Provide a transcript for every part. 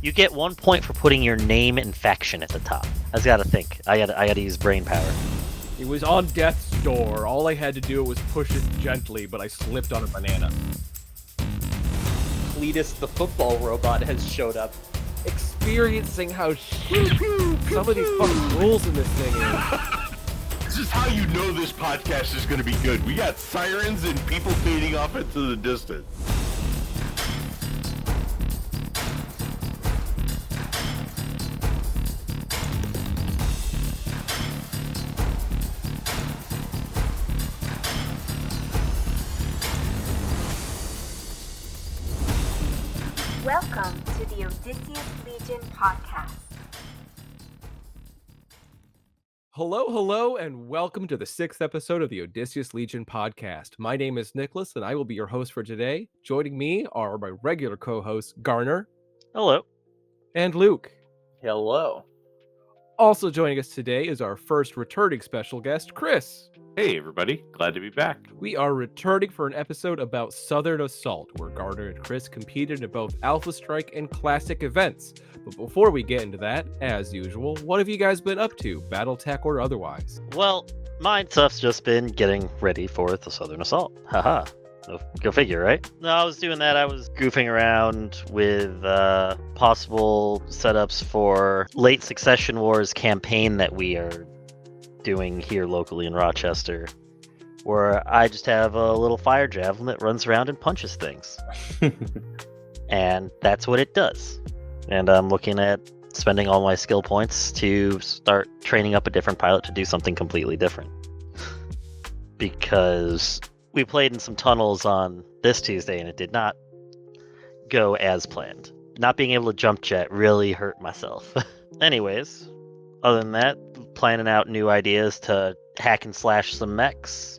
You get 1 point for putting your name and faction at the top. I just gotta think. I gotta use brain power. It was on death's door. All I had to do was push it gently, but I slipped on a banana. Cletus the football robot has showed up. Experiencing how some of these fucking rules in this thing is. This is how you know this podcast is going to be good. We got sirens and people fading off into the distance. Welcome to the Odysseus Legion Podcast. Hello, and welcome to the 6th episode of the Odysseus Legion Podcast. My name is Nicholas, and I will be your host for today. Joining me are my regular co-hosts, Garner. Hello. And Luke. Hello. Also joining us today is our first returning special guest, Chris. Hey, everybody. Glad to be back. We are returning for an episode about Southern Assault, where Garner and Chris competed in both Alpha Strike and Classic events. But before we get into that, as usual, what have you guys been up to, BattleTech or otherwise? Well, my stuff's just been getting ready for the Southern Assault. Haha. Go figure, right? No, I was doing that. I was goofing around with possible setups for late Succession Wars campaign that we are doing here locally in Rochester, where I just have a little fire javelin that runs around and punches things. And that's what it does. And I'm looking at spending all my skill points to start training up a different pilot to do something completely different. Because we played in some tunnels on this Tuesday and it did not go as planned. Not being able to jump jet really hurt myself. Anyways, other than that, planning out new ideas to hack and slash some mechs,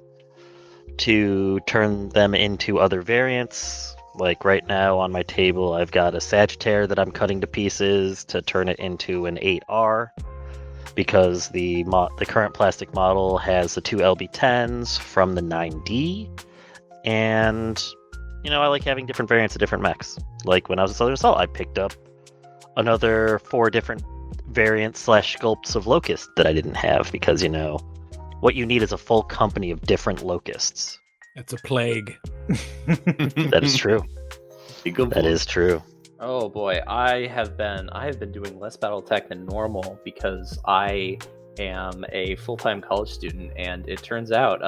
to turn them into other variants. Like right now on my table, I've got a Sagittaire that I'm cutting to pieces to turn it into an 8R, because the current plastic model has the two LB10s from the 9D, and I like having different variants of different mechs. Like when I was at Southern Assault, I picked up another 4 different variants / sculpts of Locust that I didn't have, because what you need is a full company of different Locusts. It's a plague. That is true. That is true. Oh boy, I have been doing less BattleTech than normal because I am a full-time college student, and it turns out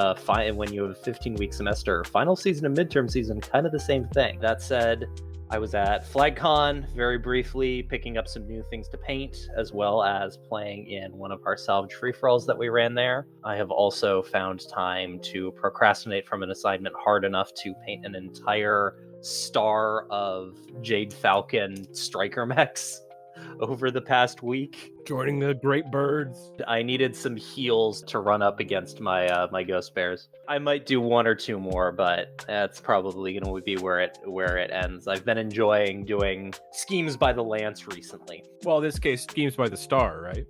when you have a 15-week semester, final season and midterm season, kind of the same thing. That said, I was at FlagCon very briefly, picking up some new things to paint, as well as playing in one of our salvage free-for-alls that we ran there. I have also found time to procrastinate from an assignment hard enough to paint an entire star of Jade Falcon striker mechs over the past week. Joining the great birds. I needed some heals to run up against my my ghost bears. I might do 1 or 2 more, but that's probably going to be where it ends. I've been enjoying doing schemes by the lance recently. Well, in this case, schemes by the star, right?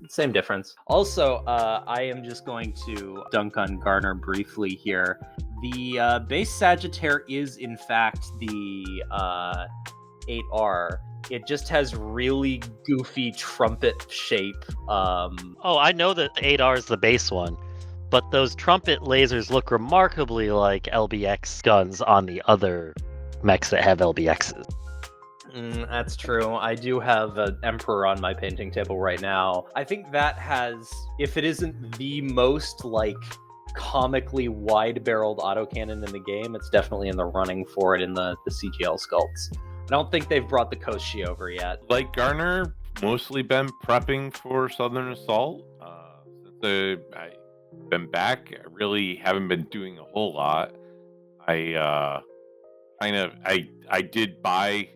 Same difference. Also, I am just going to dunk on Garner briefly here. The base Sagittaire is in fact the 8R. It just has really goofy trumpet shape. Oh, I know that the 8R is the base one, but those trumpet lasers look remarkably like LBX guns on the other mechs that have LBXs. That's true. I do have an Emperor on my painting table right now. I think that has, if it isn't the most comically wide-barreled autocannon in the game, it's definitely in the running for it in the CGL sculpts. I don't think they've brought the Koshi over yet. Like Garner, mostly been prepping for Southern Assault. Since I've been back, I really haven't been doing a whole lot. I did buy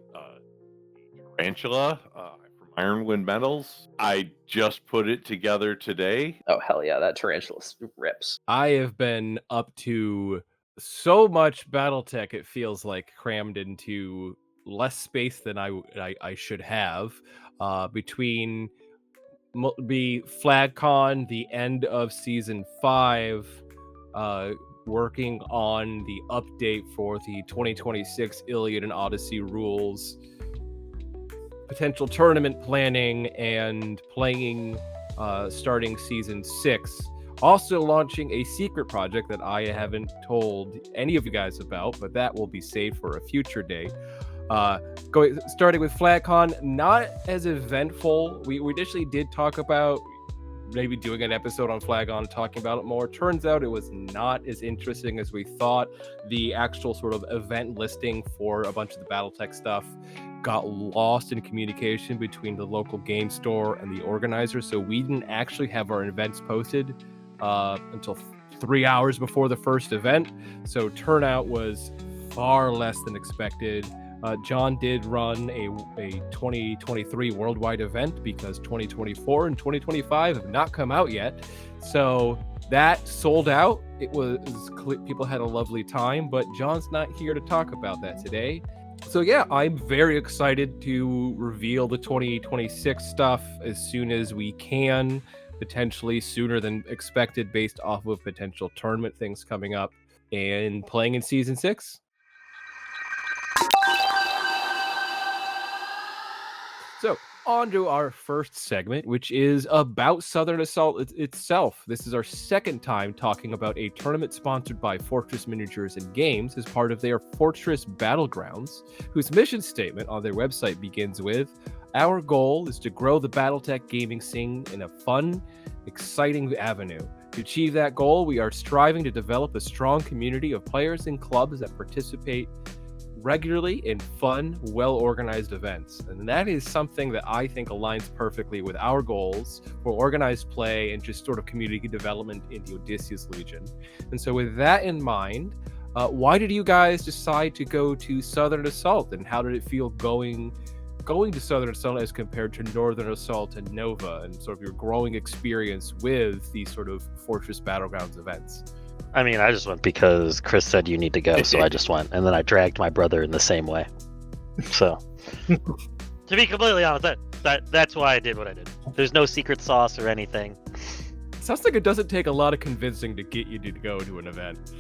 Tarantula from Ironwood Metals. I just put it together today. Oh, hell yeah, that Tarantula rips. I have been up to so much BattleTech, it feels like, crammed into less space than I should have, between the FlagCon, the end of season 5, working on the update for the 2026 Iliad and Odyssey rules, potential tournament planning and playing, starting season 6. Also launching a secret project that I haven't told any of you guys about, but that will be saved for a future day. Starting with FlagCon, not as eventful. We initially did talk about maybe doing an episode on FlagCon, talking about it more. Turns out it was not as interesting as we thought. The actual sort of event listing for a bunch of the BattleTech stuff got lost in communication between the local game store and the organizer, so we didn't actually have our events posted until 3 hours before the first event. So turnout was far less than expected. John did run a 2023 worldwide event because 2024 and 2025 have not come out yet. So that sold out. It was people had a lovely time, but John's not here to talk about that today. So yeah, I'm very excited to reveal the 2026 stuff as soon as we can, potentially sooner than expected based off of potential tournament things coming up and playing in season 6. So on to our first segment, which is about Southern Assault itself. This is our second time talking about a tournament sponsored by Fortress Miniatures and Games as part of their Fortress Battlegrounds, whose mission statement on their website begins with, "Our goal is to grow the BattleTech gaming scene in a fun, exciting avenue. To achieve that goal, we are striving to develop a strong community of players and clubs that participate regularly in fun, well-organized events." And that is something that I think aligns perfectly with our goals for organized play and just sort of community development in the Odysseus Legion. And so with that in mind, why did you guys decide to go to Southern Assault, and how did it feel going to Southern Assault as compared to Northern Assault and Nova, and sort of your growing experience with these sort of Fortress Battlegrounds events? I mean, I just went because Chris said you need to go, so I just went, and then I dragged my brother in the same way. So, to be completely honest, that's why I did what I did. There's no secret sauce or anything. Sounds like it doesn't take a lot of convincing to get you to go to an event.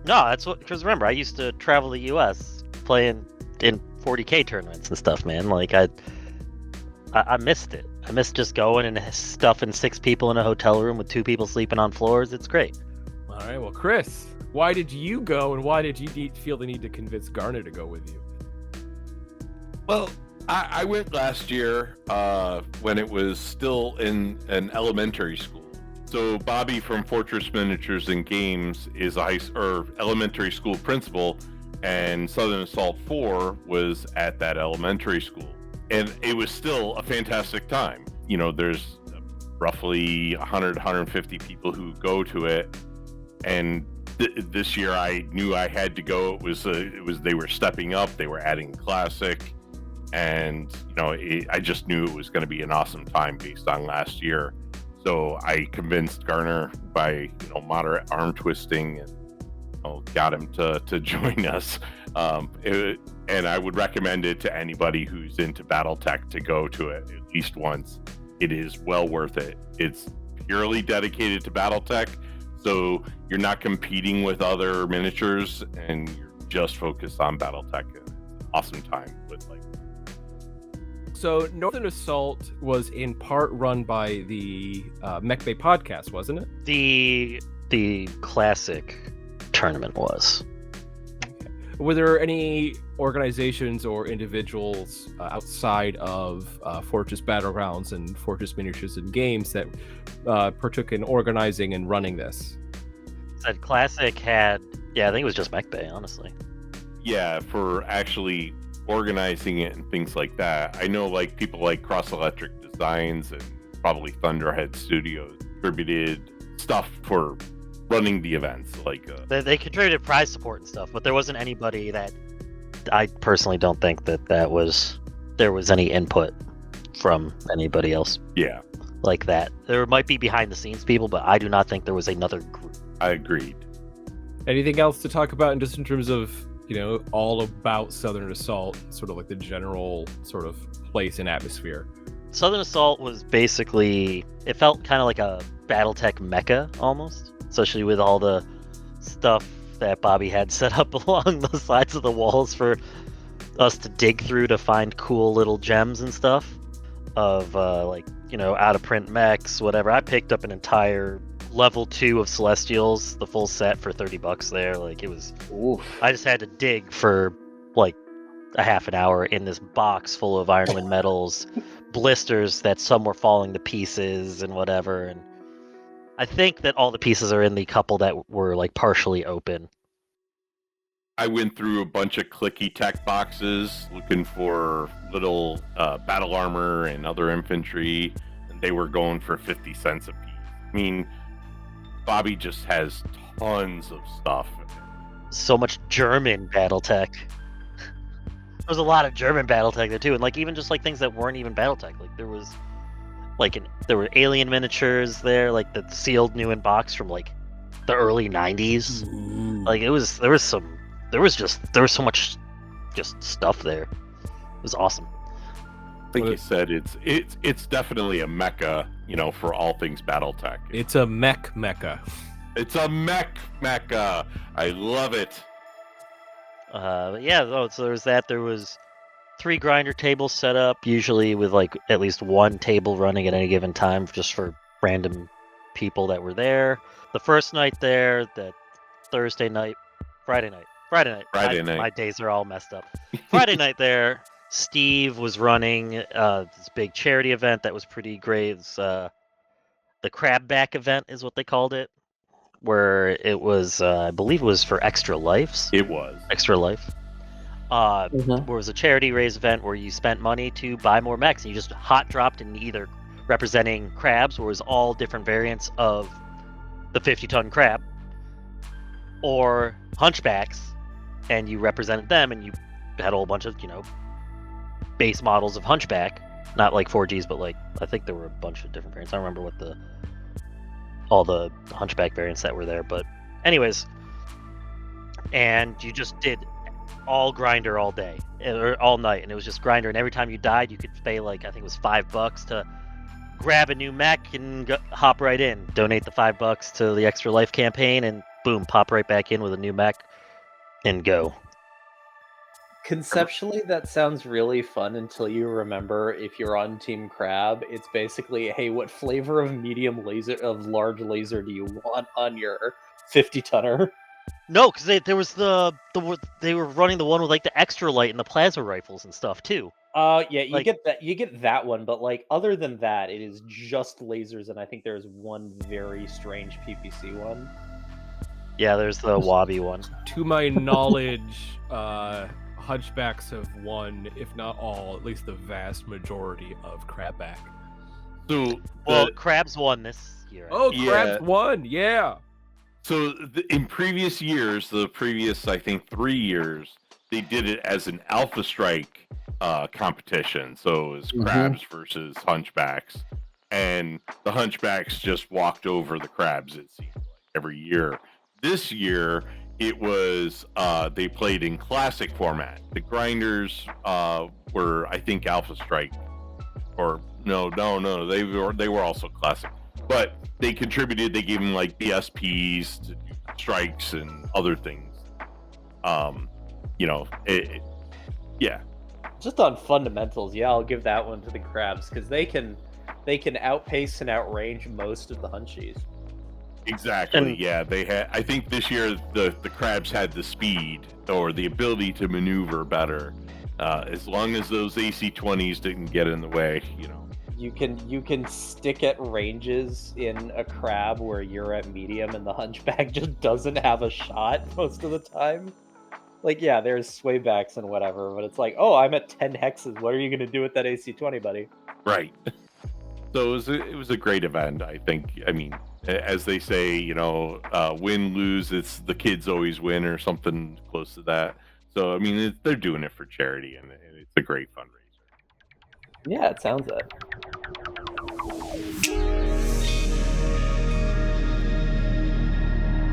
No, that's what. Because remember, I used to travel the U.S. playing in 40K tournaments and stuff, man. Like I missed it. I missed just going and stuffing 6 people in a hotel room with 2 people sleeping on floors. It's great. All right, well, Chris, why did you go, and why did you feel the need to convince Garner to go with you? Well, I went last year when it was still in an elementary school. So Bobby from Fortress Miniatures and Games is a elementary school principal, and Southern Assault 4 was at that elementary school. And it was still a fantastic time. You know, there's roughly 150 people who go to it. And this year I knew I had to go. It was they were stepping up. They were adding Classic, and I just knew it was going to be an awesome time based on last year. So I convinced Garner by moderate arm twisting and got him to join us. And I would recommend it to anybody who's into BattleTech to go to it at least once. It is well worth it. It's purely dedicated to BattleTech. So you're not competing with other miniatures, and you're just focused on BattleTech. It's an awesome time with So Northern Assault was in part run by the Mech Bay podcast, wasn't it? The Classic tournament was. Okay. Were there any organizations or individuals outside of Fortress Battlegrounds and Fortress Miniatures and Games that partook in organizing and running this? Said Classic had, I think it was just Mech Bay, honestly. Yeah, for actually organizing it and things like that. I know people like Cross Electric Designs and probably Thunderhead Studios contributed stuff for running the events. They contributed prize support and stuff, but there wasn't anybody that I personally don't think that there was any input from anybody else. Yeah. Like that. There might be behind the scenes people, but I do not think there was another group. I agreed. Anything else to talk about just in terms of, all about Southern Assault, sort of like the general sort of place and atmosphere? Southern Assault was basically, it felt kind of like a BattleTech mecca almost, especially with all the stuff that Bobby had set up along the sides of the walls for us to dig through to find cool little gems and stuff of like, you know, out of print mechs, whatever. I picked up an entire level 2 of Celestials, the full set for $30 there. Like it was, Oof. I just had to dig for like a half an hour in this box full of Ironwind medals, blisters that some were falling to pieces and whatever. And I think that all the pieces are in the couple that were like partially open. I went through a bunch of clicky tech boxes looking for little battle armor and other infantry, and they were going for 50 cents a piece. I mean, Bobby just has tons of stuff. So much German BattleTech. There was a lot of German BattleTech there too, and like even just like things that weren't even BattleTech. Like there was like there were alien miniatures there, like the sealed new in box from like the early 90s. Like there was so much just stuff there. It was awesome. Like you said, it's definitely a mecca, you know, for all things BattleTech. It's a mecca. It's a mecca. I love it. But yeah, so there was that. There was 3 grinder tables set up, usually with like at least 1 table running at any given time, just for random people that were there. The first night there, that Friday night. My days are all messed up. Friday night there, Steve was running this big charity event that was pretty great. It was, the Crab Back event is what they called it, where it was, I believe it was for Extra Lives. It was. Extra Life. Where it was a charity raise event where you spent money to buy more mechs, and you just hot dropped in either representing crabs, where it was all different variants of the 50-ton crab, or hunchbacks, and you represented them, and you had a whole bunch of, you know, base models of hunchback, not like 4Gs, but like I think there were a bunch of different variants. I don't remember what all the hunchback variants that were there, but anyways, and you just did all grinder all day or all night, and it was just grinder, and every time you died you could pay like, I think it was $5 to grab a new mech and hop right in, donate the $5 to the Extra Life campaign, and boom, pop right back in with a new mech and go. Conceptually, that sounds really fun until you remember, if you're on Team Crab, it's basically, hey, what flavor of large laser do you want on your 50-tonner? No, because they were running the one with like the extra light and the plasma rifles and stuff too. Yeah, you Like- get that. You get that one, but like other than that, it is just lasers, and I think there's one very strange PPC one. Yeah, there's the Wabi one. To my knowledge, hunchbacks have won, if not all, at least the vast majority of crabback. So, Well, Crabs won this year. Oh, Yeah. crabs won, yeah. So in previous years, the previous, I think, 3 years, they did it as an Alpha Strike competition. So it was crabs versus hunchbacks. And the hunchbacks just walked over the crabs, it seemed like, every year. This year, it was, they played in classic format. The grinders were, I think, Alpha Strike. Or, no, they were also classic. But they contributed, they gave them like BSPs to do strikes and other things. You know, yeah. Just on fundamentals, yeah, I'll give that one to the crabs, because they can outpace and outrange most of the hunchies. Exactly. And- yeah, they had. I think this year the crabs had the speed or the ability to maneuver better. As long as those AC-20s didn't get in the way, you know. You can stick at ranges in a crab where you're at medium, and the hunchback just doesn't have a shot most of the time. Like, yeah, there's swaybacks and whatever, but it's like, oh, I'm at 10 hexes. What are you gonna do with that AC-20, buddy? Right. So it was a great event, I think. I mean, as they say, you know, win, lose, it's the kids always win, or something close to that. So, I mean, they're doing it for charity, and it's a great fundraiser. Yeah, it sounds it.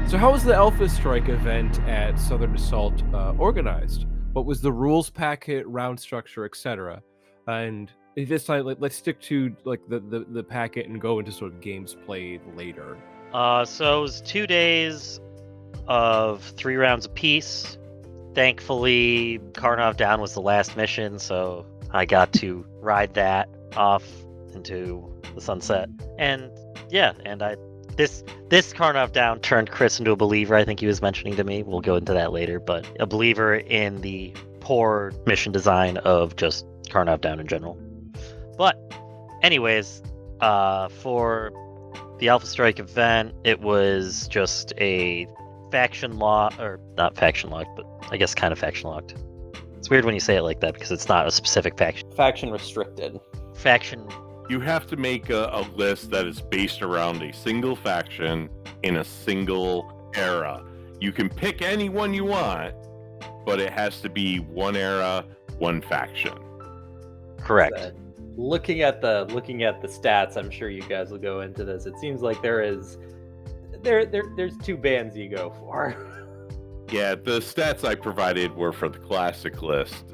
So how was the Alpha Strike event at Southern Assault organized? What was the rules packet, round structure, etc.? And this time, let's stick to like the packet and go into sort of games played later. So it was 2 days of 3 rounds apiece. Thankfully, Karnov Down was the last mission, so I got to ride that off into the sunset. And yeah, and this Karnov Down turned Chris into a believer. I think he was mentioning to me. We'll go into that later, but a believer in the poor mission design of just Karnov Down in general. But anyways, for the Alpha Strike event, it was just a faction lock, or not faction locked, but I guess kind of faction locked. It's weird when you say it like that because it's not a specific faction. Faction restricted. Faction. You have to make a list that is based around a single faction in a single era. You can pick any one you want, but it has to be one era, one faction. Correct. Looking at the stats, I'm sure you guys will go into this. It seems like there's two bands you go for. Yeah, the stats I provided were for the classic list.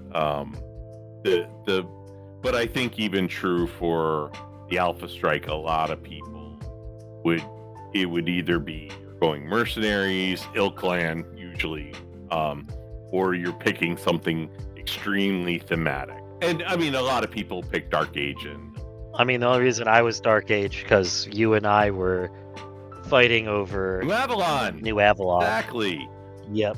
But I think even true for the Alpha Strike, a lot of people would either be going mercenaries, ill clan usually, or you're picking something extremely thematic. And I mean, a lot of people pick Dark Age. And I mean, the only reason I was Dark Age because you and I were fighting over New Avalon. New Avalon. Exactly. Yep.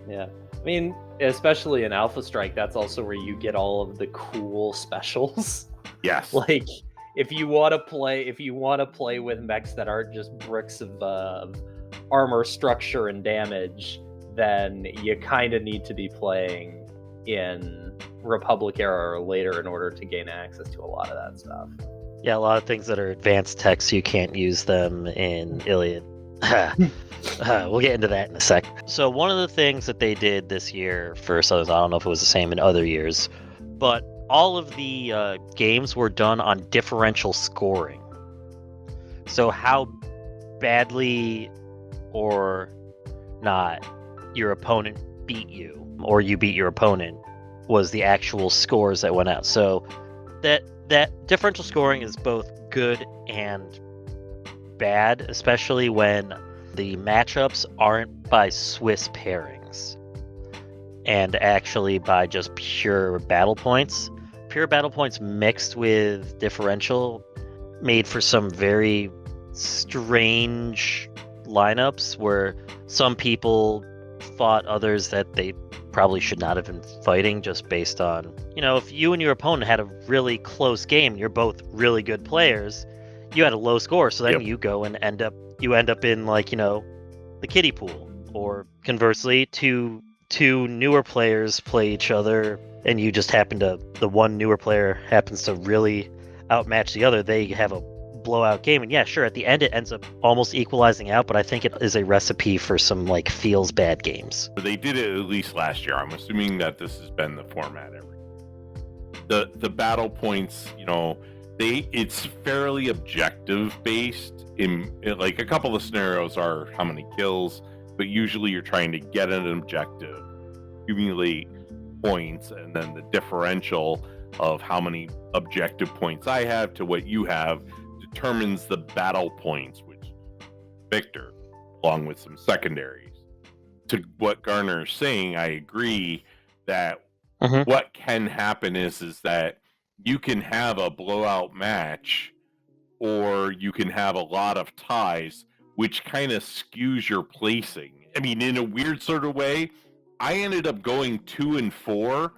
Yeah. I mean, especially in Alpha Strike, that's also where you get all of the cool specials. Yes. Like, if you want to play with mechs that aren't just bricks of armor, structure, and damage, then you kind of need to be playing in Republic era or later in order to gain access to a lot of that stuff. Yeah, a lot of things that are advanced tech, so you can't use them in Iliad. We'll get into that in a sec. So one of the things that they did this year for Southern, I don't know if it was the same in other years, but all of the games were done on differential scoring. So how badly or not your opponent beat you, or you beat your opponent, was the actual scores that went out. So that differential scoring is both good and bad, especially when the matchups aren't by Swiss pairings and actually by just pure battle points. Pure battle points mixed with differential made for some very strange lineups where some people fought others that they probably should not have been fighting, just based on, if you and your opponent had a really close game, you're both really good players, you had a low score, so then you go and end up in the kiddie pool. Or conversely, two newer players play each other and you just the one newer player happens to really outmatch the other, they have a blowout game, and yeah, sure, at the end it ends up almost equalizing out, but I think it is a recipe for some feels bad games. They did it at least last year. I'm assuming that this has been the format every year. The battle points, it's fairly objective based. In a couple of scenarios are how many kills, but usually you're trying to get an objective, accumulate points, and then the differential of how many objective points I have to what you have determines the battle points, which Victor, along with some secondaries. To what Garner is saying, I agree that what can happen is that you can have a blowout match, or you can have a lot of ties, which kind of skews your placing. I mean, in a weird sort of way, I ended up going 2-4,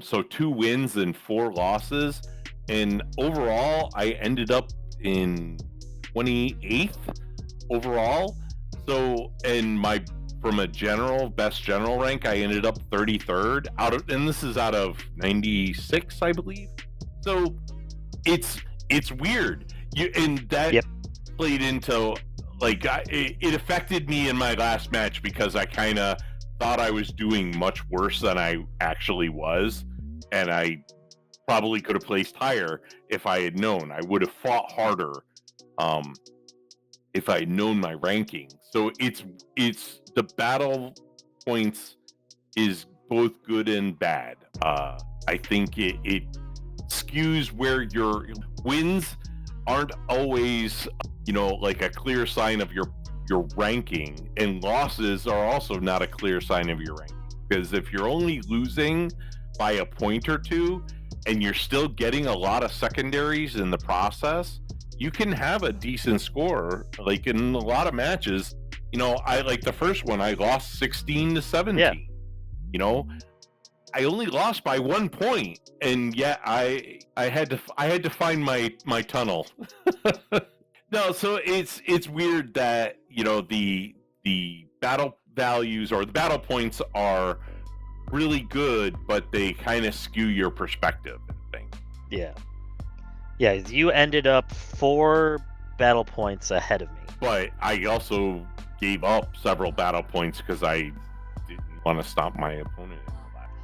so 2 wins and 4 losses, and overall, I ended up in 28th overall. So, from a best general rank, I ended up 33rd and this is out of 96, I believe. So it's weird. Played into it affected me in my last match because I kind of thought I was doing much worse than I actually was, and I probably could have placed higher if I had known. I would have fought harder if I had known my ranking. So it's the battle points is both good and bad. I think it skews where your wins aren't always a clear sign of your ranking, and losses are also not a clear sign of your ranking. Because if you're only losing by a point or two and you're still getting a lot of secondaries in the process, you can have a decent score. Like in a lot of matches, I like the first one, I lost 16-17. Yeah. I only lost by 1 point, and yet I had to find my tunnel. No, so it's weird that the battle values or the battle points are really good, but they kind of skew your perspective, I think. Yeah, you ended up 4 battle points ahead of me. But I also gave up several battle points because I didn't want to stop my opponent.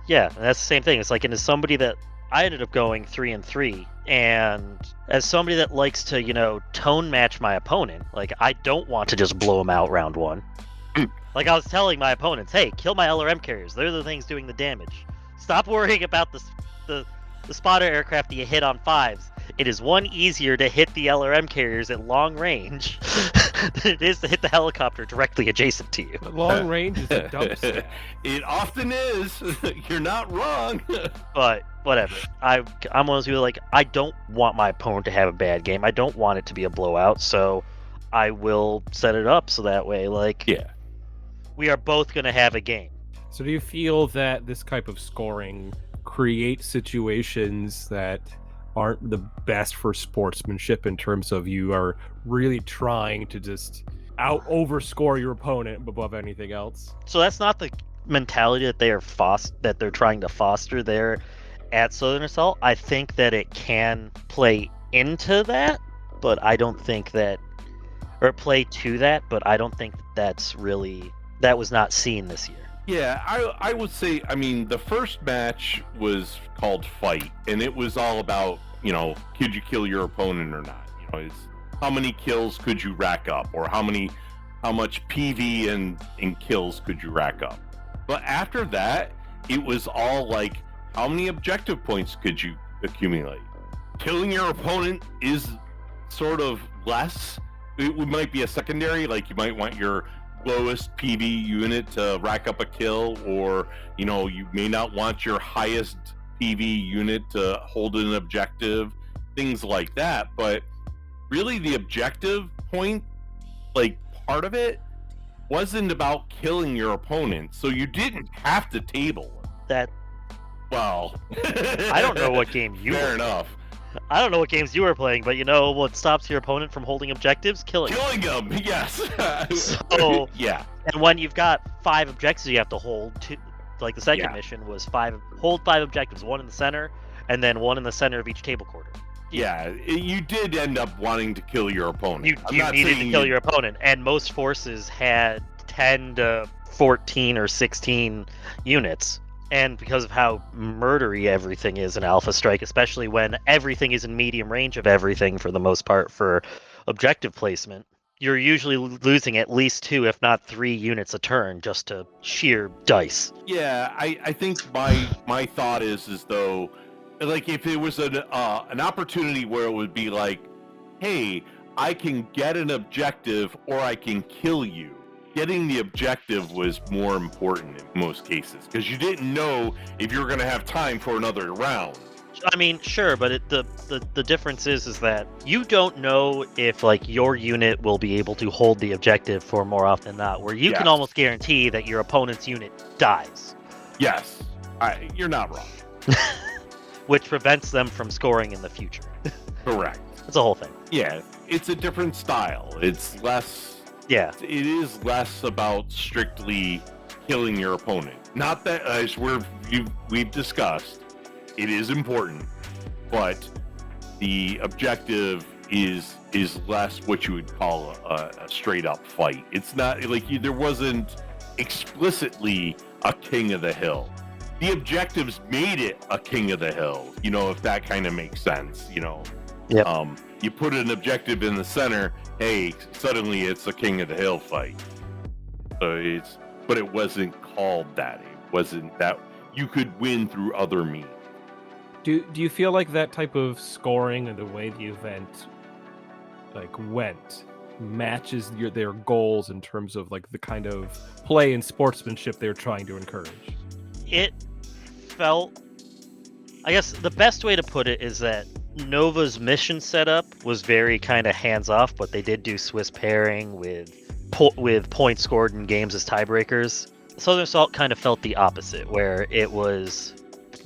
Yeah, and that's the same thing. It's like, and as somebody that I ended up going 3-3, and as somebody that likes to, tone match my opponent, like I don't want to just blow them out round 1. Like I was telling my opponents, hey, kill my LRM carriers. They're the things doing the damage. Stop worrying about the spotter aircraft that you hit on 5s. It is easier to hit the LRM carriers at long range than it is to hit the helicopter directly adjacent to you. Long range is a dump stat. It often is. You're not wrong. But whatever. I'm one of those people like, I don't want my opponent to have a bad game. I don't want it to be a blowout, so I will set it up so that way, we are both going to have a game. So do you feel that this type of scoring creates situations that aren't the best for sportsmanship in terms of you are really trying to just overscore your opponent above anything else? So that's not the mentality that they're trying to foster there at Southern Assault. I think that it can play into that, but I don't think that, or play to that, but I don't think that was not seen this year. Yeah, I would say, the first match was called Fight, and it was all about, could you kill your opponent or not? It's how many kills could you rack up, or how much PV and kills could you rack up? But after that, it was all like, how many objective points could you accumulate? Killing your opponent is sort of less. It might be a secondary, like you might want your lowest PV unit to rack up a kill, or you may not want your highest PV unit to hold an objective, things like that. But really the objective point, like part of it, wasn't about killing your opponent, so you didn't have to table that. Well, I don't know what game you fair were enough. I don't know what games you were playing, but what stops your opponent from holding objectives? Killing them, yes. So, yeah. And when you've got 5 objectives you have to hold, like the second mission was hold 5 objectives, 1 in the center, and then 1 in the center of each table quarter. Yeah, you did end up wanting to kill your opponent. You needed to kill your opponent, and most forces had 10 to 14 or 16 units. And because of how murdery everything is in Alpha Strike, especially when everything is in medium range of everything for the most part for objective placement, you're usually losing at least 2, if not 3 units a turn just to sheer dice. Yeah, I think my thought is though, like if it was an opportunity where it would be like, hey, I can get an objective or I can kill you. Getting the objective was more important in most cases because you didn't know if you were going to have time for another round. Sure, but the difference is that you don't know if your unit will be able to hold the objective for more often than not, where you can almost guarantee that your opponent's unit dies. Yes, you're not wrong. Which prevents them from scoring in the future. Correct. That's the whole thing. Yeah, it's a different style. It's less... Yeah. It is less about strictly killing your opponent. Not that, as we've discussed, it is important, but the objective is less what you would call a straight up fight. It's not like there wasn't explicitly a king of the hill. The objectives made it a king of the hill, if that kind of makes sense, Yep. You put an objective in the center, hey, suddenly it's a king of the hill fight. So but it wasn't called that. It wasn't that you could win through other means. Do you feel like that type of scoring and the way the event went matches their goals in terms of the kind of play and sportsmanship they're trying to encourage? it felt, I guess the best way to put it is that Nova's mission setup was very kind of hands-off, but they did do Swiss pairing with points scored in games as tiebreakers. Southern Assault kind of felt the opposite, where it was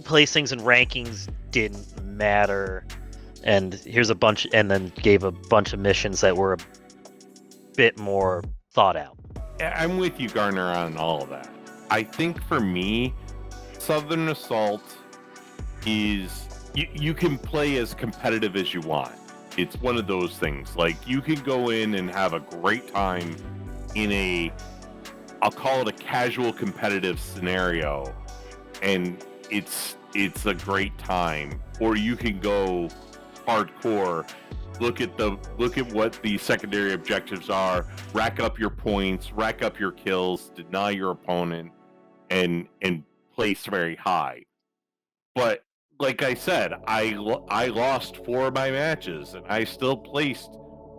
placings and rankings didn't matter, and here's a bunch, and then gave a bunch of missions that were a bit more thought out. I'm with you, Garner, on all of that. I think for me, Southern Assault is you can play as competitive as you want. It's one of those things. Like, you can go in and have a great time in I'll call it a casual competitive scenario, and it's a great time. Or you can go hardcore, look at what the secondary objectives are, rack up your points, rack up your kills, deny your opponent, and place very high. But like I said, I lost 4 of my matches, and I still placed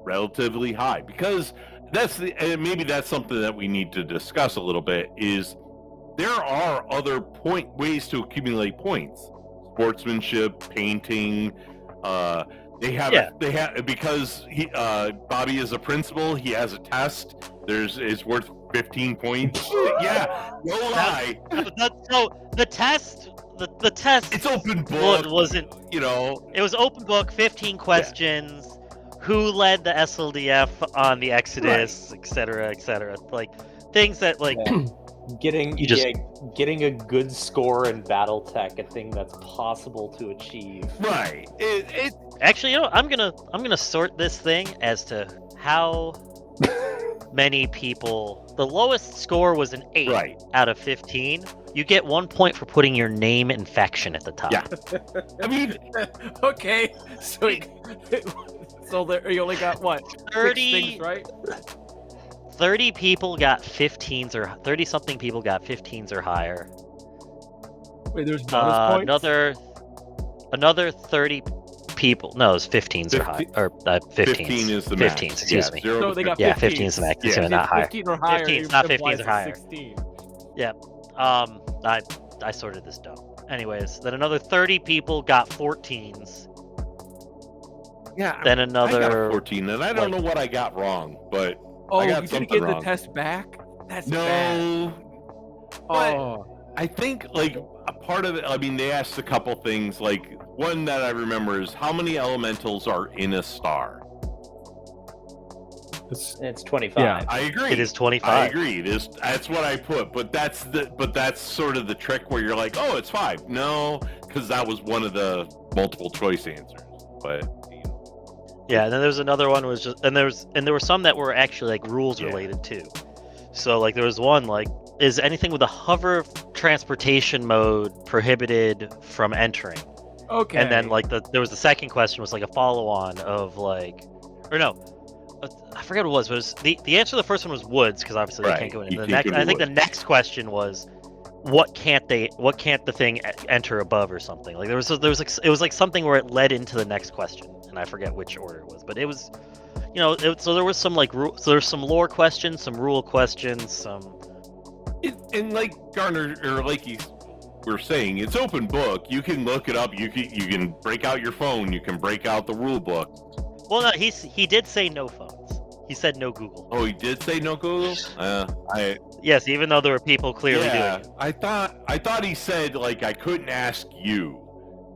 relatively high, because maybe that's something that we need to discuss a little bit. Is there are other ways to accumulate points: sportsmanship, painting. They have because Bobby is a principal. He has a test. It's worth 15 points. Yeah, no lie. So the test. The test. It's open book. Wasn't, you know? It was open book. 15 questions. Yeah. Who led the SLDF on the Exodus, right, etc., etc. Like things that like getting a good score in BattleTech, a thing that's possible to achieve. Right. Actually, you know, I'm gonna sort this thing as to how many people. The lowest score was an 8 out of 15. You get 1 point for putting your name and faction at the top. Yeah. I mean, okay. So there, you only got what? 30 6 things, right? 30 people got 15s or 30-something people got 15s or higher. Wait, there's bonus points? Another 30 people. No, it was 15s or higher. Or 15s. 15 is the max. 15s, excuse me. So they got 15 is the max. Yeah, not higher. 15 or higher. 15s, not 15s or higher. 16. Yeah. I sorted this down. Anyways, then another 30 people got 14s. Yeah. Then another I got 14, and I don't know what I got wrong, but I got you something didn't get wrong. the test back? That's no. bad. But I think, like, a part of it, I mean, they asked a couple things. Like, one that I remember is how many elementals are in a star? It's 25. Yeah, I agree. It is 25. I agree. That's what I put. But that's sort of the trick where you're like, oh, it's 5. No, because that was one of the multiple choice answers. But yeah, and then there was another one was just, and there were some that were actually like rules related too. So like there was one like, is anything with a hover transportation mode prohibited from entering? Okay. And then like there was the second question was like a follow-on of like, or no, I forget what it was. But it was the answer to the first one was woods, because obviously they can't go in. I think the next question was, what can't the thing enter above or something? Like there was it was like something where it led into the next question, and I forget which order it was. But it was, you know, so there was some like so there's some lore questions, some rule questions, some. And like Garner, or like you were saying, it's open book. You can look it up. You can break out your phone. You can break out the rule book. Well, no, he did say no phones. He said no Google. Oh, he did say no Google? Yes, even though there were people clearly doing it. I thought he said, like, I couldn't ask you.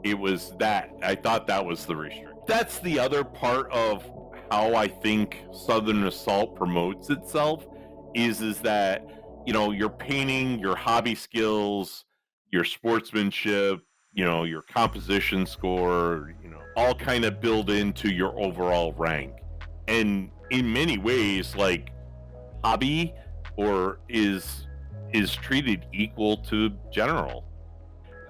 It was that. I thought that was the restriction. That's the other part of how I think Southern Assault promotes itself is that, you know, your painting, your hobby skills, your sportsmanship, you know, your composition score, you know, all kind of build into your overall rank. And in many ways, like, hobby is treated equal to general.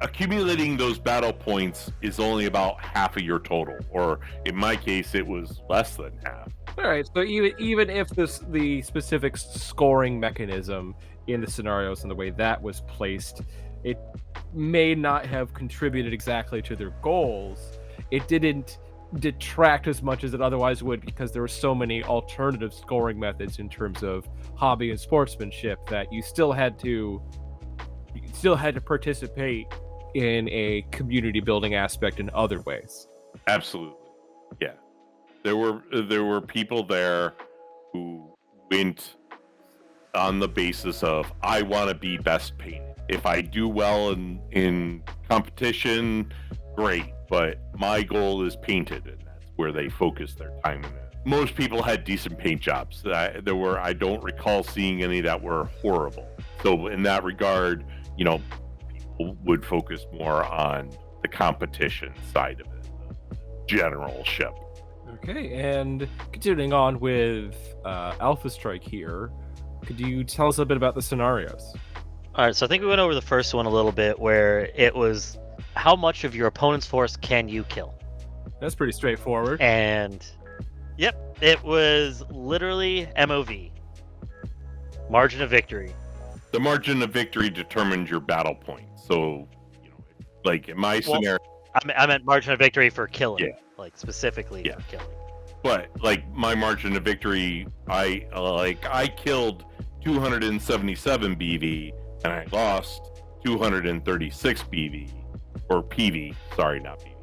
Accumulating those battle points is only about half of your total, or in my case, it was less than half. All right, so even if the specific scoring mechanism in the scenarios and the way that was placed, it may not have contributed exactly to their goals. It didn't detract as much as it otherwise would, because there were so many alternative scoring methods in terms of hobby and sportsmanship that you still had to you still had to participate in a community building aspect in other ways. Absolutely. Yeah. There were people there who went on the basis of, I want to be best painted. If I do well in competition, great, but my goal is painted, and that's where they focus their time in it. Most people had decent paint jobs. I don't recall seeing any that were horrible. So in that regard, people would focus more on the competition side of it, the generalship. Okay, and continuing on with Alpha Strike here, could you tell us a bit about the scenarios? All right, so I think we went over the first one a little bit, where it was how much of your opponent's force can you kill? That's pretty straightforward. And, yep, it was literally MOV. Margin of victory. The margin of victory determines your battle point. So, like in my scenario... I meant margin of victory for killing. Yeah. Like, specifically for killing. But, like, my margin of victory, I killed 277 BV, and I lost 236 BV. Or PV, sorry, not PV.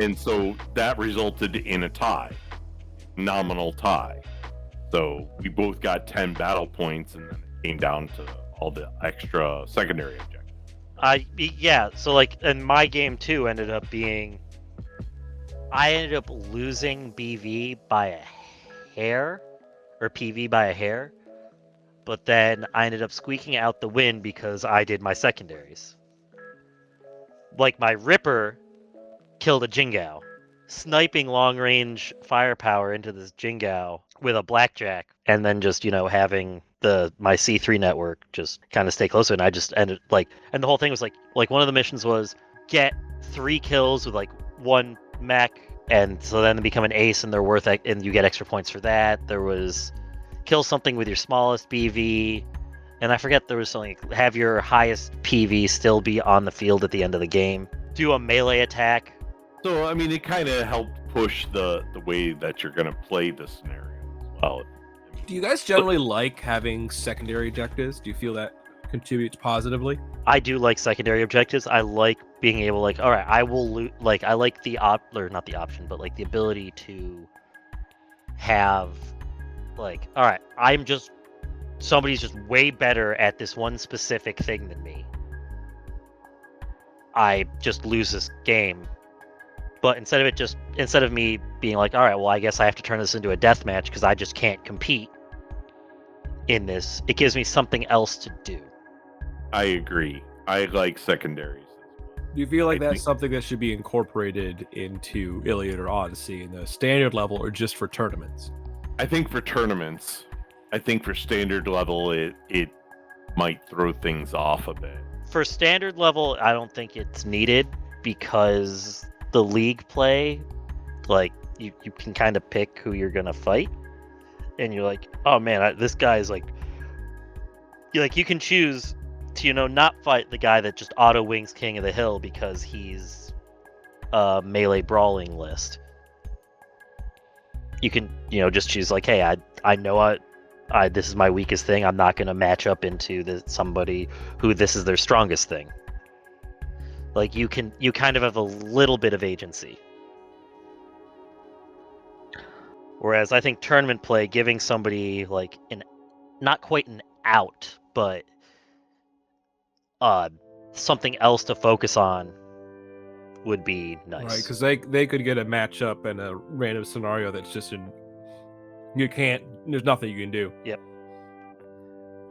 And so that resulted in a tie. Nominal tie. So we both got 10 battle points, and then it came down to all the extra secondary objectives. So, like, in my game, too, ended up being... I ended up losing BV by a hair, or PV by a hair, but then I ended up squeaking out the win because I did my secondaries. Like, my Ripper killed a Jingao, sniping long-range firepower into this Jingao with a blackjack, and then just, having my C3 network just kind of stay closer, and I just ended, and the whole thing was, one of the missions was get 3 kills with, 1 mech, and so then they become an ace, and they're worth it, and you get extra points for that. There was kill something with your smallest BV, and I forget there was something, have your highest PV still be on the field at the end of the game. Do a melee attack. So, I mean, it kind of helped push the way that you're going to play the scenario as well. Do you guys generally like having secondary objectives? Do you feel that contributes positively? I do like secondary objectives. I like being able, all right, I will I like the not the option, but the ability to have, all right, somebody's just way better at this one specific thing than me. I just lose this game. But instead of me being all right, well, I guess I have to turn this into a death match because I just can't compete in this, it gives me something else to do. I agree. I like secondaries. Do you feel like that's something that should be incorporated into Iliad or Odyssey in the standard level, or just for tournaments? I think for tournaments. I think for standard level, it might throw things off a bit. For standard level, I don't think it's needed because the league play, you can kind of pick who you're gonna fight, and you're oh man, this guy's you can choose to not fight the guy that just auto wings King of the Hill because he's a melee brawling list. You can just choose hey, I know this is my weakest thing. I'm not gonna match up into somebody who this is their strongest thing. You kind of have a little bit of agency. Whereas I think tournament play, giving somebody not quite an out, but something else to focus on would be nice. Right, because they could get a matchup in a random scenario that's just there's nothing you can do. Yep.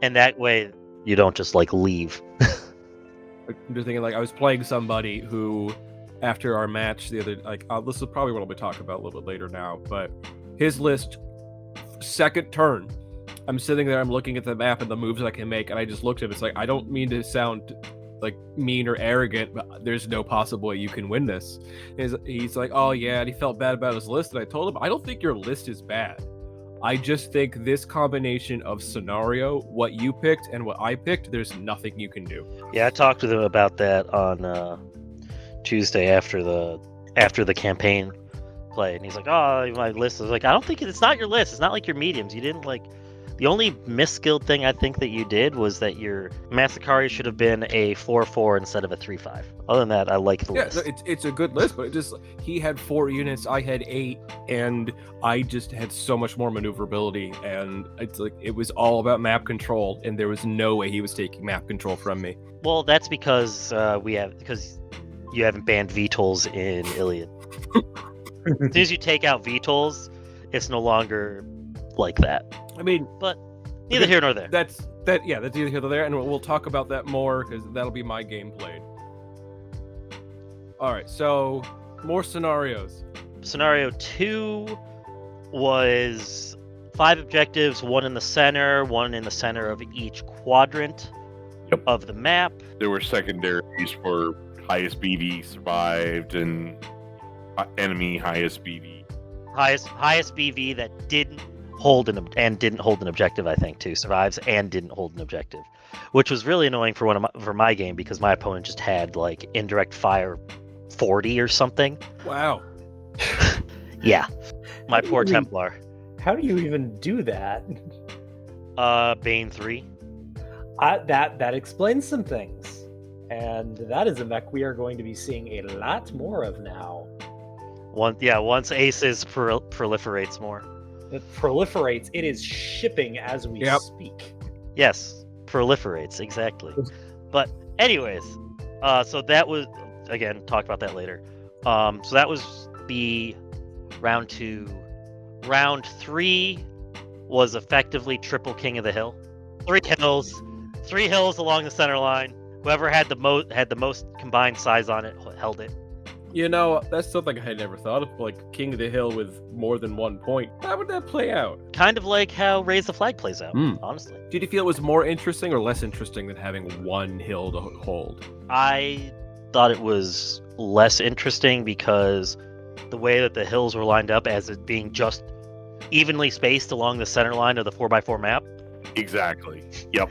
And that way you don't just leave. I'm just thinking I was playing somebody who, after our match the other, this is probably what I'll be talking about a little bit later now, but his list, second turn, I'm sitting there, I'm looking at the map and the moves I can make, and I just looked at it, it's I don't mean to sound mean or arrogant, but there's no possible way you can win this. He's oh yeah, and he felt bad about his list, and I told him, I don't think your list is bad. I just think this combination of scenario, what you picked and what I picked, there's nothing you can do. Yeah, I talked with him about that on Tuesday after the campaign play, and he's oh, my list is I don't think it's not your list. It's not your mediums. You didn't The only misskilled thing I think that you did was that your Masakari should have been a 4-4 instead of a 3-5. Other than that, I like the list. It's a good list, but he had 4 units, I had 8, and I just had so much more maneuverability, and it's like it was all about map control, and there was no way he was taking map control from me. Well, that's because because you haven't banned VTOLs in Iliad. As soon as you take out VTOLs, it's no longer like that. I mean, but neither here nor there. That's neither here nor there, and we'll talk about that more because that'll be my game played. All right, so more scenarios. Scenario 2 was 5 objectives, 1 in the center of each quadrant of the map. There were secondaries for highest BV survived and enemy highest BV. Highest BV that didn't hold an objective, I think, too. Survives and didn't hold an objective, which was really annoying for my game because my opponent just had like indirect fire 40 or something. Wow. Yeah, my poor Templar. How do you even do that? Bane 3. That explains some things, and that is a mech we are going to be seeing a lot more of now. Once Aces proliferates more. It proliferates. It is shipping as we speak. Yes, proliferates, exactly. But anyways, so that was, again, talk about that later. So that was the round 2. Round 3 was effectively triple King of the Hill. 3 hills along the center line. Whoever had the most combined size on it held it. You know, that's something I had never thought of, like King of the Hill with more than 1 point. How would that play out? Kind of like how Raise the Flag plays out, honestly. Did you feel it was more interesting or less interesting than having 1 hill to hold? I thought it was less interesting because the way that the hills were lined up as it being just evenly spaced along the center line of the 4x4 map. Exactly. Yep.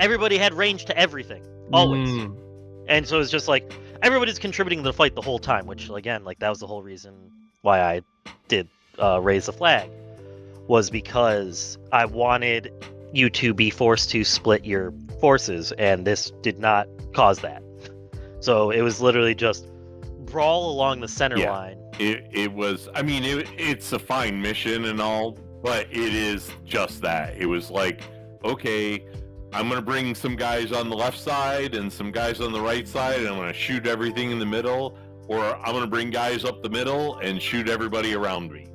Everybody had range to everything, always. And so it's just like everybody's contributing to the fight the whole time, which again, like that was the whole reason why I did Raise the Flag, was because I wanted you to be forced to split your forces, and this did not cause that. So it was literally just brawl along the center line. It was, I mean, it's a fine mission and all, but it is just that. It was like, okay, I'm going to bring some guys on the left side and some guys on the right side, and I'm going to shoot everything in the middle, or I'm going to bring guys up the middle and shoot everybody around me.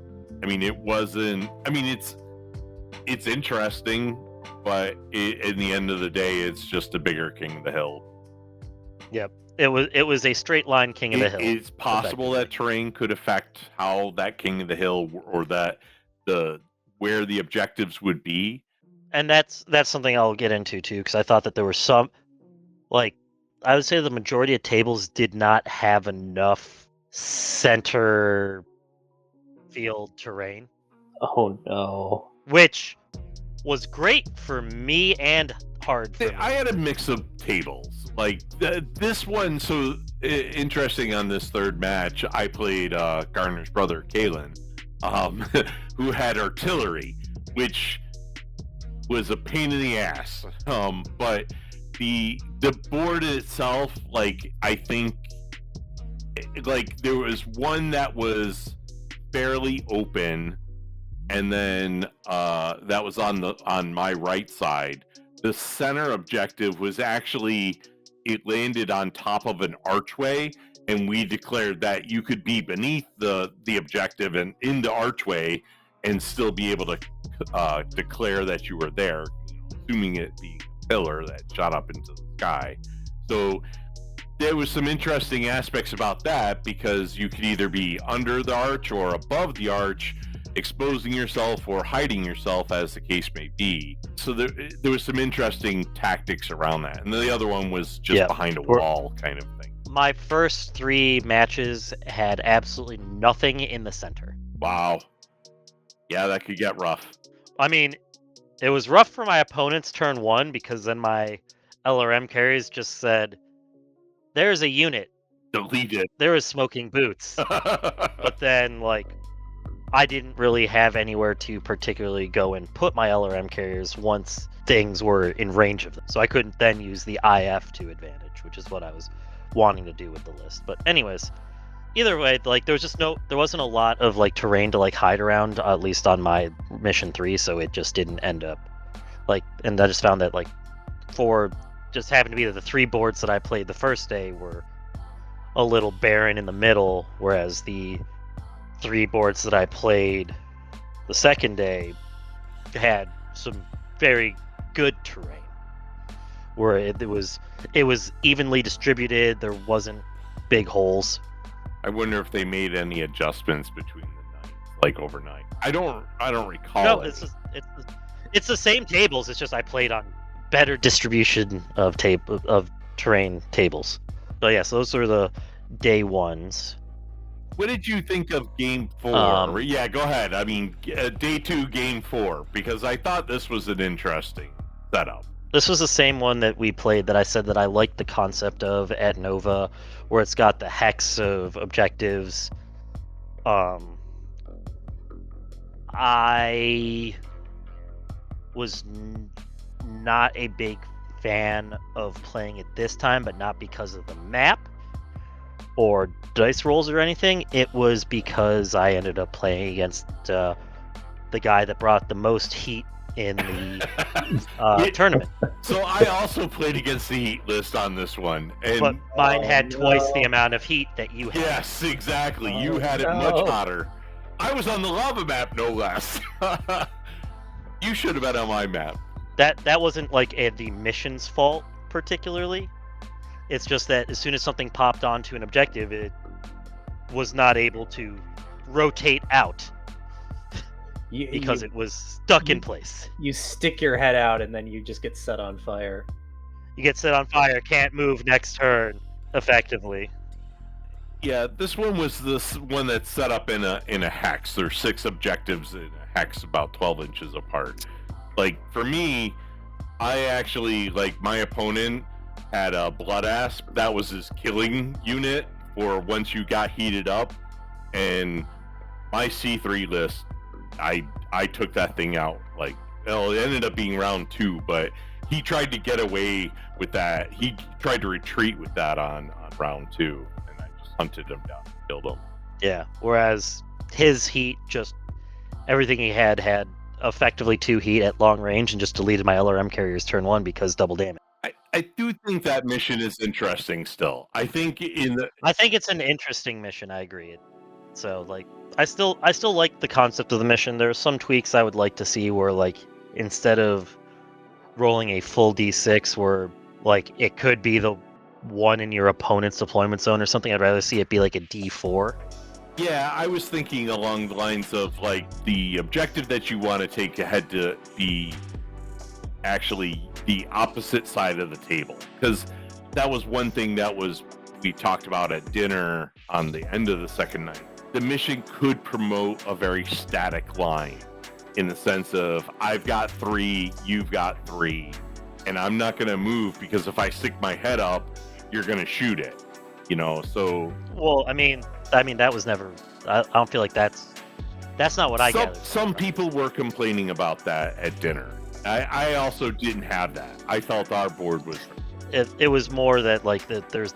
I mean, it wasn't, I mean, it's interesting, but in the end of the day, it's just a bigger King of the Hill. Yep. It was a straight line King of the Hill. It's possible that terrain could affect how that King of the Hill or that where the objectives would be. And that's something I'll get into too, because I thought that there were some, like, I would say the majority of tables did not have enough center field terrain. Oh no. Which was great for me and hard for me. I had a mix of tables. Like this one, so interesting on this third match, I played Garner's brother, Kalen, who had artillery, which was a pain in the ass. But the board itself, like, I think, like, there was one that was fairly open, and then that was on my right side. The center objective was actually, it landed on top of an archway, and we declared that you could be beneath the objective and in the archway and still be able to declare that you were there, assuming it being a pillar that shot up into the sky. So there was some interesting aspects about that, because you could either be under the arch or above the arch, exposing yourself or hiding yourself, as the case may be. So there was some interesting tactics around that. And the other one was just behind a wall kind of thing. My first 3 matches had absolutely nothing in the center. Wow. Yeah, that could get rough. I mean, it was rough for my opponent's turn 1, because then my LRM carries just said, there's a unit. Delete it. There is smoking boots. But then, like, I didn't really have anywhere to particularly go and put my LRM carriers once things were in range of them. So I couldn't then use the IF to advantage, which is what I was wanting to do with the list. But anyways, either way, like there wasn't a lot of like terrain to like hide around, at least on my mission 3, so it just didn't end up like, and I just found that like just happened to be that the 3 boards that I played the first day were a little barren in the middle, whereas the 3 boards that I played the second day had some very good terrain, where it was evenly distributed. There wasn't big holes. I wonder if they made any adjustments between the nights, like overnight. I don't recall. No, any. it's the same tables. It's just I played on better distribution of terrain tables. So yes, those are the day ones. What did you think of Game 4? Yeah, go ahead. I mean, Day 2, Game 4, because I thought this was an interesting setup. This was the same one that we played that I said that I liked the concept of at Nova, where it's got the hex of objectives. I was not a big fan of playing it this time, but not because of the map or dice rolls or anything. It was because I ended up playing against the guy that brought the most heat in the tournament. So I also played against the heat list on this one, and but mine had twice the amount of heat that you had. Yes, exactly. You had it much hotter. I was on the lava map, no less. You should have been on my map. That wasn't like the mission's fault particularly. It's just that as soon as something popped onto an objective, it was not able to rotate out because it was stuck in place. You stick your head out and then you just get set on fire. You get set on fire, can't move next turn effectively. Yeah, this one was this one that's set up in a hex. There's 6 objectives in a hex about 12 inches apart. Like, for me, I actually, like, my opponent had a Blood Asp. That was his killing unit for once you got heated up. And my C3 list, I took that thing out. Like, well, it ended up being round 2, but he tried to get away with that. He tried to retreat with that on round 2, and I just hunted him down and killed him. Yeah, whereas his heat, just everything he had effectively 2 heat at long range, and just deleted my LRM carriers turn 1 because double damage. I do think that mission is interesting still. I think it's an interesting mission, I agree. So like I still like the concept of the mission. There's some tweaks I would like to see where, like, instead of rolling a full D6 where like it could be the one in your opponent's deployment zone or something, I'd rather see it be like a D4. Yeah, I was thinking along the lines of like the objective that you want to take had to be actually the opposite side of the table, because that was one thing that we talked about at dinner on the end of the second night. The mission could promote a very static line in the sense of I've got 3, you've got 3, and I'm not going to move because if I stick my head up, you're going to shoot it, you know. So well, I mean that was never. I don't feel like that's not what I gathered. Some people were complaining about that at dinner. I also didn't have that. I felt our board was. It was more that like that there's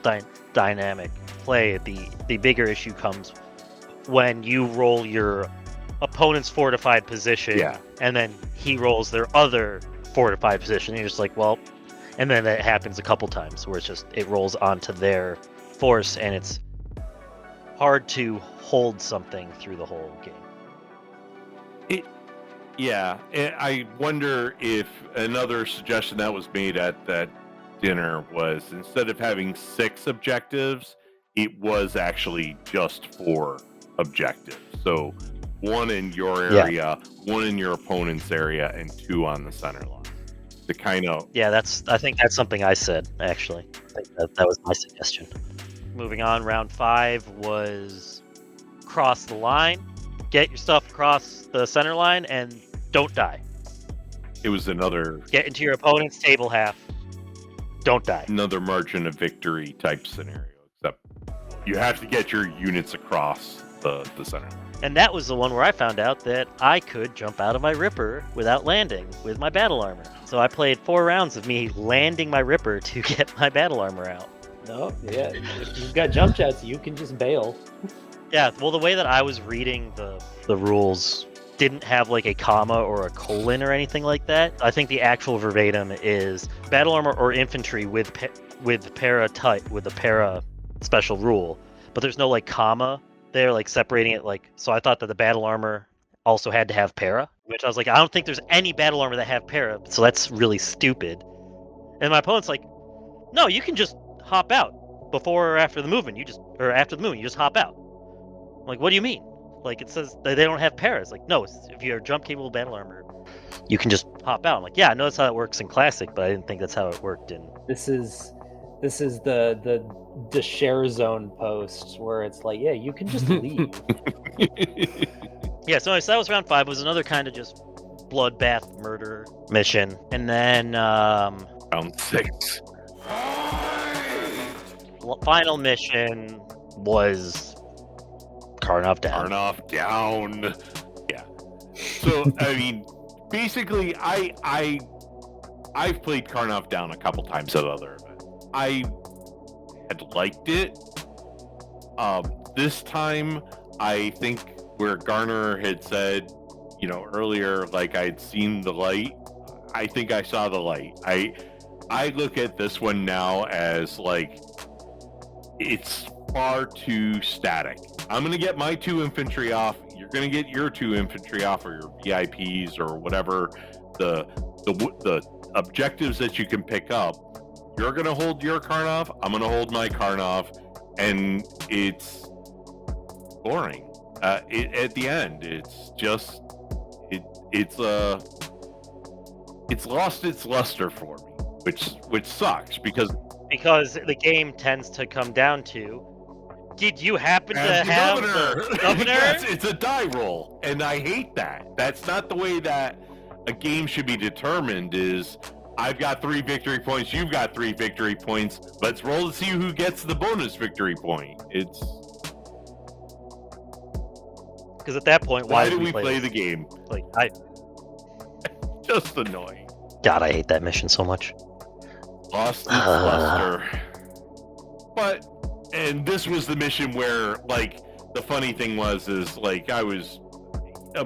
dynamic play. The bigger issue comes when you roll your opponent's fortified position, and then he rolls their other fortified position. And you're just like, well, and then that happens a couple times where it rolls onto their force, and it's hard to hold something through the whole game. Yeah, I wonder if another suggestion that was made at that dinner was instead of having 6 objectives, it was actually just 4 objectives. So 1 in your area, 1 in your opponent's area, and 2 on the center line. To kind of... Yeah, I think that's something I said, actually. I think that was my suggestion. Moving on, round 5 was cross the line. Get your stuff across the center line and don't die. It was another... Get into your opponent's table half. Don't die. Another margin of victory type scenario, except you have to get your units across the center line. And that was the one where I found out that I could jump out of my Ripper without landing with my battle armor. So I played 4 rounds of me landing my Ripper to get my battle armor out. No, yeah. If you've got jump jets, you can just bail. Yeah, well, the way that I was reading the rules didn't have like a comma or a colon or anything like that. I think the actual verbatim is battle armor or infantry with para type, with the para special rule, but there's no like comma there, like separating it. Like, so I thought that the battle armor also had to have para, which I was like, I don't think there's any battle armor that have para, so that's really stupid. And my opponent's like, no, you can just hop out before or after the movement. Or after the movement, you just hop out. I'm like, what do you mean? Like, it says that they don't have paras. Like, no, if you're jump capable battle armor, you can just hop out. I'm like, yeah, I know that's how it works in Classic, but I didn't think that's how it worked in. This is the share zone post where it's like, yeah, you can just leave. Yeah, so anyways, that was round 5. It was another kind of just bloodbath murder mission. And then Round 6. Final mission was Karnov down. Karnov down. Yeah. So I mean, basically, I've played Karnov down a couple times at other events. I had liked it. This time, I think where Garner had said, earlier, like I'd seen the light. I think I saw the light. I look at this one now as like it's far too static. I'm going to get my 2 infantry off. You're going to get your 2 infantry off, or your VIPs, or whatever the objectives that you can pick up. You're going to hold your Karnov. I'm going to hold my Karnov, and it's boring. At the end, it's just it's lost its luster for me, which sucks because the game tends to come down to, did you happen to have the governor? Yes, it's a die roll, and I hate that. That's not the way that a game should be determined. Is I've got 3 victory points, you've got 3 victory points. Let's roll to see who gets the bonus victory point. It's because at that point, why do we play the game? Like just annoying. God, I hate that mission so much. Lost its luster. And this was the mission where, like, the funny thing is, like,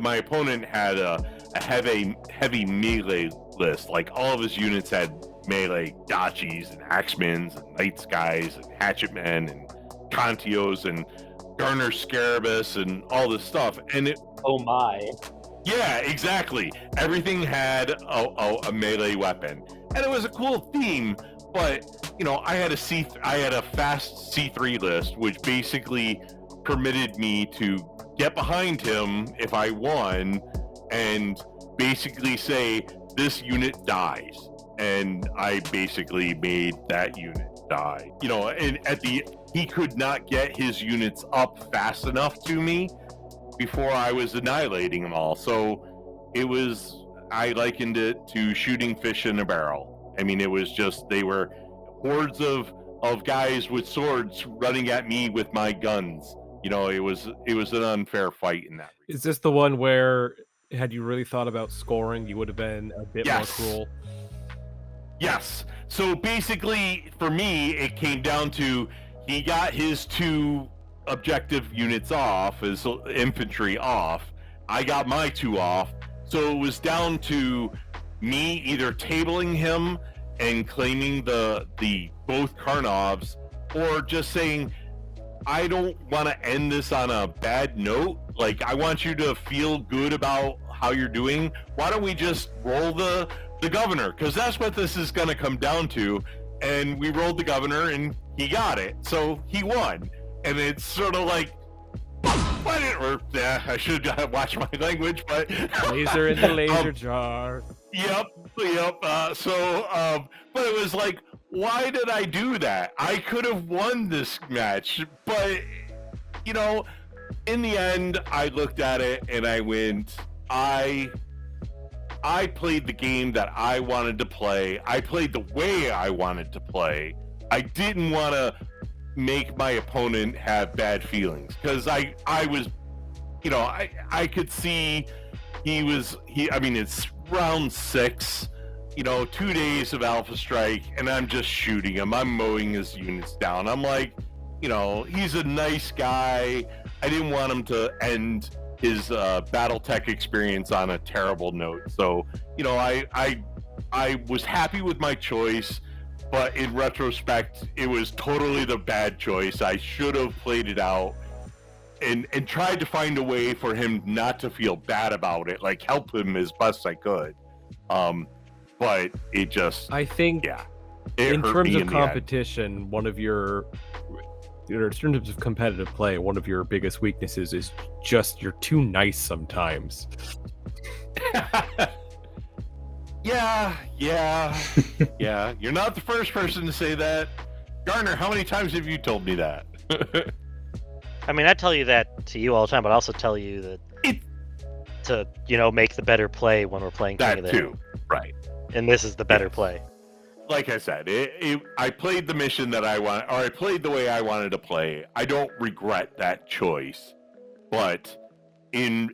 my opponent had a heavy melee list. Like, all of his units had melee Dachis and Axemans and Night Skies and Hatchetmen and Contios and Garner Scarabus and all this stuff. And oh my. Yeah, exactly. Everything had a melee weapon. And it was a cool theme, but I had a fast C3 list, which basically permitted me to get behind him if I won, and basically say this unit dies, and I basically made that unit die. And he could not get his units up fast enough to me before I was annihilating them all. So I likened it to shooting fish in a barrel. I mean, it was just, they were hordes of guys with swords running at me with my guns. It was an unfair fight in that. Is this the one where, had you really thought about scoring, you would have been a bit more cruel? Yes. So basically, for me, it came down to, he got his 2 objective units off, his infantry off. I got my 2 off. So it was down to me either tabling him and claiming the both Karnovs, or just saying, I don't want to end this on a bad note. Like, I want you to feel good about how you're doing. Why don't we just roll the governor? Because that's what this is going to come down to. And we rolled the governor, and he got it. So he won. And it's sort of like, I should watch my language, but laser in the laser jar. Yep. But it was like, why did I do that? I could have won this match, but in the end, I looked at it and I went, I played the game that I wanted to play. I played the way I wanted to play. I didn't want to make my opponent have bad feelings, because I was I could see it's round 6, 2 days of Alpha Strike, and I'm just shooting him. I'm mowing his units down. I'm like, he's a nice guy. I didn't want him to end his BattleTech experience on a terrible note. So, I was happy with my choice, but in retrospect, it was totally the bad choice. I should have played it out and tried to find a way for him not to feel bad about it, like help him as best I could. But it just, I think, in terms of competition, one of in terms of competitive play, one of your biggest weaknesses is just you're too nice sometimes. Yeah. You're not the first person to say that. Garner, how many times have you told me that? I mean, I tell you that to you all the time, but I also tell you that to make the better play when we're playing King of the Hill. Right. And this is the better play. Like I said, I played the mission that I want, or I played the way I wanted to play. I don't regret that choice, but in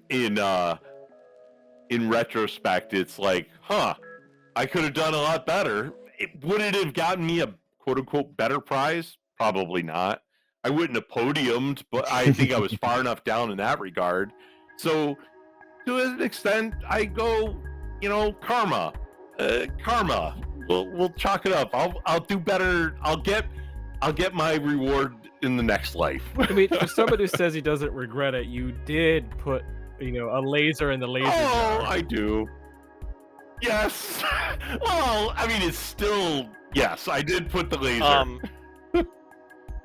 retrospect, it's like, I could have done a lot better. Would it have gotten me a quote-unquote better prize? Probably not. I wouldn't have podiumed, but I think I was far enough down in that regard. So, to an extent, I go, karma. Karma. We'll chalk it up. I'll do better. I'll get my reward in the next life. I mean, for somebody who says he doesn't regret it, you did put a laser in the laser jar. I do. Yes. Well, I mean, it's still, yes, I did put the laser.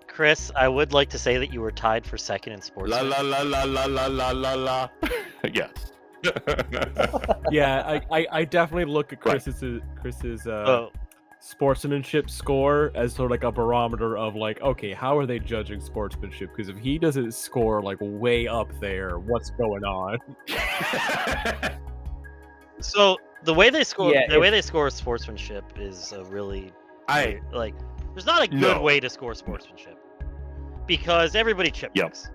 Chris, I would like to say that you were tied for second in sports. La la la la la la la la la. Yes. Yeah, I definitely look at Chris's sportsmanship score as sort of like a barometer of like, okay, how are they judging sportsmanship? Because if he doesn't score like way up there, what's going on? So the way they score, way they score sportsmanship is a really there's not a good way to score sportsmanship because everybody chip picks.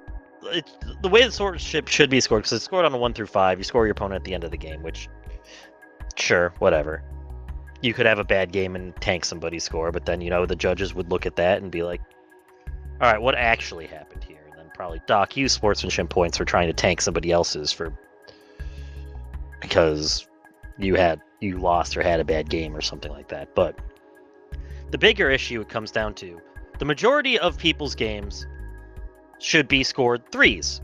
It's the way the sportsmanship should be scored, because it's scored on a 1 through 5. You score your opponent at the end of the game, which, sure, whatever. You could have a bad game and tank somebody's score, but then the judges would look at that and be like, "All right, what actually happened here?" And then probably dock you sportsmanship points for trying to tank somebody else's because you lost or had a bad game or something like that. But the bigger issue it comes down to, the majority of people's games should be scored 3s,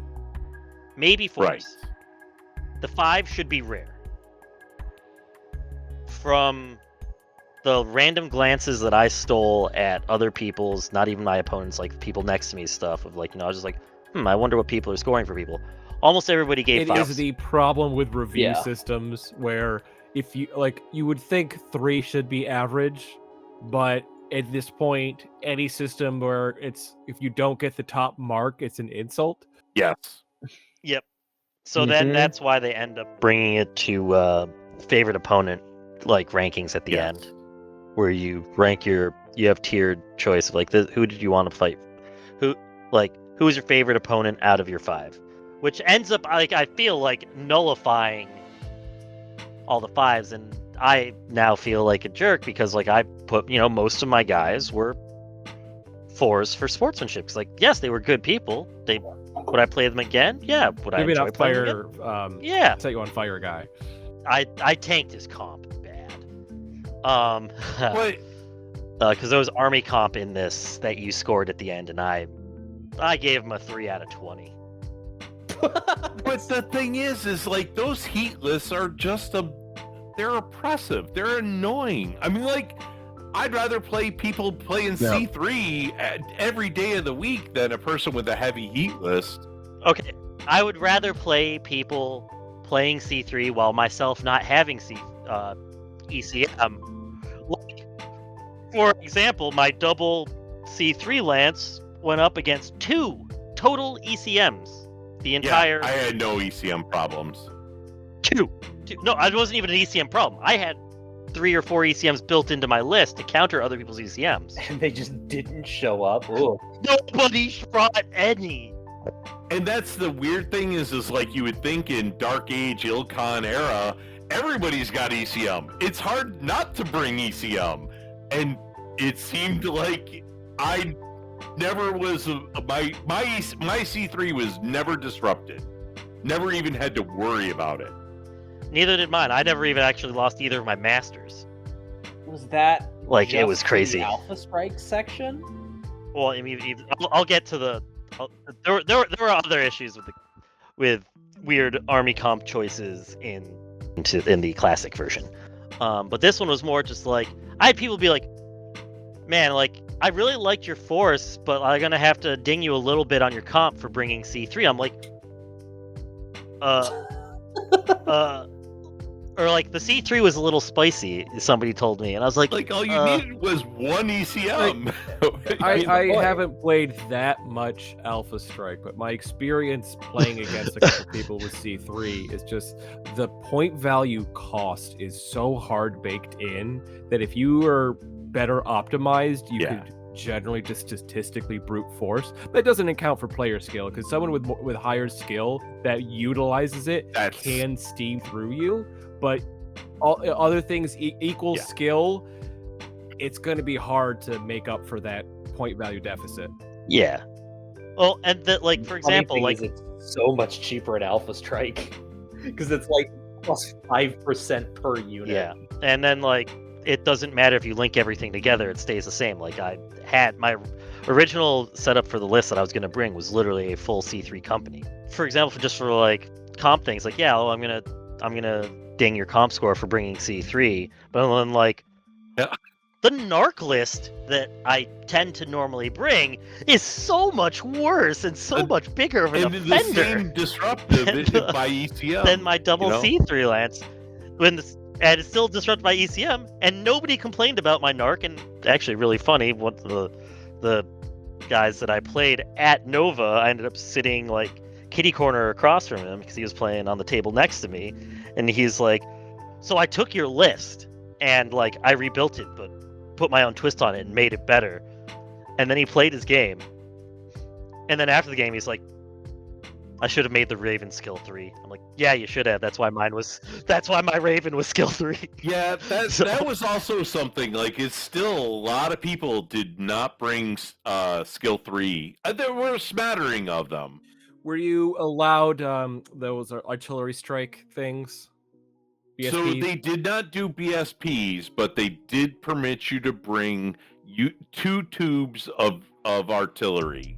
maybe 4s. Right. The 5 should be rare. From the random glances that I stole at other people's, not even my opponents, like people next to me stuff, of like, I was just like, I wonder what people are scoring for people. Almost everybody gave 5s. It is the problem with review systems where if you would think 3 should be average, but at this point, any system where if you don't get the top mark, it's an insult. Yes. Yep. So then that's why they end up bringing it to favorite opponent rankings at the end, where you rank you have tiered choice of who did you want to fight, who is your favorite opponent out of your 5, which ends up I feel like nullifying all the 5s, and I now feel like a jerk because I put most of my guys were 4s for sportsmanship. Because yes, they were good people. Would I play them again? Yeah. Would I enjoy playing them again? Yeah. Set you on fire, guy. I tanked his comp bad. What? Because there was army comp in this that you scored at the end, and I gave him a 3 out of 20. But the thing is those heat lists are just they're oppressive. They're annoying. I mean, I'd rather play people playing C3 every day of the week than a person with a heavy heat list. Okay, I would rather play people playing C3 while myself not having ECM. For example, my double C3 Lance went up against 2 total ECMs. The entire... I had no ECM problems. 2. No, it wasn't even an ECM problem. I had 3 or 4 ECMs built into my list to counter other people's ECMs. And they just didn't show up. Ooh. Nobody brought any. And that's the weird thing is like you would think in Dark Age, Ilkhan era, everybody's got ECM. It's hard not to bring ECM. And it seemed like I never was, my C3 was never disrupted. Never even had to worry about it. Neither did mine. I never even actually lost either of my masters. Was that Like, it just was crazy. the Alpha Strike section? Well, I mean, I'll get to the. There were other issues with weird army comp choices in the classic version, but this one was more just like I had people be like, "Man, like I really liked your force, but I'm gonna have to ding you a little bit on your comp for bringing C3." I'm like, or like the C3 was a little spicy. Somebody told me, and I was like, all you needed was one ECM. I haven't played that much Alpha Strike, but my experience playing against a couple people with C3 is just the point value cost is so hard baked in that if you are better optimized, you could generally just statistically brute force. That doesn't account for player skill, because someone with higher skill that utilizes it can steam through you. But all other things equal skill, it's going to be hard to make up for that point value deficit. Yeah. Well, and that, like, for example, like it's so much cheaper at Alpha Strike because it's like plus 5% per unit. Yeah, and then like it doesn't matter if you link everything together; it stays the same. Like I had my original setup for the list that I was going to bring was literally a full C3 company. For example, just for like comp things, like I'm gonna ding your comp score for bringing C3, but then like the narc list that I tend to normally bring is so much worse and so much bigger of an offender. The same disruptive by ECM than my double C3 lance, and it's still disrupted by ECM, and nobody complained about my narc. And actually, really funny, one of the guys that I played at Nova, I ended up sitting like kitty corner across from him because he was playing on the table next to me, and he's like, "So I took your list and like I rebuilt it, but put my own twist on it and made it better." And then he played his game, and then after the game, he's like, "I should have made the Raven skill 3." I'm like, "Yeah, you should have. That's why my Raven was skill 3." Yeah, that was also something. Like, it's still a lot of people did not bring skill 3. There were a smattering of them. Were you allowed those artillery strike things? BSPs? So they did not do BSPs, but they did permit you to bring 2 tubes of artillery.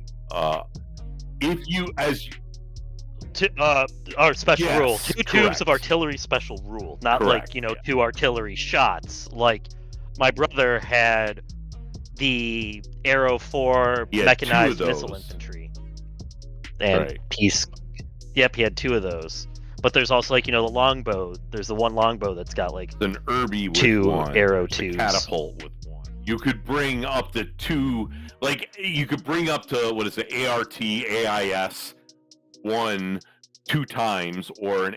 If you Our special rule. 2 correct. tubes of artillery special rule. Not Correct, like, 2 artillery shots. Like, my brother had the Arrow 4 mechanized missile infantry. And he had 2 of those. But there's also, like, the longbow. There's the one longbow that's got, like, an Irby with 2 one, arrow the 2s. Catapult with 1. You could bring up to 2, like, you could bring up to, what is it, ART, AIS 1 2 times, or an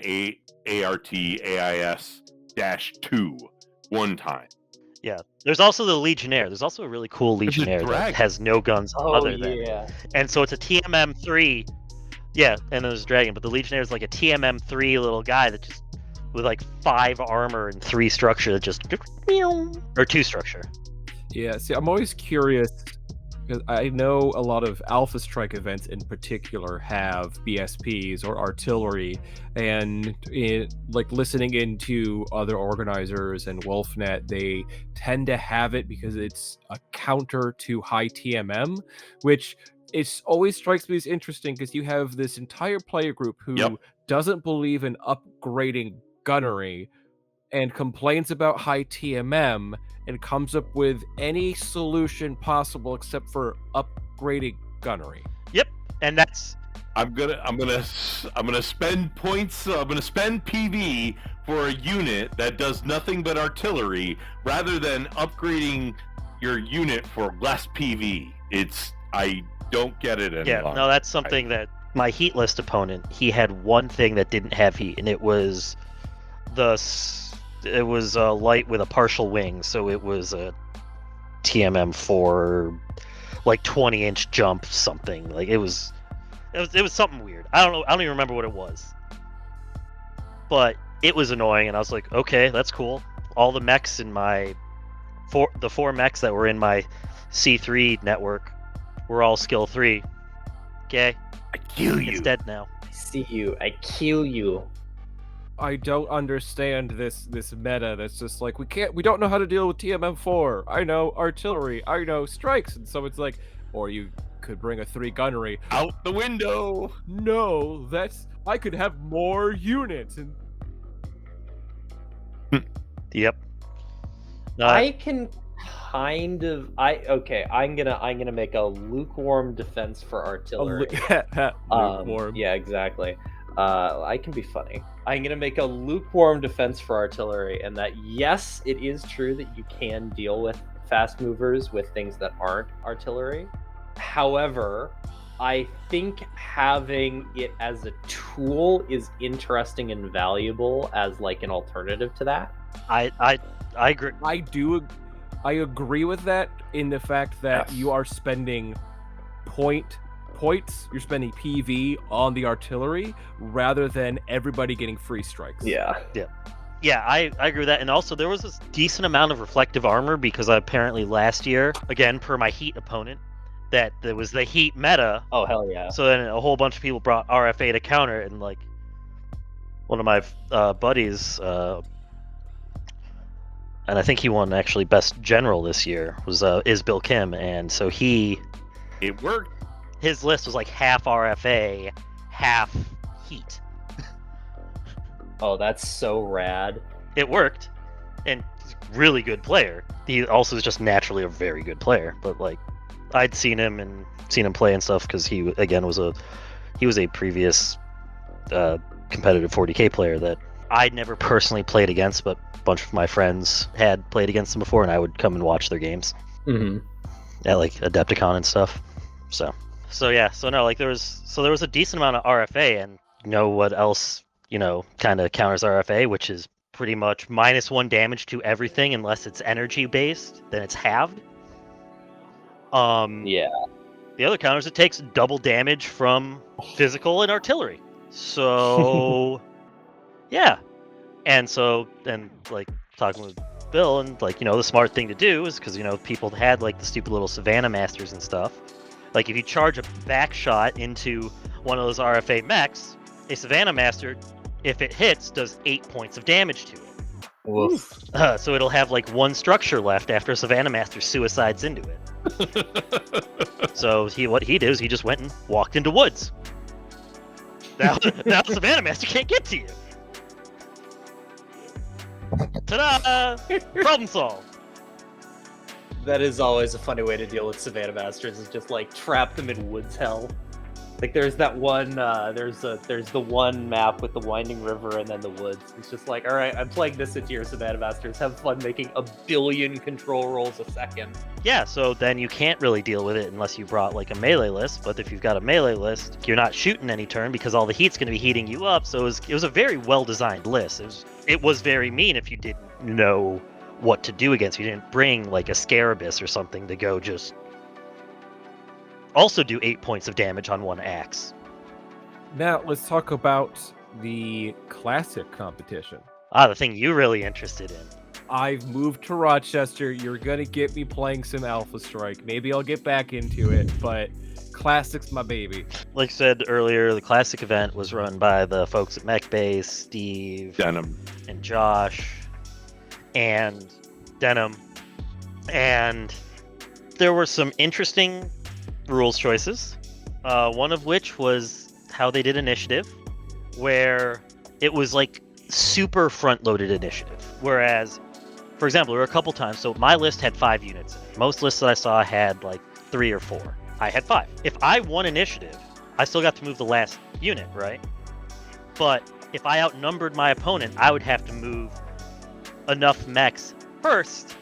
ART, AIS -2 1 time. Yeah. There's also the Legionnaire. There's also a really cool Legionnaire that has no guns other than. And so it's a TMM3. Yeah, and then there's a dragon, but the Legionnaire is like a TMM3 little guy that just with like 5 armor and 3 structure that just or 2 structure. Yeah, see, I'm always curious because I know a lot of Alpha Strike events in particular have BSPs or artillery, and like listening into other organizers and WolfNet, they tend to have it because it's a counter to high TMM, which it always strikes me as interesting because you have this entire player group who doesn't believe in upgrading gunnery and complains about high TMM and comes up with any solution possible except for upgrading gunnery. Yep, and that's. I'm gonna spend points. I'm gonna spend PV for a unit that does nothing but artillery, rather than upgrading your unit for less PV. I don't get it anymore. Yeah, no, that's something that my heat list opponent, he had one thing that didn't have heat, and it was light with a partial wing, so it was a TMM4, like 20-inch jump something. Like it was It was something weird. I don't even remember what it was. But it was annoying, and I was like, okay, that's cool. All the mechs in the four mechs that were in my C3 network were all skill 3. Okay, I kill you. it's dead now. I see you. I kill you. I don't understand this meta that's just like we don't know how to deal with TMM4. I know artillery, I know strikes, and so it's like, or you could bring a 3 gunnery. Out the window. No, I could have more units and Yep. I can kind of I'm gonna make a lukewarm defense for artillery. lukewarm. Yeah, exactly. I can be funny. I'm gonna make a lukewarm defense for artillery, and that yes, it is true that you can deal with fast movers with things that aren't artillery. However, I think having it as a tool is interesting and valuable as like an alternative to that. I agree. I agree with that in the fact that you are spending points, you're spending PV on the artillery rather than everybody getting free strikes. Yeah. I agree with that. And also, there was this decent amount of reflective armor because apparently last year, again, per my Heat opponent, that there was the Heat meta. Oh, hell yeah. So then a whole bunch of people brought RFA to counter it, and like one of my buddies, and I think he won actually best general this year, is Bill Kim, and so It worked. his list was like half RFA, half Heat. Oh, that's so rad. It worked, and he's a really good player. He also is just naturally a very good player. But like, I'd seen him play and stuff because he again was a previous competitive 40K player that I'd never personally played against, but a bunch of my friends had played against him before, and I would come and watch their games at like Adepticon and stuff. So there was a decent amount of RFA, and you know what else, kind of counters RFA, which is pretty much -1 damage to everything unless it's energy based, then it's halved. Yeah. The other counters, it takes double damage from physical and artillery. So yeah. And so then like talking with Bill, and like, the smart thing to do is because people had like the stupid little Savannah Masters and stuff. Like if you charge a back shot into one of those RFA mechs, a Savannah Master, if it hits, does 8 points of damage to it. Woof. So it'll have like 1 structure left after a Savannah Master suicides into it. So what he did is he just went and walked into woods. Now Savannah Master can't get to you. Ta-da! Problem solved. That is always a funny way to deal with Savannah Masters, is just like trap them in woods hell. Like there's that one, there's the one map with the winding river and then the woods. It's just like, all right, I'm playing this into your Savannah Masters. Have fun making a billion control rolls a second. Yeah, so then you can't really deal with it unless you brought like a melee list. But if you've got a melee list, you're not shooting any turn because all the heat's going to be heating you up. So it was a very well designed list. It was very mean if you didn't know what to do against. You didn't bring like a Scarabus or something to go just also do 8 points of damage on 1 axe. Now let's talk about the classic competition. The thing you're really interested in. I've moved to Rochester. You're gonna get me playing some Alpha Strike. Maybe I'll get back into it, but Classic's my baby. Like I said earlier, the classic event was run by the folks at MechBase, Steve, Denim, and Josh, and Denim, and there were some interesting rules choices. One of which was how they did initiative, where it was like super front-loaded initiative. Whereas, for example, there were a couple times. So my list had 5 units in it. Most lists that I saw had like 3 or 4. I had 5. If I won initiative, I still got to move the last unit, right? But if I outnumbered my opponent, I would have to move enough mechs first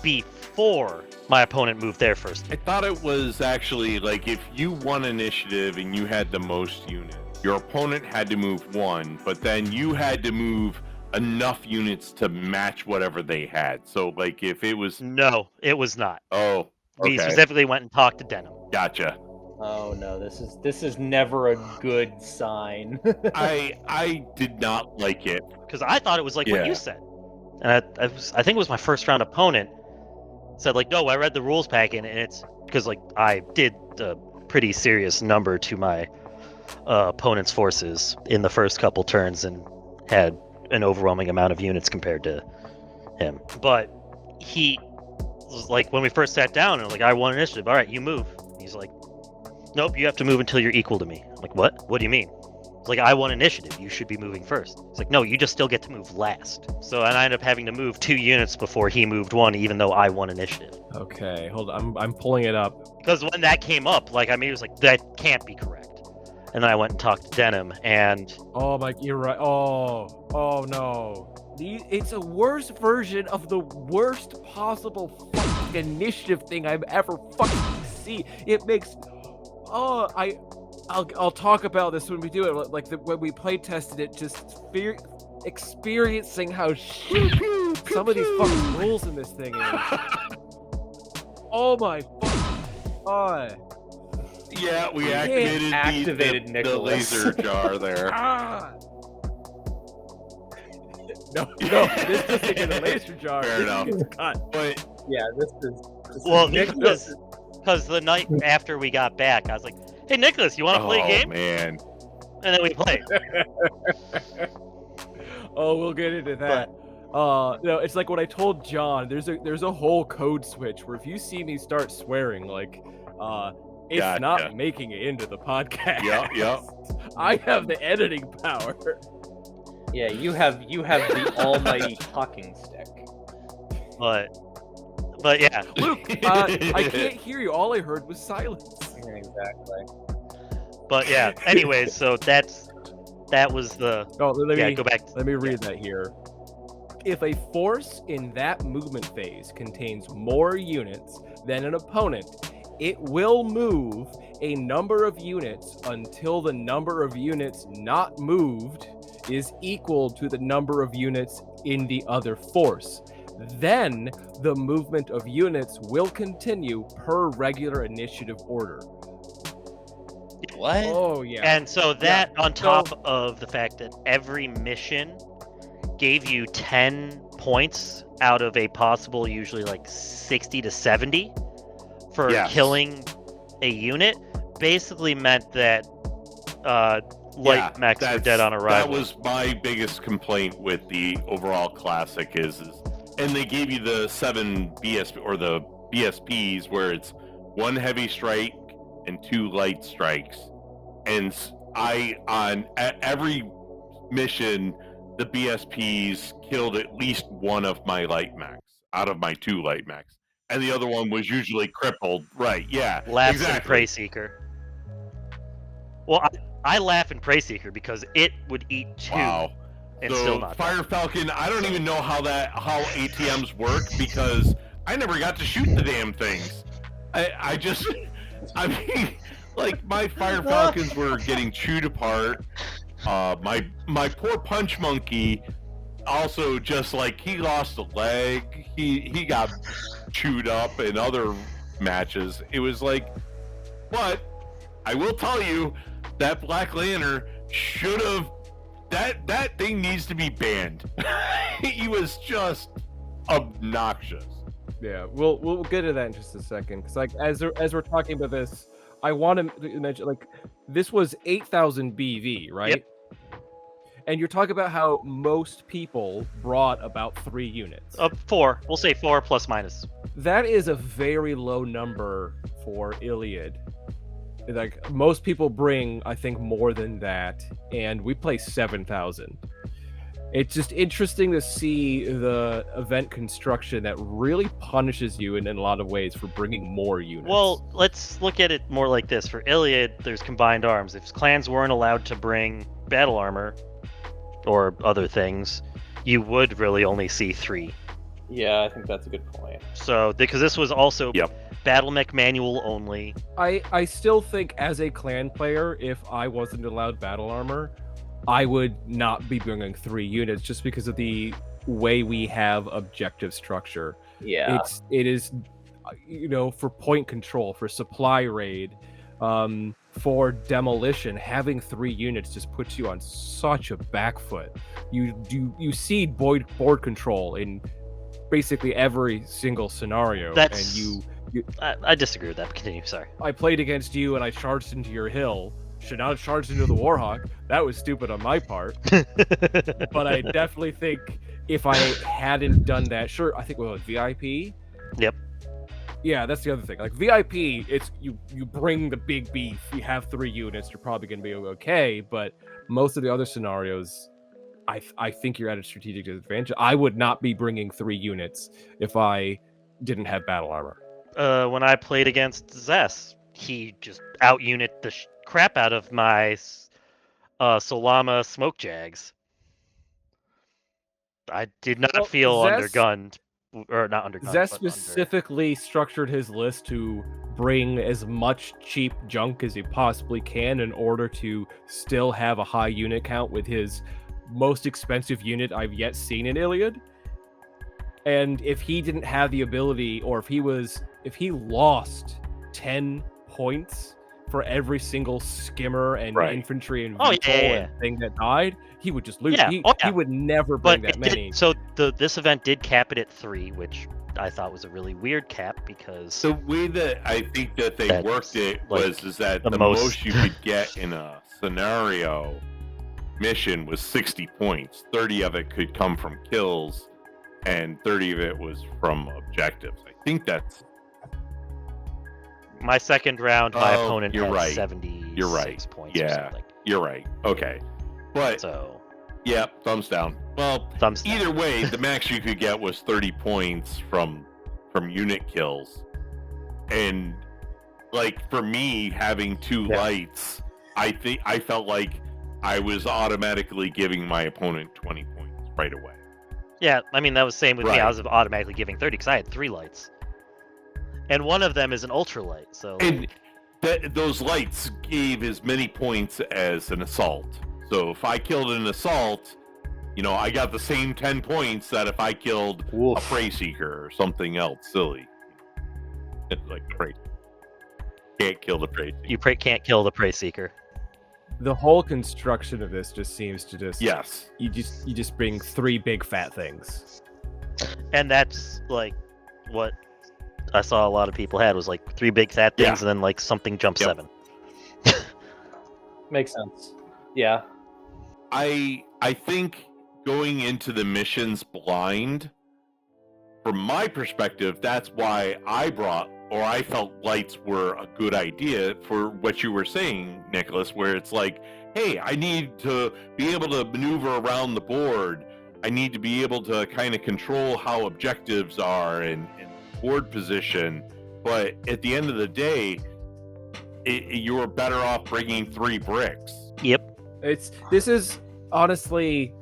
before my opponent moved their first I unit. thought it was actually like if you won initiative and you had the most units, your opponent had to move 1, but then you had to move enough units to match whatever they had. So like if it was... No, it was not. Oh, We okay. specifically went and talked to Denim. Gotcha. Oh no, this is never a good sign. I did not like it. Because I thought it was like what Yeah. you said, and I think it was my first round opponent said like, no, I read the rules packet, and it's because like I did a pretty serious number to my opponent's forces in the first couple turns and had an overwhelming amount of units compared to him. But he was like, when we first sat down, and like, I won initiative. All right, you move. He's like, nope, you have to move until you're equal to me. I'm like, what? What do you mean? It's like, I won initiative. You should be moving first. It's like, no, you just still get to move last. So and I ended up having to move 2 units before he moved 1, even though I won initiative. Okay, hold on. I'm pulling it up. Because when that came up, like, I mean, it was like, that can't be correct. And then I went and talked to Denim, and Oh my, you're right. Oh no. It's a worse version of the worst possible fucking initiative thing I've ever fucking seen. It makes. I'll talk about this when we do it. Like when we play tested it, just experiencing how shit some of these fucking rules in this thing is. Oh my fucking god. Yeah, we activated activated the Nicholas. laser jar there. Ah. No, this doesn't get a laser jar. Fair This enough. gets cut. But Yeah, this is well, Nicholas. because the night after we got back, I was like, hey, Nicholas, you want to play a game? man. And then we played. Oh, we'll get into that. No, it's like what I told John. There's a whole code switch where if you see me start swearing, like, it's Gotcha. not making it into the podcast. Yep. I have the editing power. Yeah, you have the almighty talking stick. But yeah, Luke, I can't hear you. All I heard was silence. Exactly. but yeah. Anyways, so that was the Oh, let me go back. Let me read that here. If a force in that movement phase contains more units than an opponent, it will move a number of units until the number of units not moved is equal to the number of units in the other force. Then the movement of units will continue per regular initiative order. What? Oh yeah. And so that on top of the fact that every mission gave you 10 points out of a possible usually like 60 to 70 for Yes. killing a unit, basically meant that light mechs were dead on arrival. That was my biggest complaint with the overall classic is and they gave you the 7 BSP or the BSPs where it's 1 heavy strike and 2 light strikes. And at every mission, the BSPs killed at least 1 of my light mechs out of my 2 light mechs. And the other one was usually crippled. Right, yeah. Laughs exactly. and Prey Seeker. Well, I laugh in Prey Seeker because it would eat 2 Wow. and So still not die. Fire Falcon, I don't even know how ATMs work because I never got to shoot the damn things. I mean, like my Fire Falcons were getting chewed apart. My poor Punch Monkey also just like he lost a leg. He got chewed up in other matches. It was like, but I will tell you that Black Lantern should have. That thing needs to be banned. He was just obnoxious. Yeah, we'll get to that in just a second. Because like as we're talking about this, I want to mention like this was 8,000 BV, right? Yep. And you're talking about how most people brought about 3 units. 4. We'll say 4 plus minus. That is a very low number for Iliad. Like most people bring, I think, more than that, and we play 7,000. It's just interesting to see the event construction that really punishes you in a lot of ways for bringing more units. Well, let's look at it more like this. For Iliad, there's combined arms. If clans weren't allowed to bring battle armor or other things, you would really only see 3. Yeah, I think that's a good point. So, because this was also Yep. battle mech manual only. I still think as a clan player, if I wasn't allowed battle armor, I would not be bringing 3 units just because of the way we have objective structure. Yeah. It is, for point control, for supply raid, For demolition, having 3 units just puts you on such a back foot. You cede board control in basically every single scenario. That's... And I disagree with that, but continue, sorry. I played against you and I charged into your hill. Should not have charged into the Warhawk. That was stupid on my part. But I definitely think if I hadn't done that, sure, I think VIP. Yep. Yeah, that's the other thing. Like VIP, it's you bring the big beef. You have 3 units, you're probably going to be okay. But most of the other scenarios, I think you're at a strategic disadvantage. I would not be bringing 3 units if I didn't have battle armor. When I played against Zess, he just out-unit the crap out of my Solama smoke jags. I did not feel undergunned. Or not undergunned. Zess specifically structured his list to bring as much cheap junk as he possibly can in order to still have a high unit count with his most expensive unit I've yet seen in Iliad. And if he didn't have the ability, or if he lost 10 points for every single skimmer and infantry and VTOL and thing that died, he would just lose. He would never bring that many. So this event did cap it at 3, which I thought was a really weird cap because the way that I think that they worked it is that the most you could get in a scenario mission was 60 points. 30 of it could come from kills, and 30 of it was from objectives. I think that's my second round. My opponent had 76 You're right. points. Yeah, or something. You're right. Okay, but yeah, thumbs down. Well, either way, the max you could get was 30 points from unit kills, and like for me having 2 lights, I felt like I was automatically giving my opponent 20 points right away. Yeah, I mean that was same with me. I was automatically giving 30 because I had 3 lights. And one of them is an ultralight, so... And those lights gave as many points as an assault. So if I killed an assault, I got the same 10 points that if I killed a Prey Seeker or something else silly. Like Prey. Can't kill the Prey Seeker. You can't kill the Prey Seeker. The whole construction of this just seems to just... Yes. You just bring 3 big fat things. And that's, like, what... I saw a lot of people had was like 3 big fat things and then like something jump 7. Makes sense. Yeah. I think going into the missions blind, from my perspective, that's why I felt lights were a good idea for what you were saying, Nicholas, where it's like, hey, I need to be able to maneuver around the board. I need to be able to kind of control how objectives are and board position, but at the end of the day, you were better off bringing 3 bricks. Yep. This is honestly,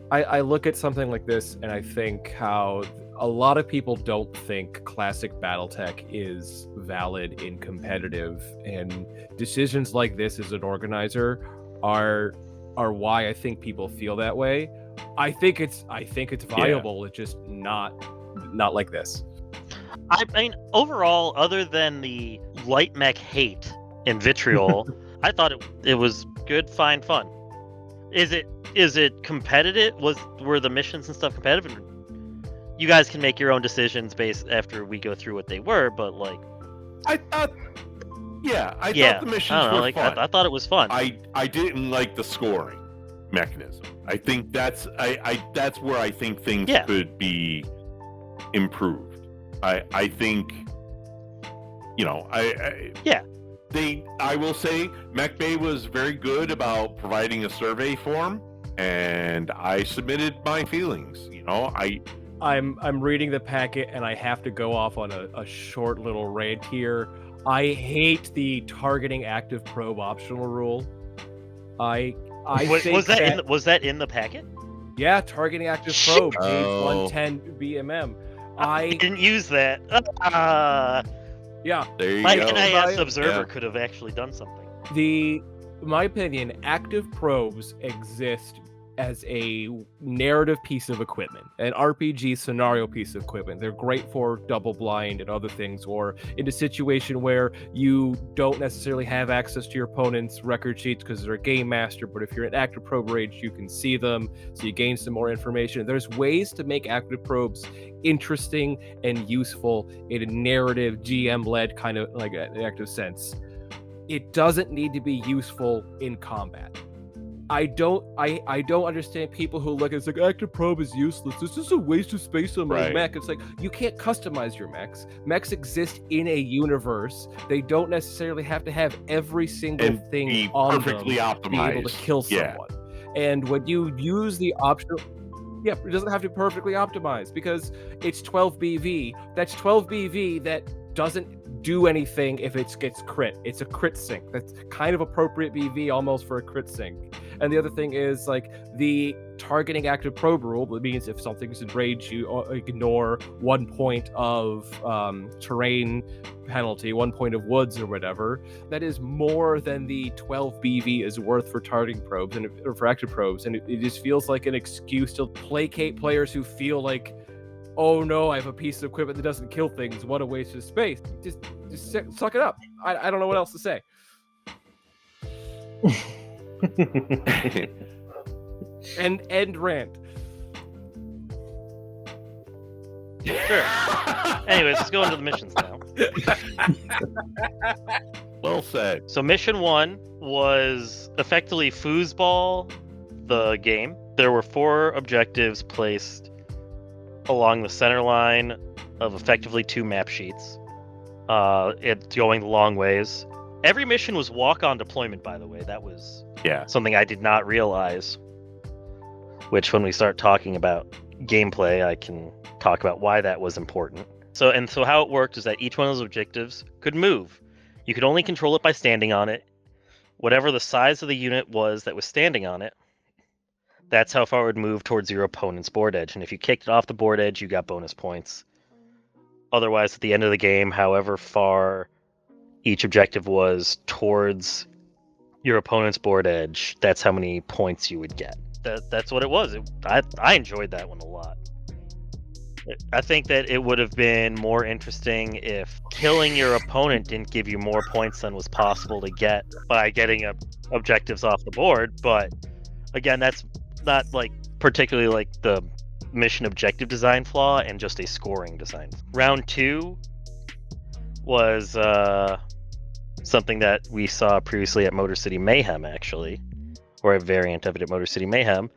I look at something like this and I think how a lot of people don't think classic BattleTech is valid in competitive, and decisions like this as an organizer are why I think people feel that way. I think it's viable. It's just not like this. I mean, overall, other than the light mech hate and vitriol, I thought it was good, fine, fun. Is it competitive? Were the missions and stuff competitive? You guys can make your own decisions based after we go through what they were, but like, I thought the missions were fun. I thought it was fun. I didn't like the scoring mechanism. I think that's where I think things could be improved. I think, I will say Mech Bay was very good about providing a survey form, and I submitted my feelings. I'm reading the packet and I have to go off on a short little rant here. I hate the targeting active probe optional rule. Was that in the packet? Yeah, targeting active probe, page 110 BMM. I didn't use that. Yeah. There you go. go. My NIS observer could have actually done something. In my opinion, active probes exist as a narrative piece of equipment, an RPG scenario piece of equipment. They're great for double blind and other things, or in a situation where you don't necessarily have access to your opponent's record sheets because they're a game master, but if you're an active probe rage, you can see them, so you gain some more information. There's ways to make active probes interesting and useful in a narrative, GM-led kind of like an active sense. It doesn't need to be useful in combat. I don't understand people who look at it's like active probe is useless. This is a waste of space on my mech. It's like, you can't customize your mechs. Mechs exist in a universe. They don't necessarily have to have every single thing on perfectly them optimized. to be able to kill someone. And when you use the optional, it doesn't have to be perfectly optimized because it's 12 BV. That's 12 BV that doesn't do anything if it gets crit. It's a crit sink. That's kind of appropriate BV almost for a crit sink. And the other thing is like the targeting active probe rule. That means if something's in rage, you ignore 1 point of terrain penalty, 1 point of woods or whatever. That is more than the 12 BV is worth for targeting probes or for active probes. And it just feels like an excuse to placate players who feel like, oh no, I have a piece of equipment that doesn't kill things. What a waste of space. Just suck it up. I don't know what else to say. End rant. Sure. Anyways, let's go into the missions now. Well said. So mission 1 was effectively foosball the game. There were 4 objectives placed along the center line of effectively 2 map sheets. It's going the long ways. Every mission was walk-on deployment, by the way. That was something I did not realize, which when we start talking about gameplay, I can talk about why that was important. So how it worked is that each one of those objectives could move. You could only control it by standing on it. Whatever the size of the unit was that was standing on it, that's how far it would move towards your opponent's board edge. And if you kicked it off the board edge, you got bonus points. Otherwise, at the end of the game, however far each objective was towards your opponent's board edge, that's how many points you would get. That's what it was. I enjoyed that one a lot. I think that it would have been more interesting if killing your opponent didn't give you more points than was possible to get by getting objectives off the board. But again, that's not like particularly like the mission objective design flaw and just a scoring design. Round 2 was something that we saw previously at Motor City Mayhem, actually, or a variant of it at Motor City Mayhem,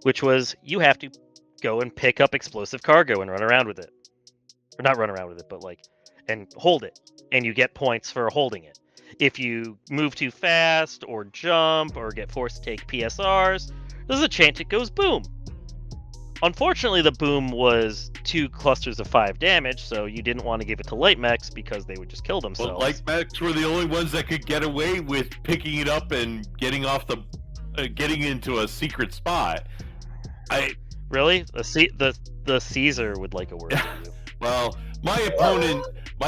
which was you have to go and pick up explosive cargo and run around with it. Or not run around with it, but and hold it. And you get points for holding it. If you move too fast or jump or get forced to take PSRs, there's a chance it goes boom. Unfortunately, the boom was 2 clusters of 5 damage, so you didn't want to give it to light mechs because they would just kill themselves. Well, light mechs were the only ones that could get away with picking it up and getting off getting into a secret spot. Really? The Caesar would like a word from you. Well, my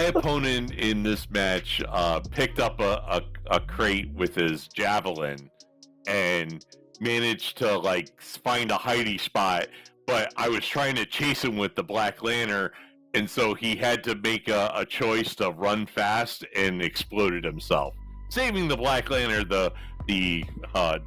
opponent in this match picked up a crate with his javelin and managed to find a hidey spot, but I was trying to chase him with the Black Lantern, and so he had to make a choice to run fast and exploded himself, saving the Black Lantern the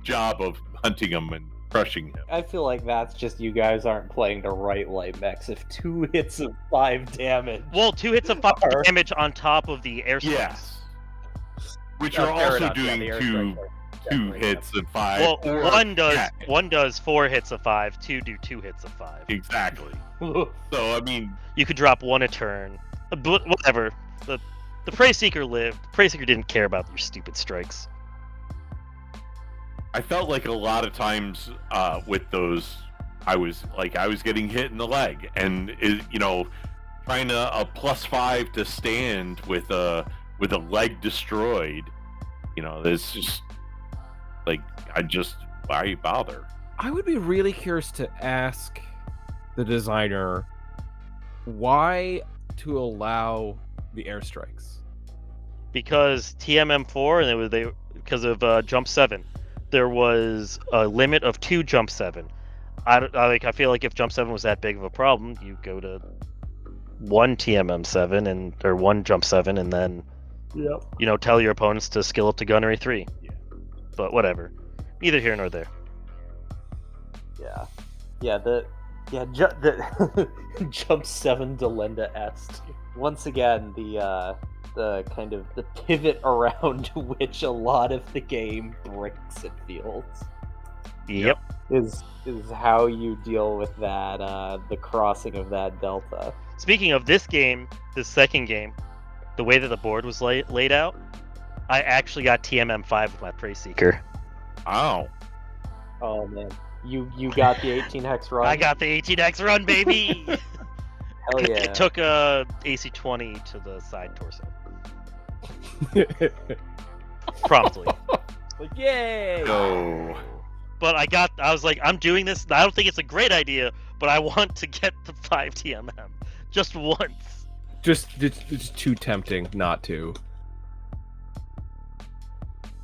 job of hunting him and crushing him. I feel like that's just you guys aren't playing the right light mechs. If 2 hits of 5 damage. Well, 2 hits of 5 damage on top top of the airstrikes. Yes. Which are also doing 2 hits of 5. Well, one does 4 hits of 5, 2 do 2 hits of 5. Exactly. So I mean, you could drop 1 a turn. But whatever. The Prey Seeker lived. Prey Seeker didn't care about your stupid strikes. I felt like a lot of times with those, I was getting hit in the leg, and trying to a +5 to stand with a leg destroyed. It's just why bother? I would be really curious to ask the designer why to allow the airstrikes. Because TMM4 and because of Jump 7. there was a limit of 2 jump 7. I feel like if jump 7 was that big of a problem, you go to 1 TMM 7 or 1 jump 7, and then tell your opponents to skill up to gunnery 3. Yeah. But whatever, neither here nor there. The jump 7 Delenda Est. Once again, the kind of the pivot around which a lot of the game breaks, it feels. Yep. Is how you deal with that, the crossing of that delta. Speaking of this game, this second game, the way that the board was laid out, I actually got TMM 5 with my Prey Seeker. Ow. Oh man, you got the 18 hex run. I got the 18x run, baby. Hell yeah! It took a AC 20 to the side torso. Promptly. Like, yay! Go. But I was like, I'm doing this. I don't think it's a great idea, but I want to get the 5 TMM just once. It's too tempting not to.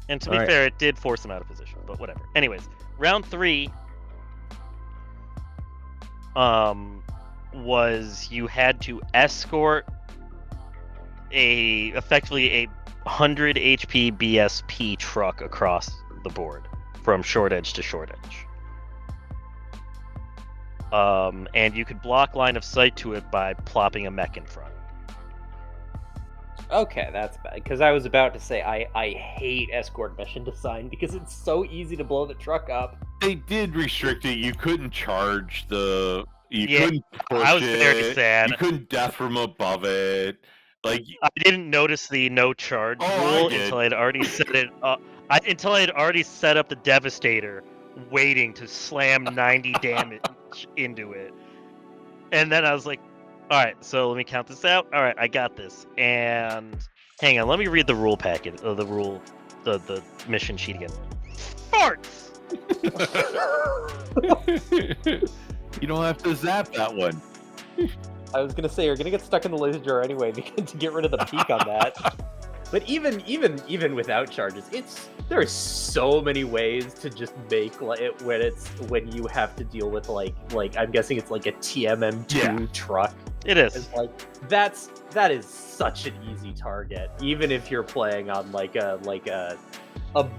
And to be fair, it did force him out of position, but whatever. Anyways, round 3 was you had to escort effectively a 100 HP BSP truck across the board from short edge to short edge. And you could block line of sight to it by plopping a mech in front. Okay, that's bad. Because I was about to say, I hate escort mission design because it's so easy to blow the truck up. They did restrict it. You couldn't charge the. Couldn't push I was it. very sad. You couldn't death from above it. Like I didn't notice the no charge rule until I had already set it up. Until I had already set up the Devastator, waiting to slam 90 damage into it, and then I was like, "All right, so let me count this out. All right, I got this." And hang on, let me read the rule packet, the mission sheet again. Farts. You don't have to zap that one. I was gonna say you're gonna get stuck in the laser jar anyway to get rid of the peak on that. But even without charges, there are so many ways to just make it when you have to deal with like I'm guessing it's like a TMM2 truck. It is. It's like that is such an easy target, even if you're playing on like a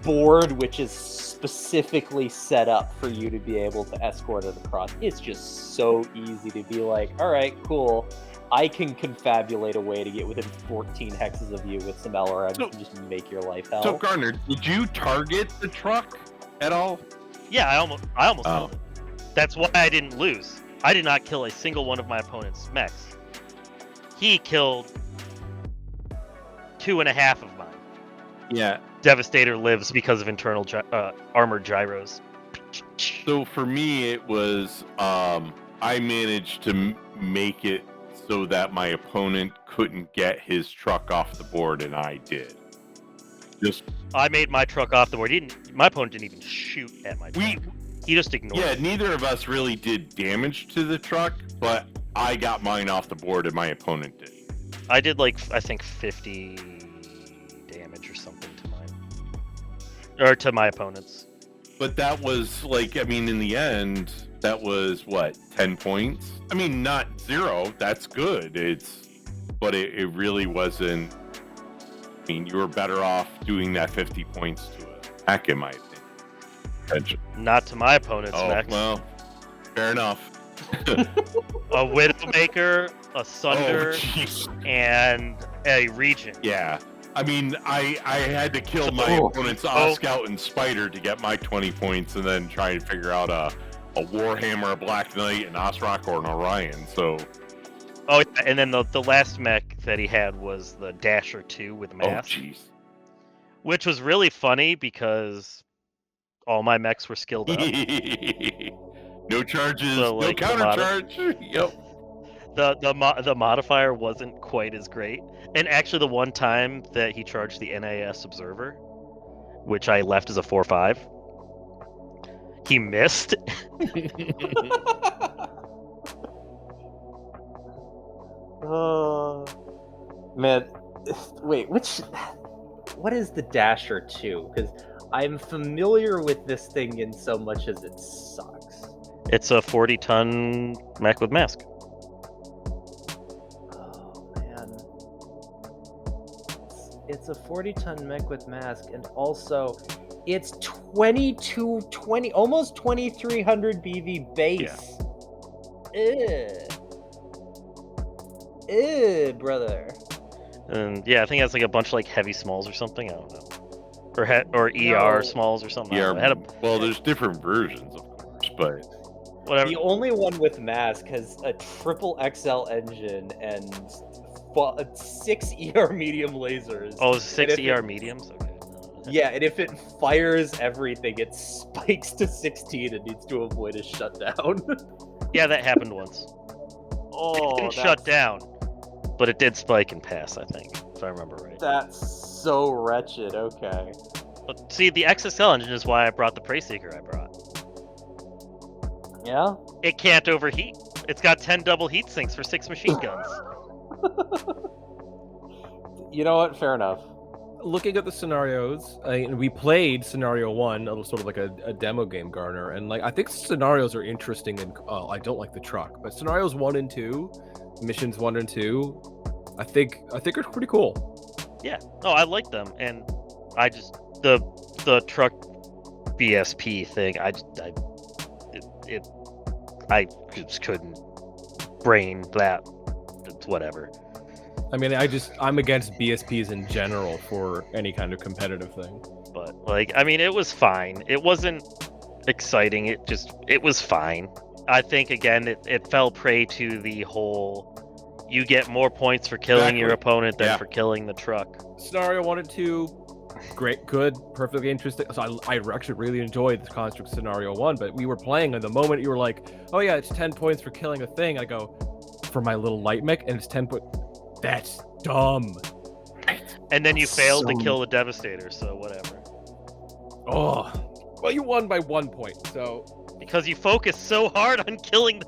board which is specifically set up for you to be able to escort it across. It's just so easy to be like, all right, cool. I can confabulate a way to get within 14 hexes of you with some LRM and just make your life hell. So Garner, did you target the truck at all? Yeah, I almost killed it. That's why I didn't lose. I did not kill a single one of my opponent's mechs. He killed 2.5 of mine. Yeah. Devastator lives because of internal armored gyros. So for me, it was I managed to make it so that my opponent couldn't get his truck off the board, and I did. I made my truck off the board. My opponent didn't even shoot at my truck. He just ignored it. Yeah, neither of us really did damage to the truck, but I got mine off the board and my opponent did. I did I think 50 damage or something to mine. Or to my opponents. But that was in the end, that was what, 10 points? I mean, not 0, that's good. But it really wasn't. I mean, you were better off doing that 50 points to a heck, in my opinion. Not to my opponent's mechs. Well, fair enough. A Widowmaker, a Sunder, and a Regent. Yeah. I mean, I had to kill my opponent's Oscout and Spider to get my 20 points, and then try and figure out a Warhammer, a Black Knight, an Osrock, or an Orion. So. Oh, yeah, and then the last mech that he had was the Dasher 2 with mask. Oh, jeez. Which was really funny because all my mechs were skilled up. No charges, so, no countercharge. Yep. The modifier wasn't quite as great. And actually, the one time that he charged the NAS Observer, which I left as a 4/5, he missed. Man, wait, what is the Dasher 2? Because I'm familiar with this thing in so much as it sucks. It's a 40-ton mech with mask. Oh man. It's a 40-ton mech with mask, and also it's 20, almost 2300 BV base. Ew, brother. And yeah, I think it has like a bunch of like heavy smalls or something. I don't know. Or ER smalls or something. Yeah, I don't know. well, there's different versions, of course, but Whatever. The only one with mask has a triple XL engine and 6 ER medium lasers. Oh, 6 And if ER mediums? Okay. Yeah, and if it fires everything, it spikes to 16 and needs to avoid a shutdown. Yeah, that happened once. Oh, It didn't shut down, but it did spike and pass, I think, if I remember right. That's so wretched. Okay. But see, the XSL engine is why I brought the Prey Seeker I brought. Yeah. It can't overheat. It's got 10 double heat sinks for 6 machine guns. You know what? Fair enough. Looking at the scenarios, we played scenario 1, a little sort of like a demo game, Garner, and like I think scenarios are interesting. And I don't like the truck, but scenarios 1 and 2, missions 1 and 2, I think are pretty cool. Yeah. No, I like them, and I just the truck BSP thing. I just couldn't brain that. It's whatever. I mean, I'm against BSPs in general for any kind of competitive thing. But like, I mean, it was fine. It wasn't exciting. It was fine. I think again, it fell prey to the whole. You get more points for killing your opponent than for killing the truck. Scenario 1 and 2, great, good, perfectly interesting. So I actually really enjoyed the construct scenario 1, but we were playing, and the moment you were like, oh yeah, it's 10 points for killing a thing, I go, for my little light mech, and it's 10 points. That's dumb. And then you failed to kill the Devastator, so whatever. Oh, well, you won by 1 point, so. Because you focused so hard on trying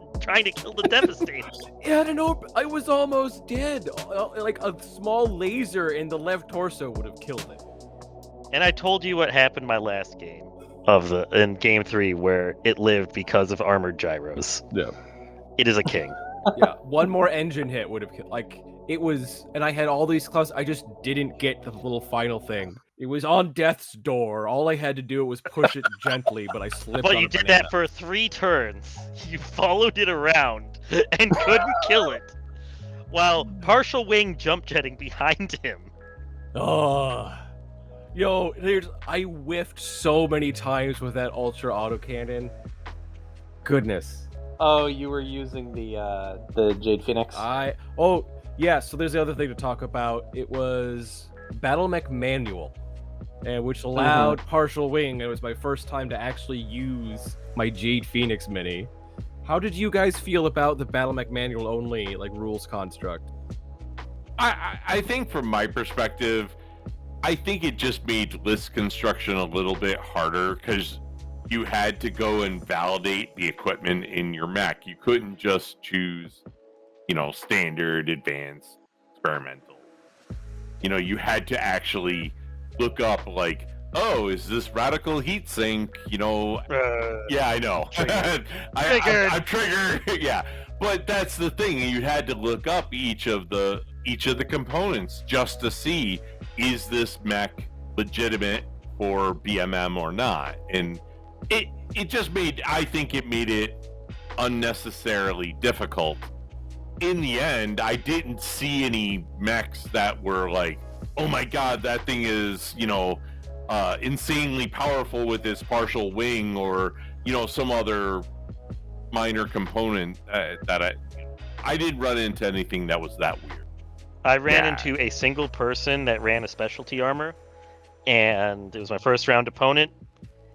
to kill the Devastator. Yeah, I don't know. I was almost dead. Like a small laser in the left torso would have killed it. And I told you what happened my last game in game 3, where it lived because of armored gyros. Yeah. It is a king. Yeah, one more engine hit would have killed. Like, it was, and I had all these clubs. I just didn't get the little final thing. It was on death's door. All I had to do was push it gently, but I slipped. But on you a did banana. that for 3 turns. You followed it around and couldn't kill it, while partial wing jump jetting behind him. Oh, yo, I whiffed so many times with that ultra autocannon. Goodness. Oh, you were using the Jade Phoenix? Yeah, so there's the other thing to talk about. It was BattleTech manual, which allowed partial wing. It was my first time to actually use my Jade Phoenix mini. How did you guys feel about the BattleTech manual only, like, rules construct? I think from my perspective, I think it just made list construction a little bit harder, because you had to go and validate the equipment in your mech. You couldn't just choose, standard, advanced, experimental. You had to actually look up, like, oh, is this radical heatsink? Yeah, I know. I'm triggered. Yeah, but that's the thing. You had to look up each of the components just to see, is this mech legitimate for BMM or not? And it just made it unnecessarily difficult. In the end, I didn't see any mechs that were like, oh my god, that thing is, insanely powerful with this partial wing, or, some other minor component that I didn't run into anything that was that weird. I ran into a single person that ran a specialty armor, and it was my first round opponent,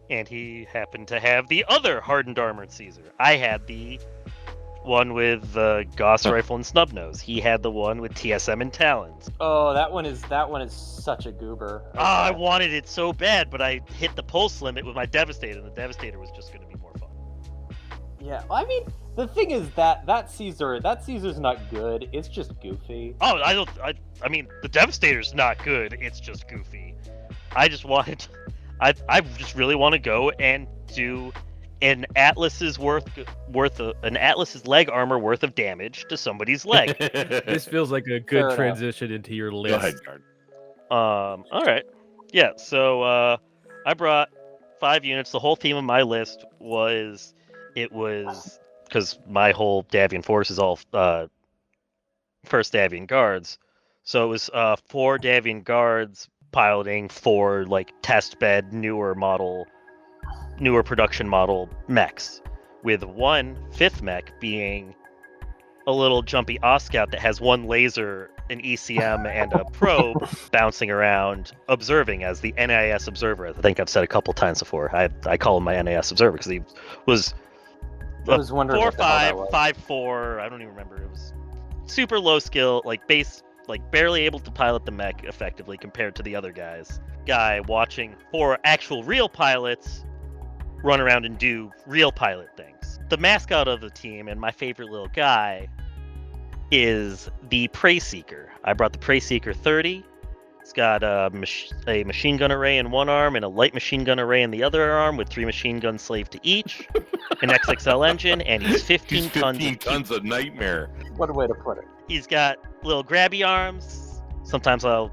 and he happened to have the other hardened armored Caesar. I had the one with the Gauss rifle and snub nose. He had the one with TSM and talons. Oh, that one is such a goober. Okay. I wanted it so bad, but I hit the pulse limit with my Devastator, and the Devastator was just going to be more fun. Yeah, I mean, the thing is that Caesar's not good. It's just goofy. Oh, I mean, the Devastator's not good. It's just goofy. I I just really want to go and do an Atlas's an Atlas's leg armor worth of damage to somebody's leg. This feels like a Fair good enough. transition into your Go list. ahead, Garn. All right. Yeah, so I brought 5 units. The whole theme of my list was because my whole Davian force is all first Davian guards. So it was 4 Davian guards piloting 4 like test bed newer production model mechs, with 1 5th mech being a little jumpy Oscout that has 1 laser, an ECM, and a probe bouncing around, observing as the NIS observer. I think I've said a couple times before. I call him my NIS observer because he was I was wondering 4-5, what the hell that was. 5-4. I don't even remember. It was super low skill, like barely able to pilot the mech effectively compared to the other guys. Guy watching 4 actual real pilots run around and do real pilot things. The mascot of the team and my favorite little guy is the Prey Seeker. I brought the Prey Seeker 30. It's got a machine gun array in one arm and a light machine gun array in the other arm with 3 machine guns slaved to each, an XXL engine, and he's 15 He's tons 15 of tons of nightmare. What a way to put it. He's got little grabby arms. Sometimes I'll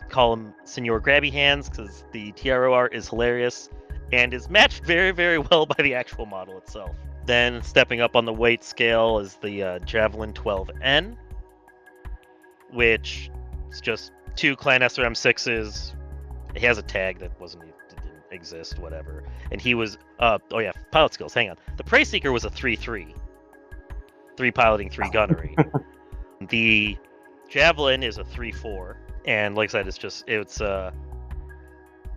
call him Senor Grabby Hands because the TRO art is hilarious and is matched very, very well by the actual model itself. Then stepping up on the weight scale is the Javelin 12N, which is just 2 Clan SRM6s. He has a tag that didn't exist, whatever. And he was, pilot skills, hang on. The Prey Seeker was a 3-3. 3 piloting, 3 gunnery. The Javelin is a 3-4. And like I said, it's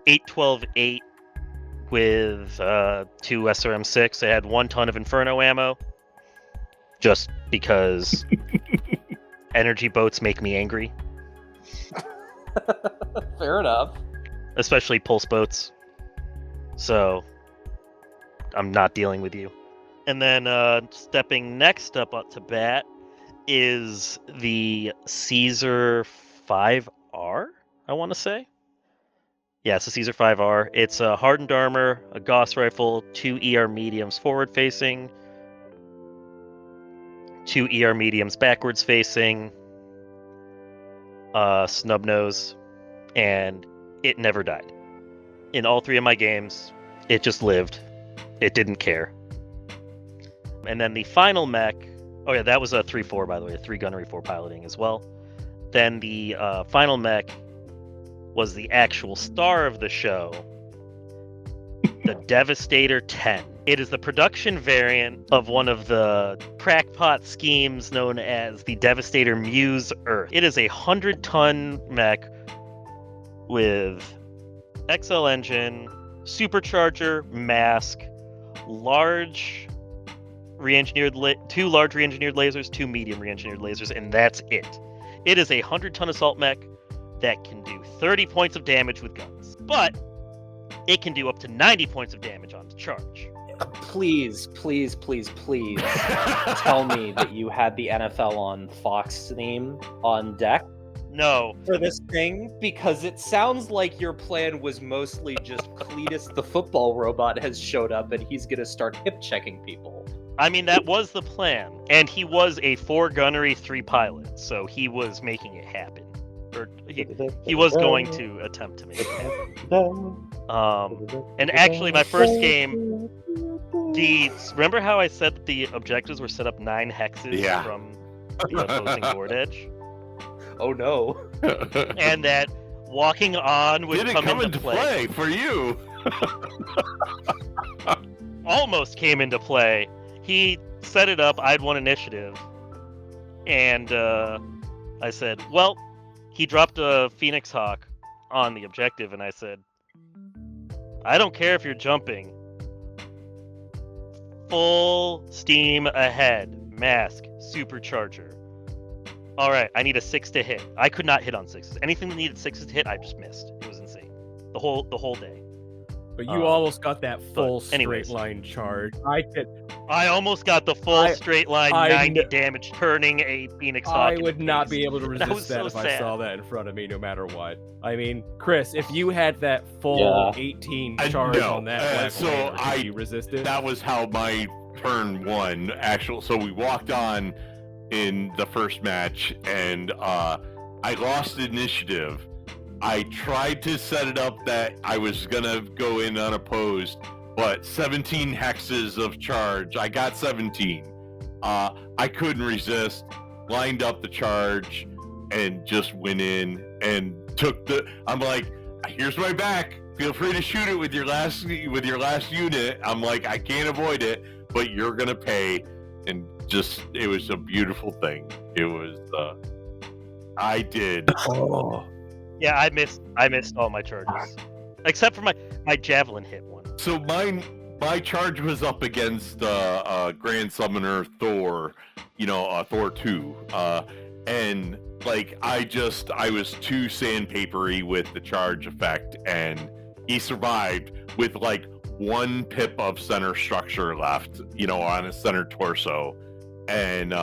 8-12-8 with 2 SRM6. It had 1 ton of Inferno ammo. Just because energy boats make me angry. Fair enough. Especially pulse boats. So I'm not dealing with you. And then stepping next up to bat is the Caesar 5R, I want to say. Yeah, it's a Caesar 5R. It's a hardened armor, a Gauss rifle, 2 ER mediums forward facing, 2 ER mediums backwards facing, snub nose, and it never died. In all 3 of my games, it just lived. It didn't care. And then the final mech, oh yeah, that was a 3-4 by the way, a 3 gunnery 4 piloting as well. Then the final mech was the actual star of the show, the Devastator 10. It is the production variant of one of the crackpot schemes known as the Devastator Muse Earth. It is a 100-ton mech with XL engine, supercharger, mask, large re-engineered 2 large re-engineered lasers, 2 medium re-engineered lasers, and that's it. It is a 100-ton assault mech that can do 30 points of damage with guns, but it can do up to 90 points of damage on charge. Please tell me that you had the NFL on Fox theme on deck No, for this thing, because it sounds like your plan was mostly just Cletus the football robot has showed up and he's gonna start hip checking people. I mean, that was the plan, and he was a 4 gunnery 3 pilot, so he was making it happen. Or he was going to attempt to make it happen. And actually, my first game, remember how I said that the objectives were set up 9 hexes from the opposing board edge? Oh no. And that walking on would Did it come into play for you? Almost came into play. He set it up, I'd won initiative, and I said, well, he dropped a Phoenix Hawk on the objective, and I said, I don't care if you're jumping. Full steam ahead. Mask. Supercharger. Alright, I need a 6 to hit. I could not hit on 6s. Anything that needed 6s to hit, I just missed. It was insane. The whole day. But you almost got that full straight anyways. line charge. I almost got the full straight line 90 kn- damage, turning a Phoenix Hawk. I into would not paste. be able to That was resist that so if I sad. saw that in front of me, no matter what. I mean, Chris, if you had that full 18 charge no. on that Black So Lantern, I- could you resist it? That was how my turn one actual. So we walked on in the first match, and I lost initiative. I tried to set it up that I was gonna go in unopposed, but 17 hexes of charge. I got 17. I couldn't resist. Lined up the charge and just went in and took the. I'm like, here's my back. Feel free to shoot it with your last unit. I'm like, I can't avoid it, but you're gonna pay. And just, it was a beautiful thing. It was. I did. Oh. Yeah, I missed all my charges, except for my javelin hit one. So my charge was up against Grand Summoner Thor, Thor 2, and like I was too sandpapery with the charge effect, and he survived with like 1 pip of center structure left, on his center torso, and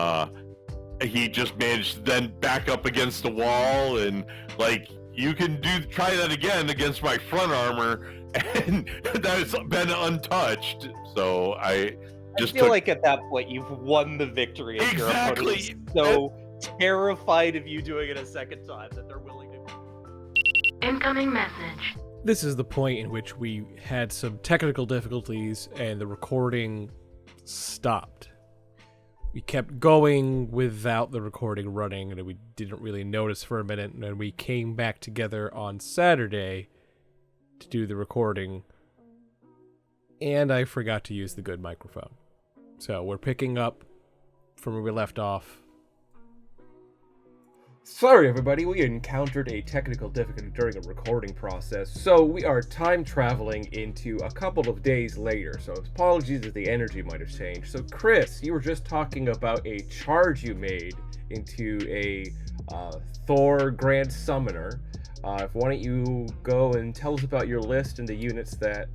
he just managed to then back up against the wall, and like you can try that again against my front armor, and that's been untouched. So I feel like at that point you've won the victory. If Exactly. Your opponent is so terrified of you doing it a second time that they're willing to. Incoming message. This is the point in which we had some technical difficulties and the recording stopped. We kept going without the recording running, and we didn't really notice for a minute, and then we came back together on Saturday to do the recording, and I forgot to use the good microphone. So we're picking up from where we left off. Sorry everybody, we encountered a technical difficulty during a recording process, so we are time traveling into a couple of days later, so apologies that the energy might have changed. So Chris, you were just talking about a charge you made into a Thor Grand Summoner. Why don't you go and tell us about your list and the units that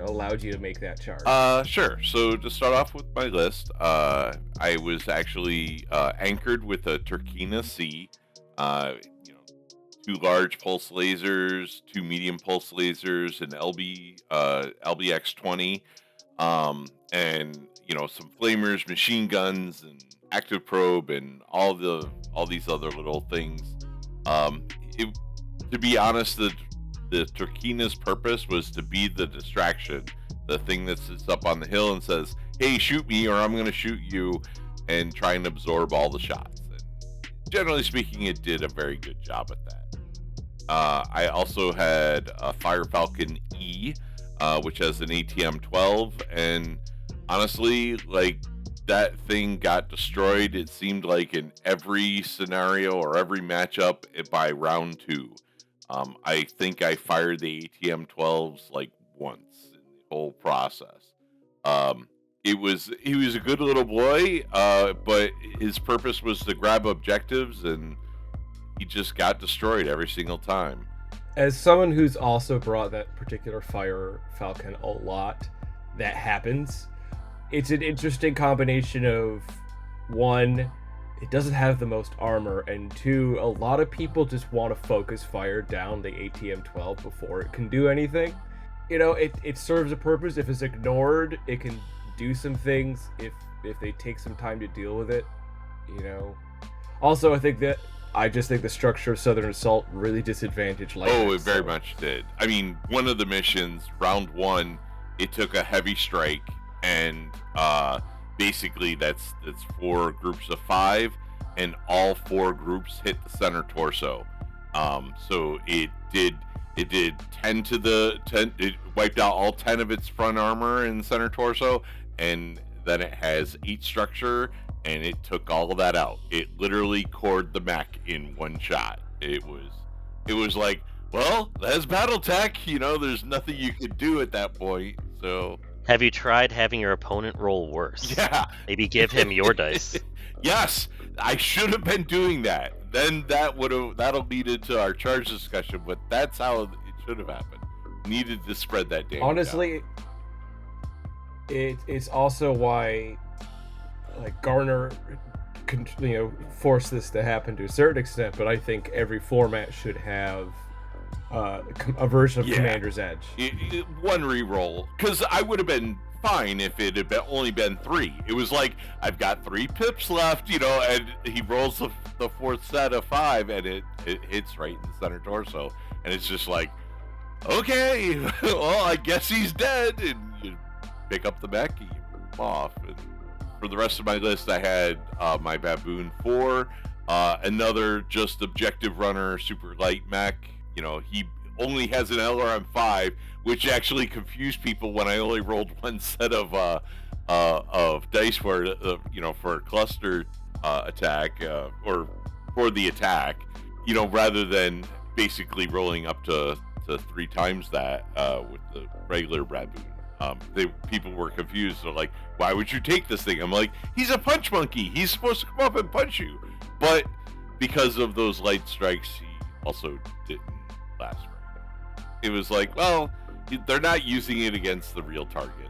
allowed you to make that charge? Sure. So to start off with my list, I was actually anchored with a Turkina C. 2 large pulse lasers, 2 medium pulse lasers, an LBX-20, and some flamers, machine guns, and active probe, and all these other little things. To be honest, the Turkina's purpose was to be the distraction, the thing that sits up on the hill and says, "Hey, shoot me, or I'm going to shoot you," and try and absorb all the shots. Generally speaking, it did a very good job at that. I also had a Fire Falcon E, which has an ATM-12, and honestly, like, that thing got destroyed, it seemed like, in every scenario or every matchup by round 2. I think I fired the ATM-12s like once in the whole process. He was a good little boy, but his purpose was to grab objectives, and he just got destroyed every single time. As someone who's also brought that particular Fire Falcon a lot, that happens. It's an interesting combination of, 1, it doesn't have the most armor, and 2, a lot of people just want to focus fire down the ATM-12 before it can do anything. It serves a purpose. If it's ignored, it can do some things if they take some time to deal with it. Also, I just think the structure of Southern Assault really disadvantaged light. Oh, it very much did. I mean, one of the missions, round 1, it took a heavy strike, and basically that's 4 groups of 5, and all 4 groups hit the center torso. So it did 10 to the 10. It wiped out all 10 of its front armor in center torso, and then it has 8 structure, and it took all of that out. It literally cored the mech in one shot. It was like, well, that's BattleTech. There's nothing you could do at that point. So Have you tried having your opponent roll worse? yeah, Maybe give him your dice. yes, I should have been doing that. Then that'll lead into our charge discussion. But that's how it should have happened. needed to spread that damage. Honestly, it's also why, like, Garner, forced this to happen to a certain extent. But I think every format should have a version of Commander's Edge. One reroll, because I would have been fine if it had only been 3. It was like, I've got 3 pips left, and he rolls the fourth set of 5, and it hits right in the center torso, and it's just like, okay, well, I guess he's dead, and you pick up the mech and you move off. And for the rest of my list, I had my Baboon 4, another just objective runner, super light mech. He only has an LRM 5, which actually confused people when I only rolled one set of dice for for a cluster attack or for the attack, rather than basically rolling up to 3 times that with the regular Baboon. People were confused. They're like, why would you take this thing? I'm like, he's a punch monkey. He's supposed to come up and punch you. But because of those light strikes, he also didn't last very long. It was like, well, they're not using it against the real targets.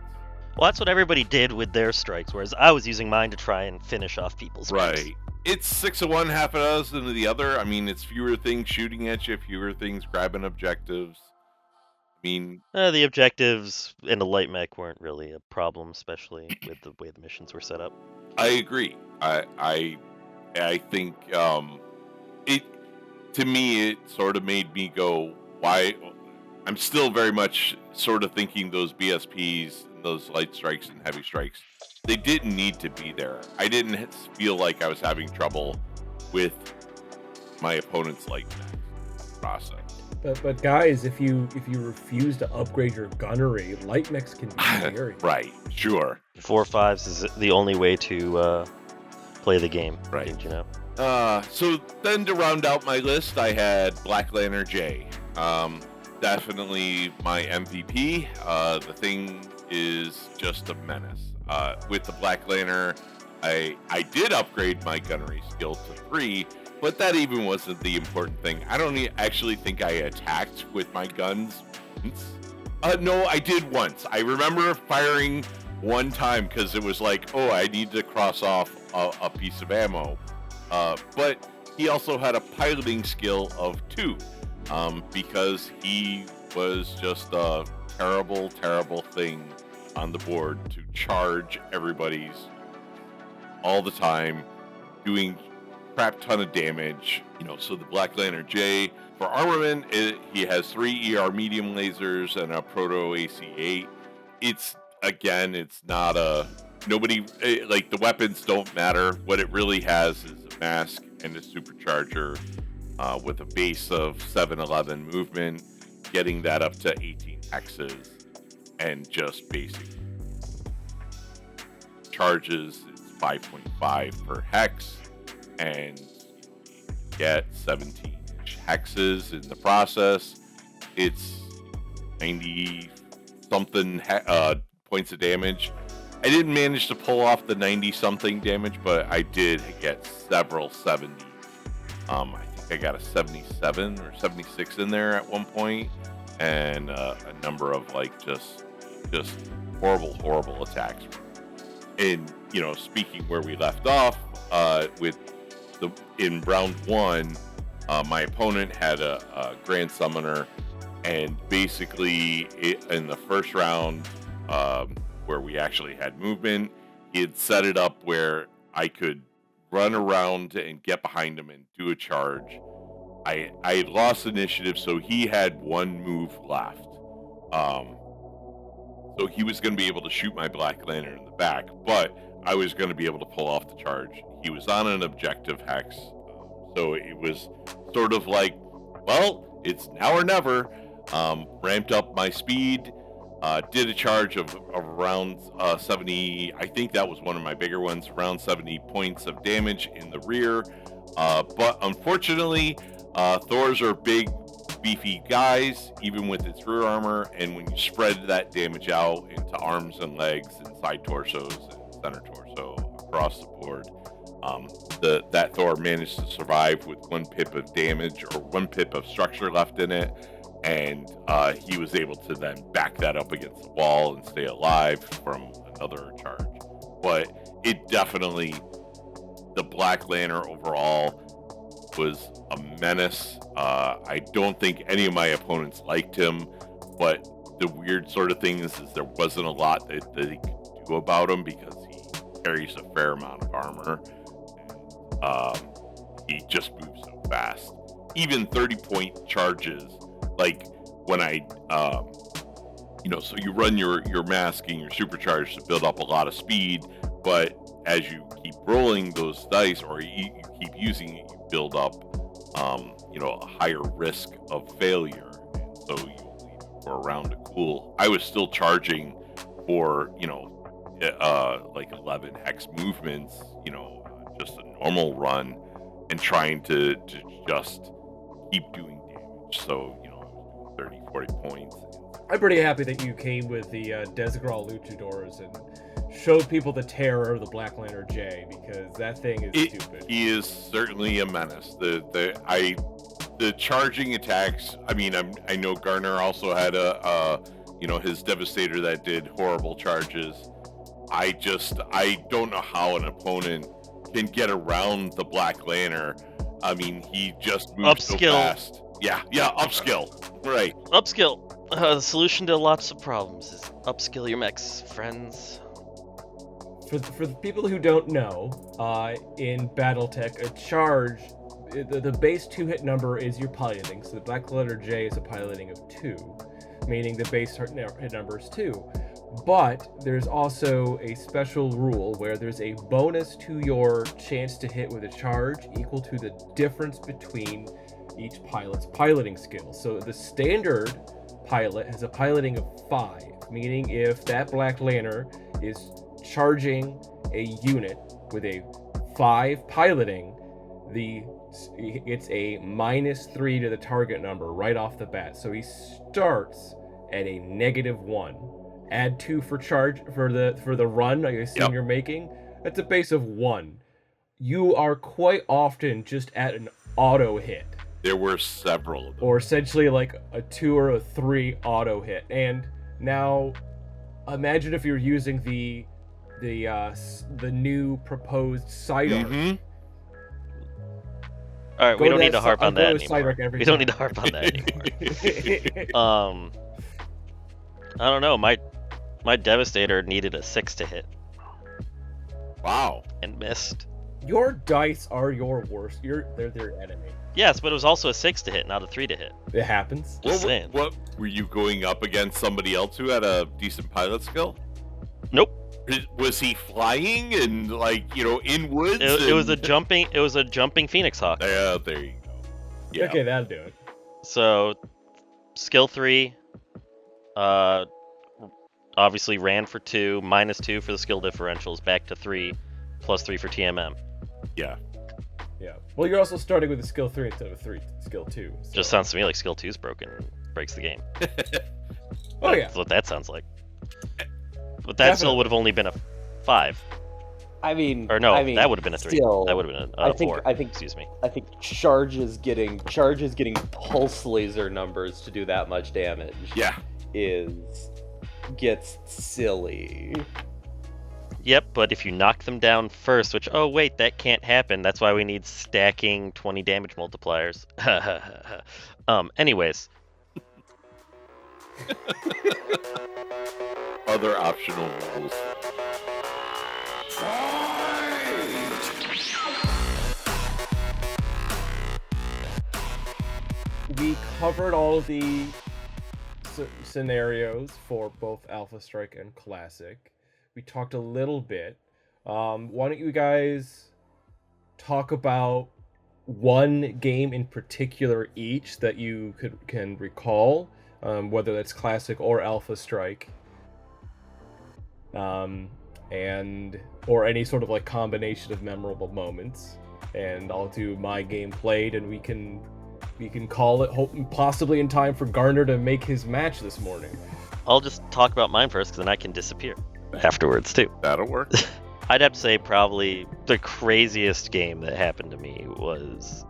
Well, that's what everybody did with their strikes, whereas I was using mine to try and finish off people's Right. moves. It's 6 of one, half a dozen of the other. I mean, it's fewer things shooting at you, fewer things grabbing objectives. I mean, The objectives in the light mech weren't really a problem, especially with the way the missions were set up. I agree. I think it, to me, it sort of made me go, why? I'm still very much sort of thinking those BSPs, those light strikes and heavy strikes, they didn't need to be there. I didn't feel like I was having trouble with my opponent's light mech process. But guys, if you refuse to upgrade your gunnery, light mechs can be scary. Right, sure. 4/5s is the only way to play the game. Right. Didn't you know? So then to round out my list, I had Black Lantern J. Definitely my MVP. The thing is just a menace. With the Black Lantern, I did upgrade my gunnery skill to 3, but that even wasn't the important thing. I don't actually think I attacked with my guns once. No, I did once. I remember firing one time because it was like, oh, I need to cross off a piece of ammo. But he also had a piloting skill of 2, because he was just a terrible, terrible thing on the board to charge everybody's all the time, doing crap ton of damage. So the Black Lantern J, for armament, he has 3 ER medium lasers and a Proto AC-8. It's not like the weapons don't matter. What it really has is a mask and a supercharger with a base of 711 movement, getting that up to 18 hexes, and just basic charges. It's 5.5 per hex, and get 17 hexes in the process. It's 90 something points of damage. I didn't manage to pull off the 90 something damage, but I did get several 70. I think I got a 77 or 76 in there at one point, and a number of just horrible attacks. And speaking where we left off, in round 1, my opponent had a Grand Summoner, and basically in the first round, where we actually had movement, he had set it up where I could run around and get behind him and do a charge. I had lost initiative, so he had 1 move left. So he was going to be able to shoot my Black Lantern in the back, but I was going to be able to pull off the charge. He was on an objective hex, so it was sort of like, well, it's now or never. Ramped up my speed, did a charge of around 70, I think that was one of my bigger ones, around 70 points of damage in the rear. But unfortunately, Thors are big, beefy guys, even with its rear armor, and when you spread that damage out into arms and legs and side torsos and center torso across the board, that Thor managed to survive with 1 pip of damage or 1 pip of structure left in it, and he was able to then back that up against the wall and stay alive from another charge. But it definitely, the Black Lantern overall was a menace. I don't think any of my opponents liked him, but the weird sort of thing is there wasn't a lot that he could do about him because he carries a fair amount of armor. He just moves so fast. Even 30-point charges, like when I, so you run your masking, your supercharge to build up a lot of speed, but as you keep rolling those dice or you keep using it, you build up, a higher risk of failure. And so you leave it for a round to cool. I was still charging for, like 11 hex movements, just a normal run, and trying to just keep doing damage. So, 30, 40 points. I'm pretty happy that you came with the Desgral Luchadors and showed people the terror of the Black Lantern J, because that thing is stupid. He is certainly a menace. The charging attacks, I know Garner also had his Devastator that did horrible charges. I don't know how an opponent can get around the Black Lantern. He just moves so fast. Yeah, upskill. Right. Upskill. The solution to lots of problems is upskill your mechs, friends. For the people who don't know, in BattleTech, a charge, the base 2-hit number is your piloting. So the Black Lantern J is a piloting of 2, meaning the base hit number is 2. But there's also a special rule where there's a bonus to your chance to hit with a charge equal to the difference between each pilot's piloting skill. So the standard pilot has a piloting of 5, meaning if that Black Lantern is charging a unit with a 5 piloting, it's a -3 to the target number right off the bat. So he starts at a -1. Add 2 for charge for the run I assume you're making. That's a base of 1. You are quite often just at an auto hit. There were several of them. Or essentially like a 2 or a 3 auto hit. And now imagine if you're using the new proposed side arc. Mm-hmm. All right, we don't need to harp on that anymore. We don't need to harp on that anymore. I don't know. My Devastator needed a 6 to hit. Wow. And missed. Your dice are your worst. They're their enemy. Yes, but it was also a 6 to hit, not a 3 to hit. It happens. Just saying. What were you going up against somebody else who had a decent pilot skill? Nope. Was he flying and in woods? It was a jumping. It was a jumping Phoenix Hawk. Yeah, there you go. Yeah. Okay, that'll do it. So, skill 3. Obviously ran for 2, -2 for the skill differentials, back to 3, +3 for TMM. Yeah. Yeah. Well, you're also starting with a skill 3 instead of skill 2. So. Just sounds to me like skill 2 is broken and breaks the game. Oh yeah. That's what that sounds like. But that still would have only been a 5. That would have been a 3. Still, That would have been a 4. Excuse me. I think charges getting pulse laser numbers to do that much damage. Yeah. Gets silly. Yep, but if you knock them down first, which, oh wait, that can't happen. That's why we need stacking 20 damage multipliers. Anyways. Other optional rules. We covered all of the scenarios for both Alpha Strike and Classic. We talked a little bit. Why don't you guys talk about one game in particular each that you can recall, whether that's Classic or Alpha Strike, or any sort of like combination of memorable moments. And I'll do my game played, and we can call it possibly in time for Garner to make his match this morning. I'll just talk about mine first, because then I can disappear afterwards too. That'll work. I'd have to say probably the craziest game that happened to me was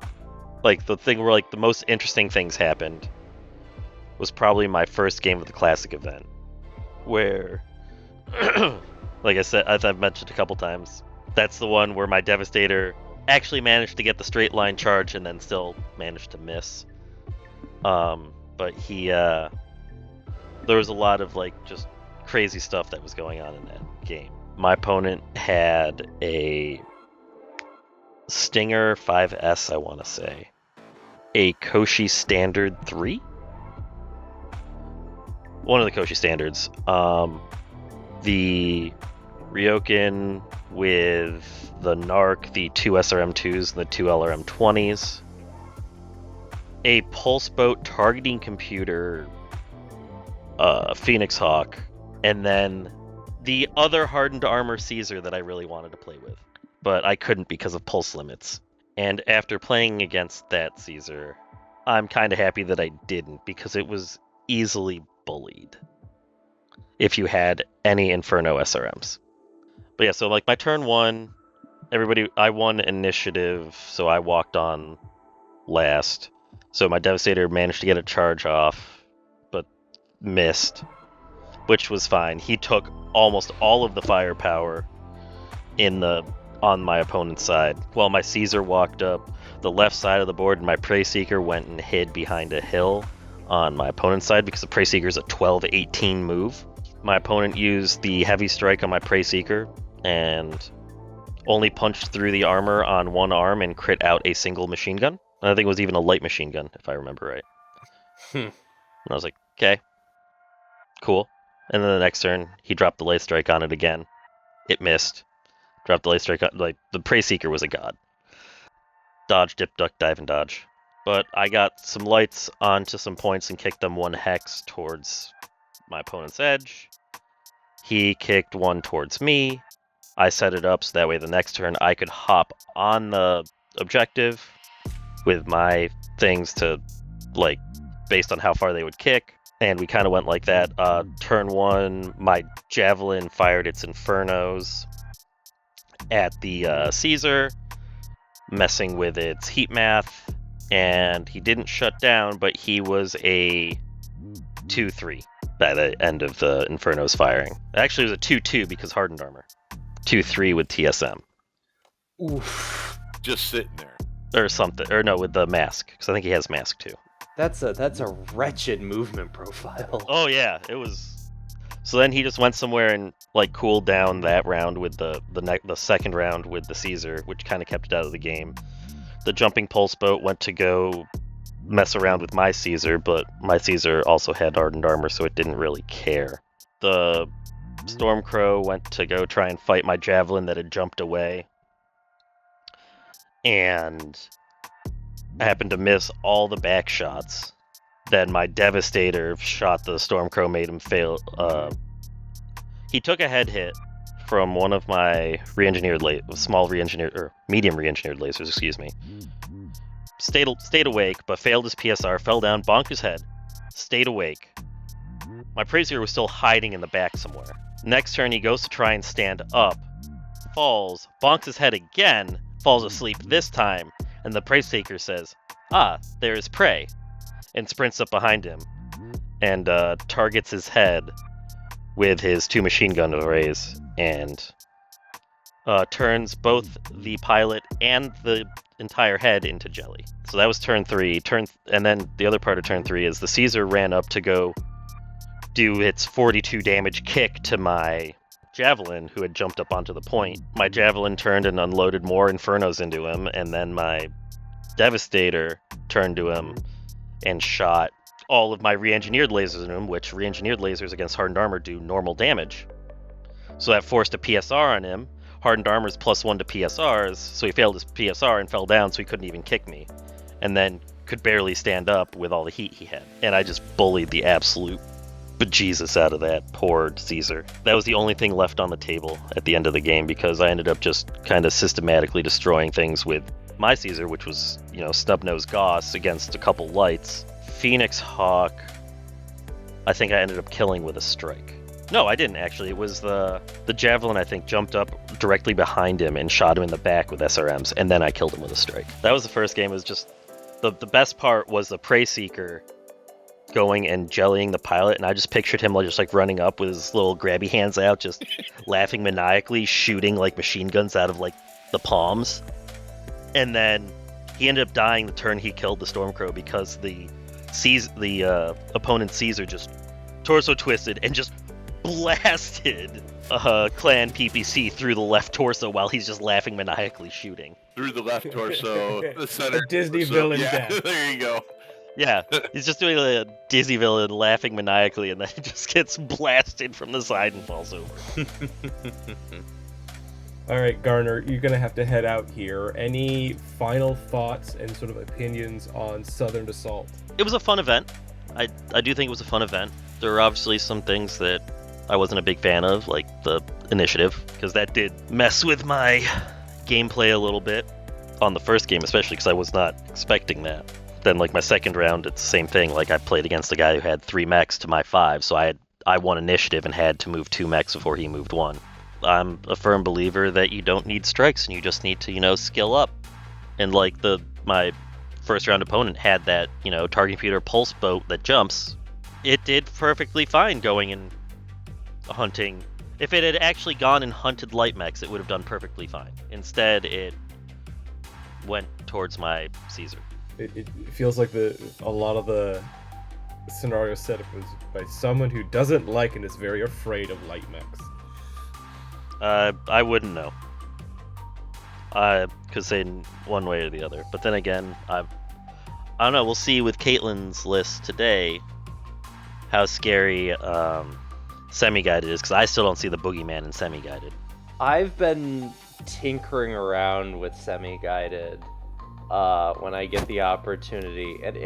like the thing where like the most interesting things happened was probably my first game of the Classic event, where, like I said, as I've mentioned a couple times, that's the one where my Devastator actually managed to get the straight line charge and then still managed to miss. But there was a lot of just crazy stuff that was going on in that game. My opponent had a Stinger 5S, I want to say, a Koshi Standard 3? One of the Koshi Standards. The Ryokan with the Narc, the 2 SRM2s, and the 2 LRM20s. A Pulse Boat targeting computer, Phoenix Hawk, and then the other hardened armor Caesar that I really wanted to play with, but I couldn't because of pulse limits. And after playing against that Caesar, I'm kind of happy that I didn't, because it was easily bullied if you had any Inferno SRMs. But yeah, so my turn 1, I won initiative, so I walked on last. So my Devastator managed to get a charge off, but missed, which was fine. He took almost all of the firepower on my opponent's side, while my Caesar walked up the left side of the board, and my Prey Seeker went and hid behind a hill on my opponent's side, because the Prey Seeker is a 12-18 move. My opponent used the Heavy Strike on my Prey Seeker, and only punched through the armor on one arm and crit out a single machine gun. And I think it was even a light machine gun, if I remember right. And I was like, okay, cool. And then the next turn, he dropped the Light Strike on it again. It missed. Dropped the Light Strike on, the Prey Seeker was a god. Dodge, dip, duck, dive, and dodge. But I got some lights onto some points and kicked them 1 hex towards my opponent's edge. He kicked 1 towards me. I set it up so that way the next turn I could hop on the objective with my things to, based on how far they would kick. And we kind of went like that. Turn 1, my Javelin fired its Infernos at the Caesar, messing with its heat math. And he didn't shut down, but he was a 2-3 by the end of the Inferno's firing. Actually, it was a 2-2 because hardened armor. 2-3 with TSM. Oof. Just sitting there. Or something. Or no, with the mask. Because I think he has mask too. That's a wretched movement profile. Oh yeah, it was. So then he just went somewhere and cooled down that round with the second round with the Caesar, which kind of kept it out of the game. The Jumping Pulse Boat went to go mess around with my Caesar, but my Caesar also had hardened armor, so it didn't really care. The Stormcrow went to go try and fight my Javelin that had jumped away, and I happened to miss all the back shots. Then my Devastator shot the Stormcrow, made him fail. He took a head hit from one of my medium re-engineered lasers, excuse me. Stayed awake, but failed his PSR, fell down, bonked his head, stayed awake. My Prey-Seeker was still hiding in the back somewhere. Next turn, he goes to try and stand up, falls, bonks his head again, falls asleep this time, and the Prey-Seeker says, "Ah, there is Prey," and sprints up behind him, and targets his head with his 2 machine gun arrays, and turns both the pilot and the entire head into jelly. So that was turn 3. And then the other part of turn 3 is the Caesar ran up to go do its 42 damage kick to my Javelin, who had jumped up onto the point. My Javelin turned and unloaded more Infernos into him, and then my Devastator turned to him and shot all of my re-engineered lasers in him, which re-engineered lasers against hardened armor do normal damage. So that forced a PSR on him. Hardened armor's +1 to PSRs, so he failed his PSR and fell down, so he couldn't even kick me. And then could barely stand up with all the heat he had. And I just bullied the absolute bejesus out of that poor Caesar. That was the only thing left on the table at the end of the game, because I ended up just kind of systematically destroying things with my Caesar, which was, Snub-Nosed Goss against a couple lights. Phoenix Hawk, I think I ended up killing with a strike. No, I didn't actually. It was the Javelin, I think, jumped up directly behind him and shot him in the back with SRMs, and then I killed him with a strike. That was the first game. It was just the best part was the Prey Seeker going and jellying the pilot, and I just pictured him just like running up with his little grabby hands out, just laughing maniacally, shooting like machine guns out of like the palms. And then he ended up dying the turn he killed the Stormcrow because the opponent Caesar just torso twisted and just blasted clan PPC through the left torso while he's just laughing maniacally shooting. Through the left torso, the center. A Disney torso. villain Yeah, death. there you go. Yeah, he's just doing a Disney villain laughing maniacally, and then he just gets blasted from the side and falls over. All right, Garner, you're going to have to head out here. Any final thoughts and sort of opinions on Southern Assault? It was a fun event. I do think it was a fun event. There were obviously some things that I wasn't a big fan of, like the initiative, because that did mess with my gameplay a little bit on the first game, especially because I was not expecting that. Then, like, my second round, it's the same thing. Like, I played against a guy who had 3 mechs to my 5, so I won initiative and had to move 2 mechs before he moved 1. I'm a firm believer that you don't need strikes, and you just need to, skill up. And, like, my first round opponent had that, target computer pulse boat that jumps. It did perfectly fine going and hunting. If it had actually gone and hunted light mechs, it would have done perfectly fine. Instead, it went towards my Caesar. It feels like a lot of the scenario setup was by someone who doesn't like and is very afraid of light mechs. I wouldn't know. I could say one way or the other. But then again, I don't know. We'll see with Caitlin's list today how scary semi-guided is, because I still don't see the boogeyman in semi-guided. I've been tinkering around with semi-guided when I get the opportunity, and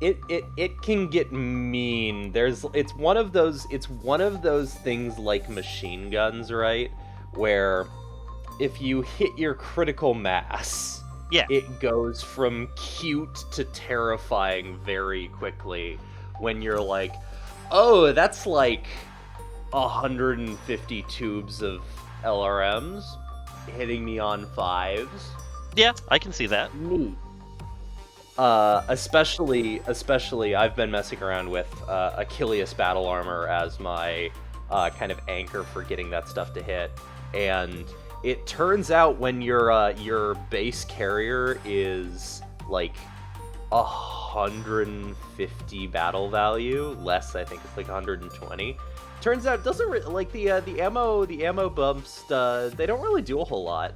it can get mean. It's one of those things like machine guns, right? Where if you hit your critical mass, yeah, it goes from cute to terrifying very quickly when you're like, oh, that's like 150 tubes of LRMs hitting me on 5s. Yeah, I can see that. Neat. Especially I've been messing around with Achilles battle armor as my kind of anchor for getting that stuff to hit, and it turns out when your base carrier is like 150 battle value, less, I think it's like 120. Turns out it doesn't like the ammo bumps. They don't really do a whole lot.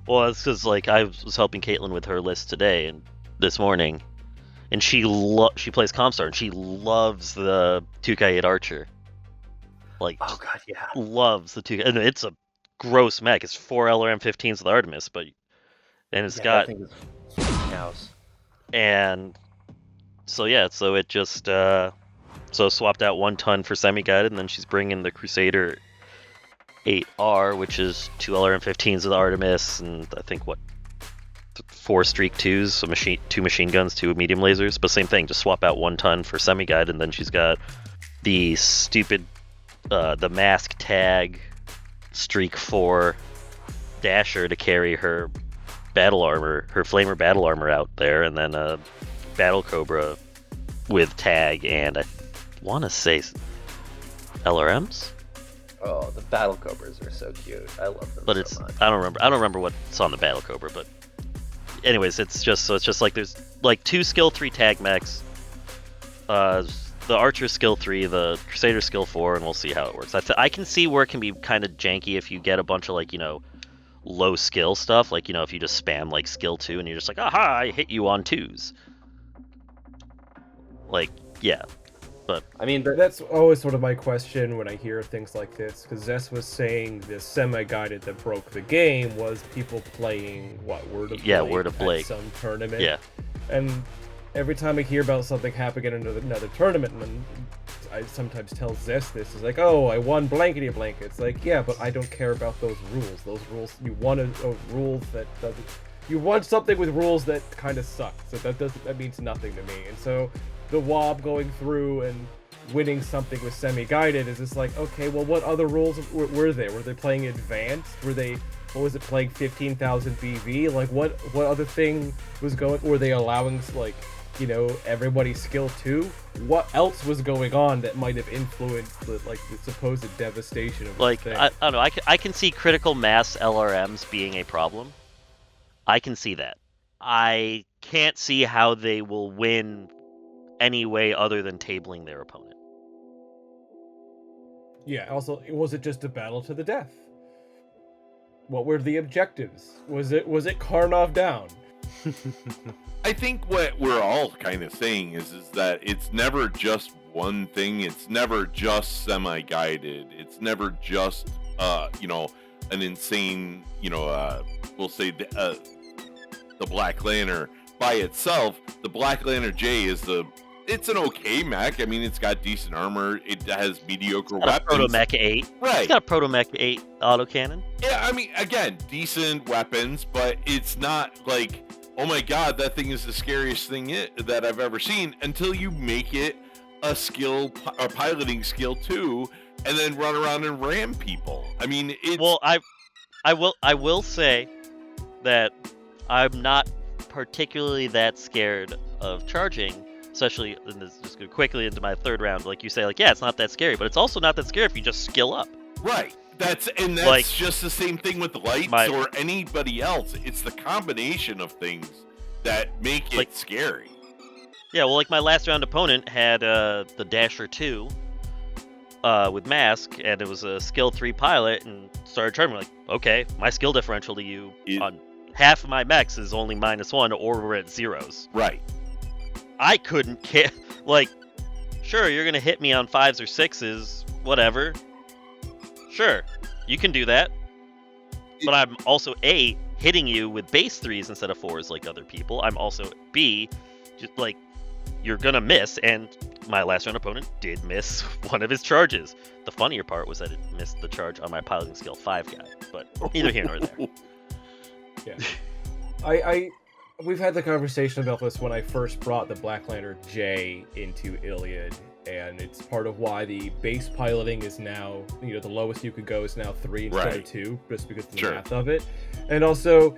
Well, it's because like I was helping Caitlin with her list today and this morning, and she plays Comstar and she loves the 2K8 Archer. Like, oh god, yeah, loves the 2K. And it's a gross mech. It's 4 LRM-15s with Artemis, and it's got. That thing is house. And so it just swapped out 1 ton for semi-guided, and then she's bringing the Crusader 8R, which is 2 LRM-15s with Artemis, and I think 4 Streak 2s, so 2 machine guns, 2 medium lasers. But same thing, just swap out 1 ton for semi-guided, and then she's got the stupid the mask tag Streak 4 Dasher to carry her battle armor, her Flamer battle armor out there, and then a Battle Cobra with tag, and I want to say LRMs. Oh, the Battle Cobras are so cute. I love them. But so much. I don't remember what's on the Battle Cobra, but anyways, it's just like there's like 2 skill 3 tag mechs, the Archer skill 3, the Crusader skill 4, and we'll see how it works. I can see where it can be kind of janky if you get a bunch of like low skill stuff, like if you just spam like skill 2 and you're just like, aha, I hit you on 2s. Like, yeah. But I mean, that's always sort of my question when I hear things like this, because Zess was saying the semi-guided that broke the game was people playing Word of Blake Word of Blake at some tournament. Yeah. And every time I hear about something happening in another tournament, and I sometimes tell Zess this, is like, oh, I won blankety blank. It's like, yeah, but I don't care about those rules. Those rules, you want rules that doesn't. You want something with rules that kind of suck. So that means nothing to me. And so the WOB going through and winning something with semi-guided is just like, okay, well, what other rules were there? Were they playing advanced? Playing 15,000 BV? Like, what other thing was going? Were they allowing, like, everybody's skill 2, what else was going on that might have influenced the supposed devastation of this thing? I don't know. I can see critical mass LRMs being a problem. I can see that. I can't see how they will win any way other than tabling their opponent. Yeah, also, was it just a battle to the death? What were the objectives? Was it Karnov down? I think what we're all kind of saying is that it's never just one thing. It's never just semi-guided. It's never just an insane we'll say the Black Lantern by itself. The Black Lantern J it's an okay mech. I mean, it's got decent armor. It has mediocre weapons. Proto Mech 8. Right. It's got a Proto Mech 8 autocannon. Yeah, I mean, again, decent weapons, but it's not like, oh my god, that thing is the scariest thing that I've ever seen, until you make it a piloting skill 2, and then run around and ram people. I mean, it's... Well, I will say that I'm not particularly that scared of charging, especially, and this just go quickly into my third round. Like you say, yeah, it's not that scary, but it's also not that scary if you just skill up. Right. That's just the same thing with the lights or anybody else. It's the combination of things that make it scary. Yeah, well, my last round opponent had the Dasher 2 with Mask, and it was a skill 3 pilot, and started charging. Okay, my skill differential to you on half of my mechs is only -1, or we're at zeros. Right. I couldn't care. Sure, you're going to hit me on 5s or 6s, whatever. Sure, you can do that. But I'm also, A, hitting you with base 3s instead of 4s like other people. I'm also, B, just you're going to miss, and my last round opponent did miss one of his charges. The funnier part was that it missed the charge on my piloting skill 5 guy, but neither here nor there. Yeah. We've had the conversation about this when I first brought the Black Lantern J into Iliad, and it's part of why the base piloting is now, the lowest you could go is now 3 instead of 2, just because of the math of it. And also,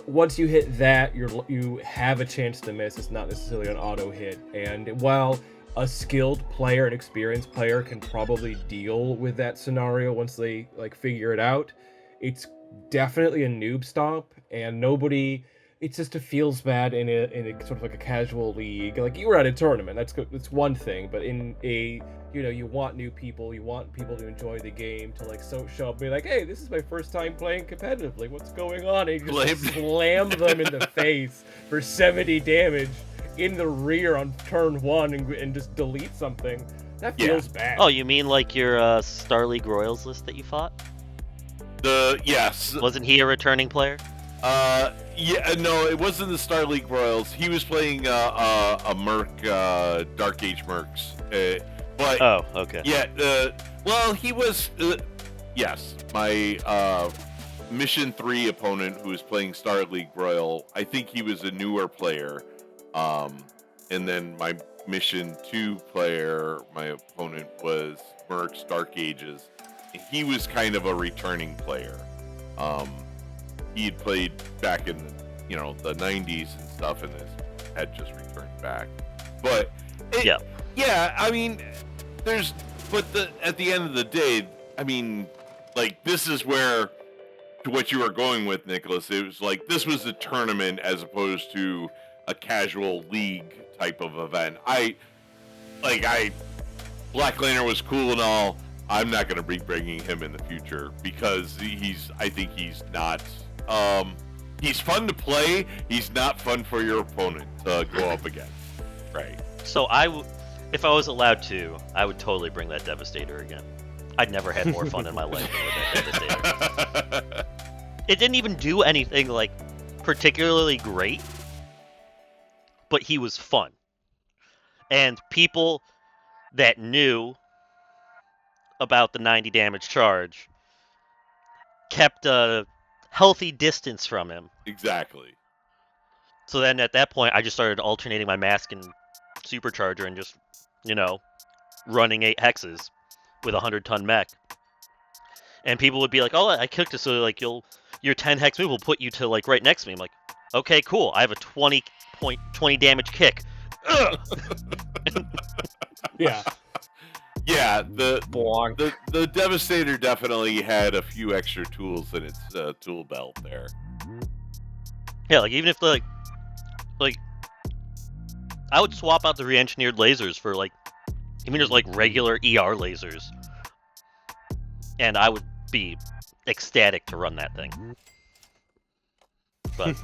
once you hit that, you have a chance to miss. It's not necessarily an auto hit. And while a skilled player, an experienced player, can probably deal with that scenario once they figure it out, it's definitely a noob stomp, and nobody... It just feels bad in a sort of a casual league. You were at a tournament, that's one thing, but in a, you want new people, you want people to enjoy the game, to show up and be like, hey, this is my first time playing competitively, what's going on? And you just slam them in the face for 70 damage in the rear on turn 1 and just delete something. That feels bad. Oh, you mean your Star League Royals list that you fought? Yes. Wasn't he a returning player? Yeah, no, it wasn't the Star League Royals. He was playing a Merc, Dark Age Mercs. But oh, okay. Yeah, well, he was yes, my Mission 3 opponent who was playing Star League Royal. I think he was a newer player. And then my Mission 2 player, my opponent was Mercs, Dark Ages. He was kind of a returning player. He had played back in, the 90s and stuff, and had just returned back. But yeah, I mean, at the end of the day, I mean, this is where, to what you were going with, Nicholas, it was this was a tournament as opposed to a casual league type of event. Black Lantern was cool and all. I'm not going to be bringing him in the future because I think he's not. He's fun to play. He's not fun for your opponent to go up against. Right. So if I was allowed to, I would totally bring that Devastator again. I'd never had more fun in my life than with that Devastator. It didn't even do anything particularly great, but he was fun. And people that knew about the 90 damage charge kept a healthy distance from him. Exactly. So then at that point, I just started alternating my Mask and Supercharger and just, running 8 hexes with a 100-ton mech. And people would be like, oh, I cooked it, so your 10 hex move will put you to right next to me. I'm like, okay, cool. I have a 20 20 damage kick. Ugh! Yeah. Yeah, the Bonk. the Devastator definitely had a few extra tools in its tool belt there. Yeah, like even if like I would swap out the re-engineered lasers for like even just like regular ER lasers, and I would be ecstatic to run that thing. But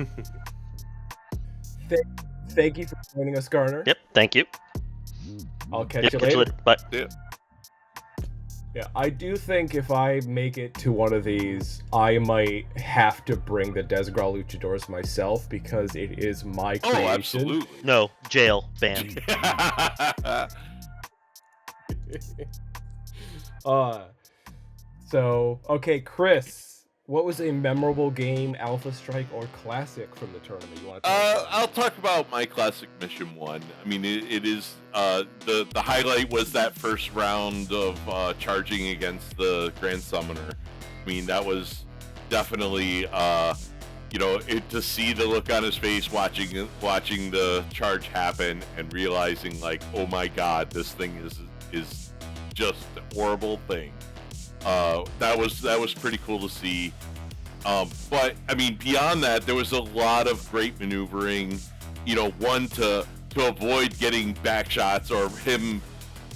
Thank you for joining us, Garner. yep, thank you. I'll catch Yep, you catch you later. later. But Yeah, I do think if I make it to one of these, I might have to bring the Desgral Luchadors myself because it is my creation. Oh, absolutely. no, jail, ban. So, okay, Chris, what was a memorable game, Alpha Strike or Classic from the tournament you want to talk about? I'll talk about my Classic Mission 1. I mean, it is the highlight was that first round of charging against the Grand Summoner. I mean, that was definitely to see the look on his face watching the charge happen and realizing like, oh my God, this thing is just a horrible thing. That was pretty cool to see. But I mean, beyond that, there was a lot of great maneuvering. One to avoid getting back shots or him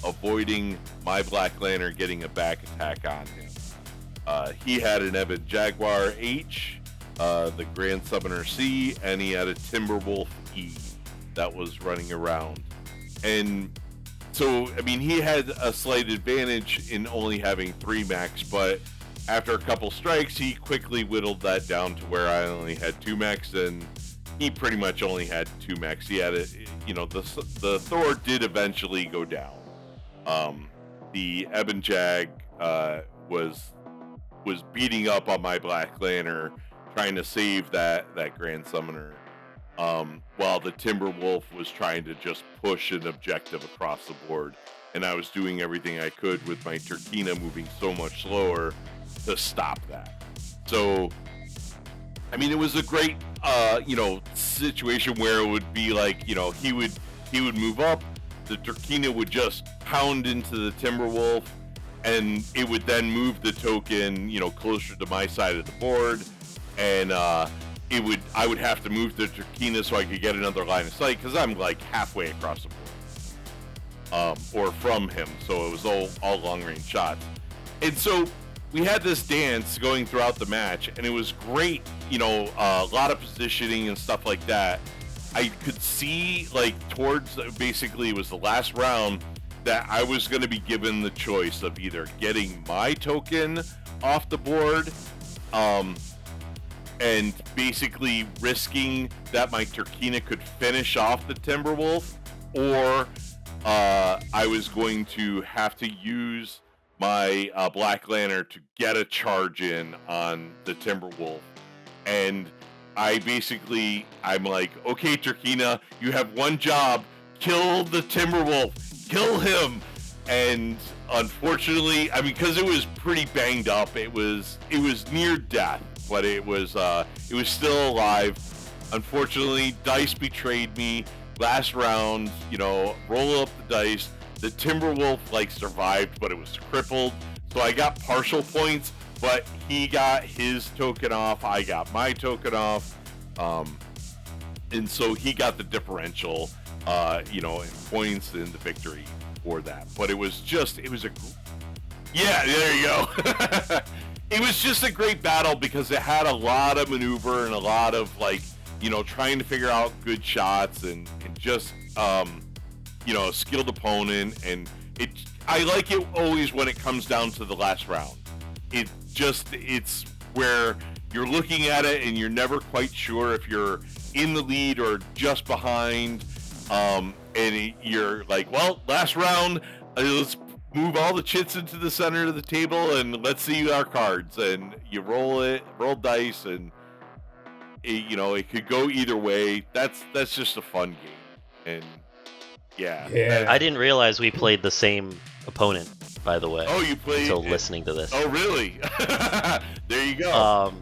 avoiding my Black Lantern getting a back attack on him. He had an Ebon Jaguar H, the Grand Summoner C, and he had a Timberwolf E that was running around. And so, I mean, he had a slight advantage in only having 3 mechs, but after a couple strikes, he quickly whittled that down to where I only had 2 mechs, and he pretty much only had 2 mechs. He had the Thor did eventually go down. The Ebon Jag was beating up on my Black Lantern, trying to save that Grand Summoner. While the Timberwolf was trying to just push an objective across the board, and I was doing everything I could with my Turkina moving so much slower to stop that. So, I mean, it was a great, situation where it would be like, he would move up, the Turkina would just pound into the Timberwolf, and it would then move the token, closer to my side of the board, and I would have to move the Turkina so I could get another line of sight because I'm like halfway across the board, or from him, so it was all long range shots. And so we had this dance going throughout the match, and it was great. A lot of positioning and stuff like that. I could see like towards basically it was the last round that I was going to be given the choice of either getting my token off the board, and basically risking that my Turkina could finish off the Timberwolf, or I was going to have to use my Black Lantern to get a charge in on the Timberwolf. And I'm like, okay, Turkina, you have one job, kill the Timberwolf, kill him. And unfortunately, I mean, because it was pretty banged up, it was near death, but it was still alive. Unfortunately, dice betrayed me. Last round, roll up the dice. The Timberwolf survived, but it was crippled. So I got partial points, but he got his token off. I got my token off. And so he got the differential, in points in the victory for that. But there you go. It was just a great battle because it had a lot of maneuver and a lot of trying to figure out good shots and just a skilled opponent. And I like it always when it comes down to the last round. It's where you're looking at it and you're never quite sure if you're in the lead or just behind. And you're like, well, last round, let's move all the chits into the center of the table and let's see our cards. And you roll dice, and it could go either way. That's just a fun game. And yeah. I didn't realize we played the same opponent, by the way. Oh, you played until listening to this. Oh, really? There you go.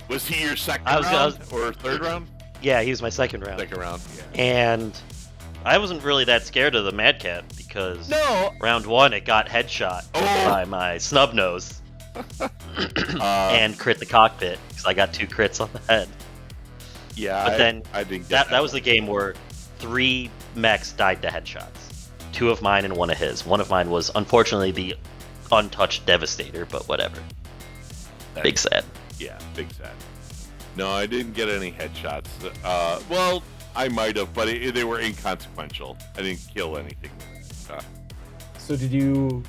Was he your second round or third round? Yeah, he was my second round. Second round. Yeah. And I wasn't really that scared of the Mad Cat because No. round 1 it got headshot by my snub nose and crit the cockpit because I got 2 crits on the head. Yeah. But then I didn't get that was the game where 3 mechs died to headshots. 2 of mine and 1 of his. 1 of mine was unfortunately the untouched Devastator, but whatever. Big sad. Yeah, big sad. No, I didn't get any headshots. Well, I might have, but they were inconsequential. I didn't kill anything. So did you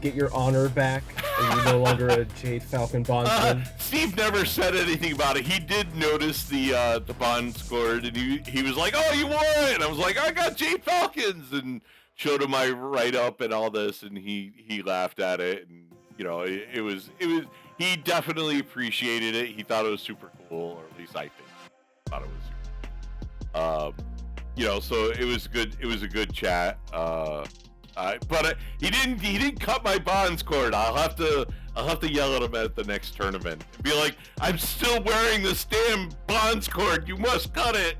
get your honor back? Are you no longer a Jade Falcon bondsman? Steve never said anything about it. He did notice the bond scored, and he was like, "Oh, you won!" And I was like, "I got Jade Falcons," and showed him my write up and all this, and he laughed at it, and you know, it was he definitely appreciated it. He thought it was super cool, or at least I think he thought it was super cool. You know, so it was good. It was a good chat. But he didn't cut my bonds cord. I'll have to yell at him at the next tournament and be like, "I'm still wearing this damn bonds cord. You must cut it.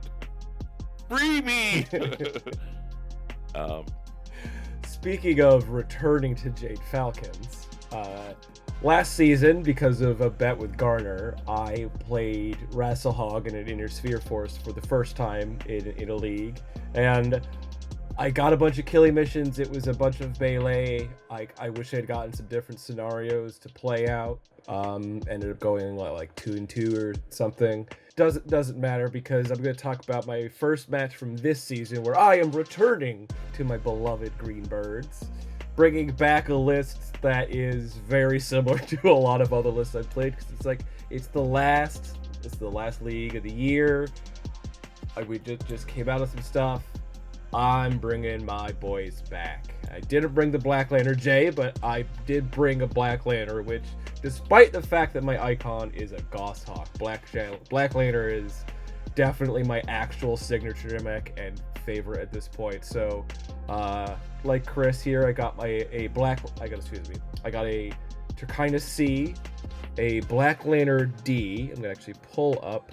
Free me." Speaking of returning to Jade Falcons, last season, because of a bet with Garner, I played Rasselhog in an Inner Sphere Force for the first time in a league, and I got a bunch of killing missions. It was a bunch of melee. I wish I had gotten some different scenarios to play out. Ended up going like 2-2 or something. Doesn't matter because I'm going to talk about my first match from this season where I am returning to my beloved Green Birds, bringing back a list that is very similar to a lot of other lists I've played because it's the last league of the year. We just came out of some stuff. I'm bringing my boys back. I didn't bring the Black Lantern J, but I did bring a Black Lantern, which, despite the fact that my icon is a Goshawk, Black Lantern is definitely my actual signature mech and favorite at this point. So, like Chris here, I got a Turkina C, a Black Lantern D. I'm gonna actually pull up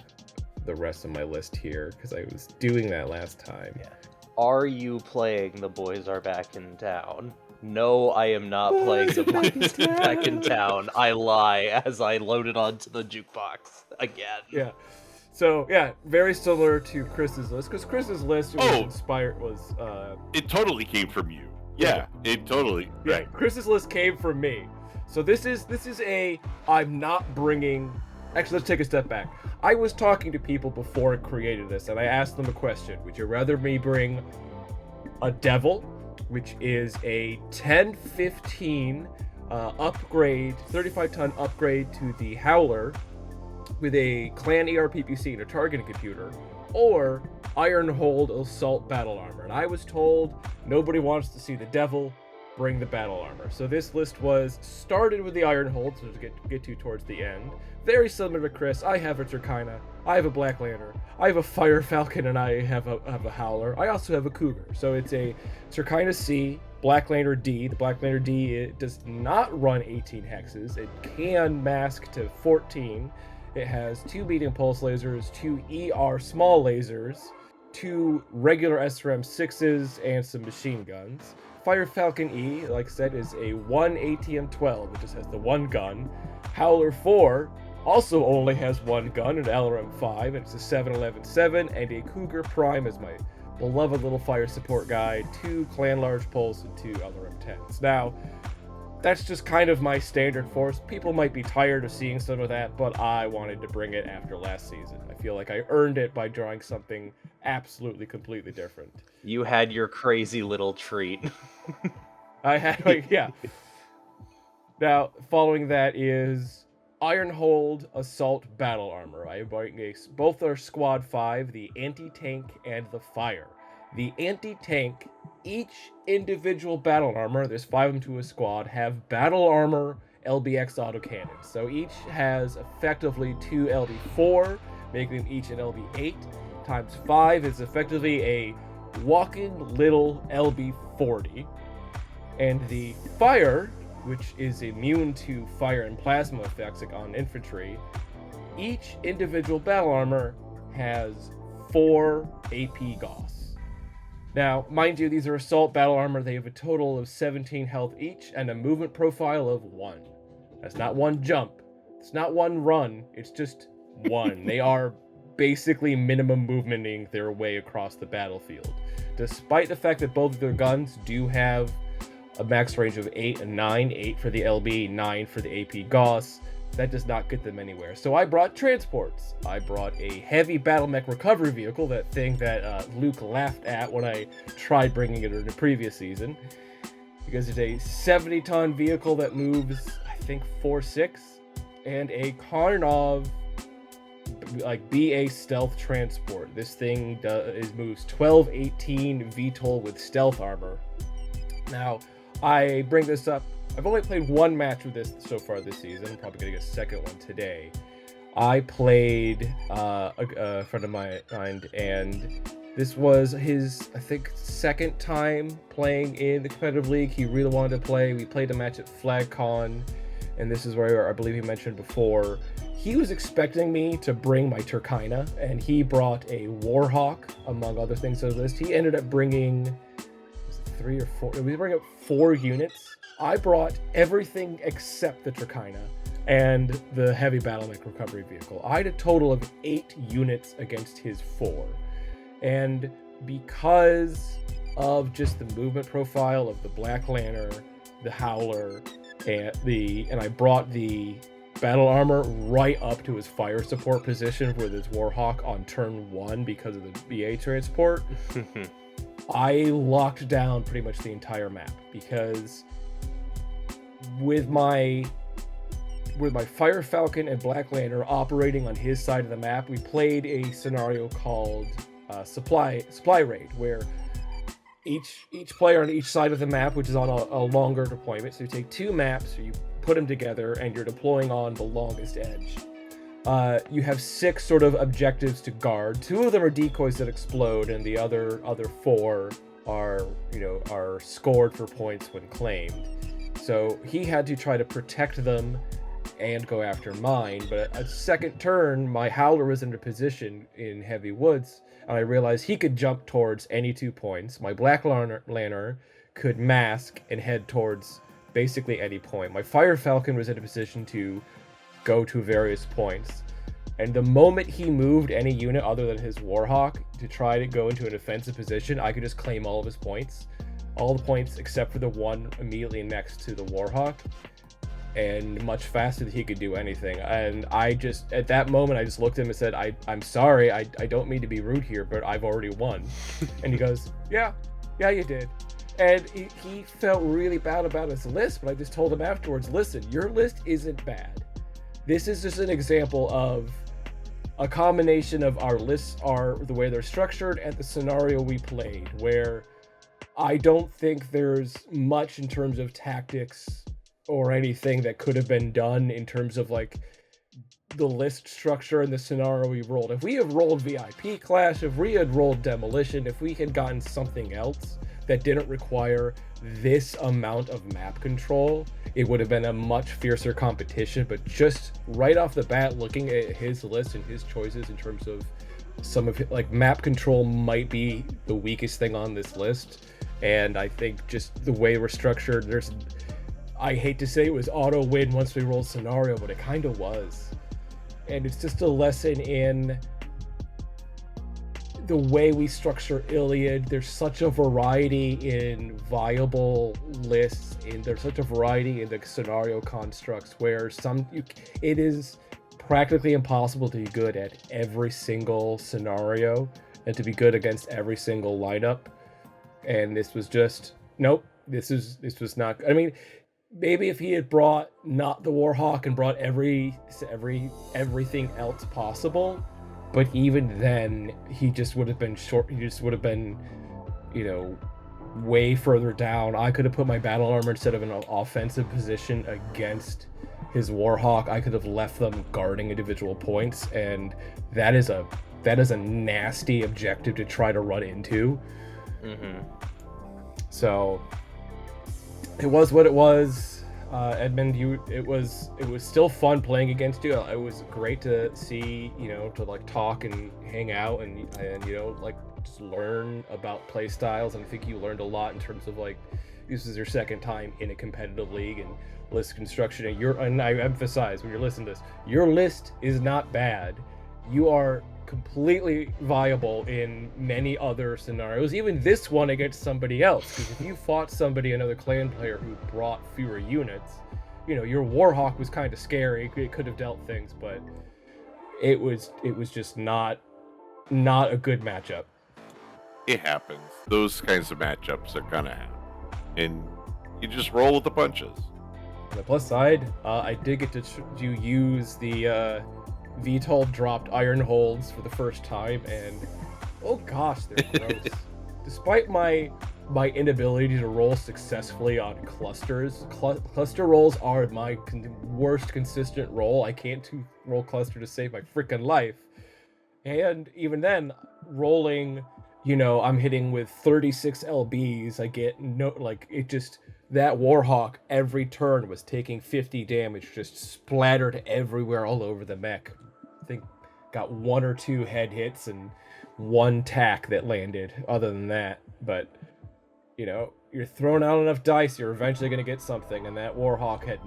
the rest of my list here because I was doing that last time. Yeah. Are you playing The Boys Are Back in Town? No, I am not playing The Boys Are Back in Town. I lie as I load it onto the jukebox again. Yeah. So, yeah, very similar to Chris's list, because Chris's list was it totally came from you. Yeah, it totally, right. Chris's list came from me. So this is I'm not bringing... Actually, let's take a step back. I was talking to people before I created this, and I asked them a question. Would you rather me bring a Devil, which is a 1015 upgrade, 35-ton upgrade to the Howler with a Clan ARPPC and a targeting computer, or Ironhold Assault Battle Armor? And I was told nobody wants to see the Devil, bring the Battle Armor. So this list was started with the Ironhold, so to get to towards the end. Very similar to Chris. I have a Turkina, I have a Black Lantern, I have a Fire Falcon, and I have a Howler. I also have a Cougar. So it's a Turkina C, Black Lantern D. The Black Lantern D, it does not run 18 hexes. It can mask to 14. It has 2 medium pulse lasers, 2 ER small lasers, 2 regular SRM 6s, and some machine guns. Fire Falcon E, like I said, is a 1 ATM 12. It just has the 1 gun. Howler 4 also only has 1 gun, an LRM 5, and it's a 7.11.7, and a Cougar Prime is my beloved little fire support guy, 2 Clan Large Pulse, and 2 LRM 10s. Now, that's just kind of my standard force. People might be tired of seeing some of that, but I wanted to bring it after last season. I feel like I earned it by drawing something absolutely, completely different. You had your crazy little treat. I had, yeah. Now, following that is Ironhold Assault Battle Armor. I both are Squad 5, the Anti-Tank and the Fire. The Anti-Tank, each individual battle armor, there's 5 of them to a squad, have battle armor LBX autocannons. So each has effectively 2 LB4, making them each an LB8, times 5 is effectively a walking little LB40. And the Fire, which is immune to fire and plasma effects on infantry, each individual battle armor has 4 AP Gauss. Now, mind you, these are assault battle armor. They have a total of 17 health each and a movement profile of 1. That's not 1 jump. It's not 1 run. It's just 1. They are basically minimum movementing their way across the battlefield. Despite the fact that both of their guns do have a max range of 8 and 9, 8 for the LB, 9 for the AP Gauss, that does not get them anywhere. So I brought transports. I brought a heavy battle mech recovery vehicle, that thing that Luke laughed at when I tried bringing it in the previous season, because it's a 70-ton vehicle that moves, I think, 4.6, and a Karnov like BA stealth transport. This thing moves 12-18 VTOL with stealth armor. Now, I bring this up. I've only played 1 match with this so far this season. I'm probably gonna get a second one today. I played a friend of mine, and this was his, I think, 2nd time playing in the competitive league. He really wanted to play. We played a match at FlagCon, and this is where I believe he mentioned before. He was expecting me to bring my Turkina, and he brought a Warhawk, among other things on the list. He ended up bringing, was it 3 or 4? We bring up 4 units. I brought everything except the Turkina and the heavy battle mech recovery vehicle. I had a total of 8 units against his 4. And because of just the movement profile of the Black Lantern, the Howler, and I brought the battle armor right up to his fire support position with his Warhawk on turn 1 because of the BA transport, I locked down pretty much the entire map, because with my Fire Falcon and Black Lantern operating on his side of the map, we played a scenario called supply raid, where each player on each side of the map, which is on a longer deployment, so you take 2 maps, you put them together, and you're deploying on the longest edge. You have 6 sort of objectives to guard. 2 of them are decoys that explode, and the other 4 are scored for points when claimed. So he had to try to protect them and go after mine. But a second turn, my Howler was in a position in heavy woods, and I realized he could jump towards any 2 points. My Black Lantern could mask and head towards basically any point. My Fire Falcon was in a position to go to various points. And the moment he moved any unit other than his Warhawk to try to go into an offensive position, I could just claim all of his points. All the points except for the one immediately next to the Warhawk, and much faster than he could do anything. And I just, at that moment, I just looked at him and said, I'm sorry, I don't mean to be rude here, but I've already won. And he goes, yeah, you did. And he felt really bad about his list, but I just told him afterwards, listen, your list isn't bad. This is just an example of a combination of our lists are the way they're structured and the scenario we played, where I don't think there's much in terms of tactics or anything that could have been done in terms of like the list structure and the scenario we rolled. If we had rolled VIP Clash, if we had rolled Demolition, if we had gotten something else that didn't require this amount of map control, it would have been a much fiercer competition. But just right off the bat, looking at his list and his choices in terms of some of it, like map control might be the weakest thing on this list. And I think just the way we're structured, I hate to say it was auto win once we rolled scenario, but it kind of was. And it's just a lesson in the way we structure Iliad. There's such a variety in viable lists, and there's such a variety in the scenario constructs where it is practically impossible to be good at every single scenario and to be good against every single lineup. And this was just, nope, this was not, I mean, maybe if he had brought not the Warhawk and brought everything else possible, but even then he just would have been short. He just would have been, way further down. I could have put my battle armor instead of an offensive position against his Warhawk. I could have left them guarding individual points, and that is a nasty objective to try to run into. Mm-hmm. So it was what it was. Edmund, it was still fun playing against you. It was great to see, to like talk and hang out and like just learn about play styles. And I think you learned a lot in terms of like, this is your second time in a competitive league and list construction. And I emphasize when you're listening to this, your list is not bad. You are completely viable in many other scenarios, even this one against somebody else, because if you fought another clan player who brought fewer units, your Warhawk was kind of scary. It could have dealt things, but it was just not a good matchup. It happens. Those kinds of matchups are gonna happen, and you just roll with the punches. On the plus side, I did get to use the VTOL dropped iron holds for the first time, and oh gosh, they're gross. Despite my inability to roll successfully on clusters, cluster rolls are my worst consistent roll. I can't roll cluster to save my freaking life. And even then, rolling, I'm hitting with 36 LBs. I get that Warhawk every turn was taking 50 damage, just splattered everywhere all over the mech. I think got 1 or 2 head hits and 1 tack that landed. Other than that, but you're throwing out enough dice, you're eventually going to get something, and that Warhawk had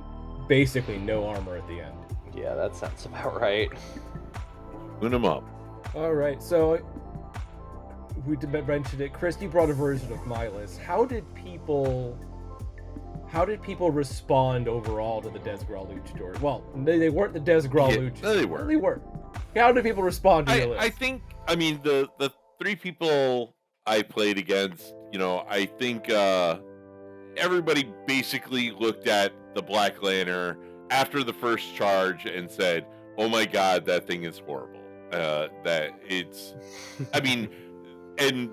basically no armor at the end. Yeah, that sounds about right. Tune him up. All right, so we mentioned it. Chris, you brought a version of my list. How did people respond overall to the Desgral Luchadors? Well, they weren't the Desgral Luchadors. No, they were. They were. How did people respond to your list? I think, the 3 people I played against, I think everybody basically looked at the Black Lantern after the first charge and said, "Oh my God, that thing is horrible." That it's, and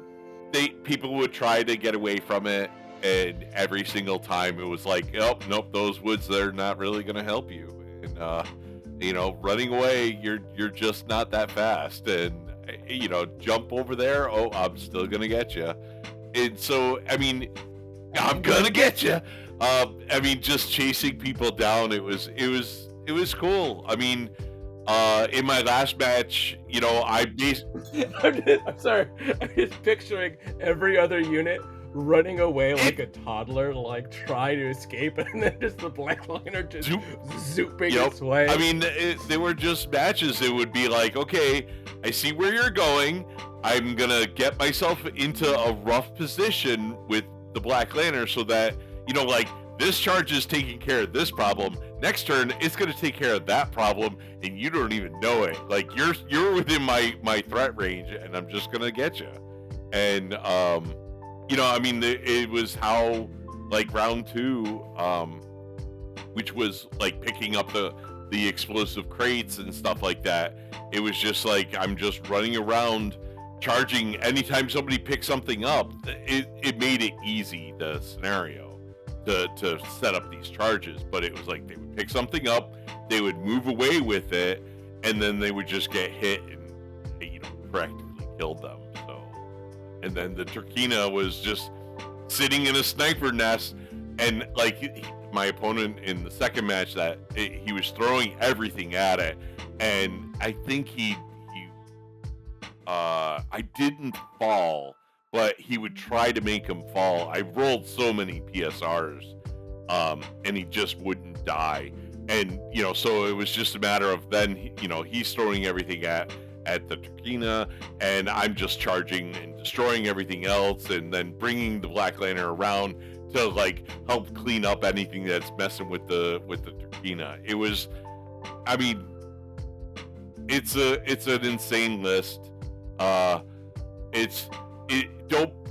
people would try to get away from it, and every single time it was like, "Oh, nope, those woods, they're not really going to help you." And running away, you're just not that fast, and jump over there. Oh, I'm still going to get you. And so, I'm going to get you. Just chasing people down, it was cool. In my last match, I'm sorry. I'm just picturing every other unit running away like a toddler, like trying to escape, and then just the Black Lantern just zooping its way. They were just matches. It would be like, okay, I see where you're going. I'm gonna get myself into a rough position with the Black Lantern so that, this charge is taking care of this problem. Next turn, it's gonna take care of that problem, and you don't even know it. Like, you're within my threat range, and I'm just gonna get you. And it was how, like, round 2, which was like picking up the explosive crates and stuff like that. It was just like, I'm just running around charging. Anytime somebody picked something up, it made it easy, the scenario, to set up these charges. But it was like, they would pick something up, they would move away with it, and then they would just get hit and practically killed them. So, and then the Turkina was just sitting in a sniper nest, and like, my opponent in the second match, he was throwing everything at it, and I think I didn't fall, but he would try to make him fall. I rolled so many PSRs, and he just wouldn't die. And, so it was just a matter of then, he's throwing everything at the Turkina, and I'm just charging and destroying everything else, and then bringing the Black Lantern around to, like, help clean up anything that's messing with the Turkina. It was, it's an insane list.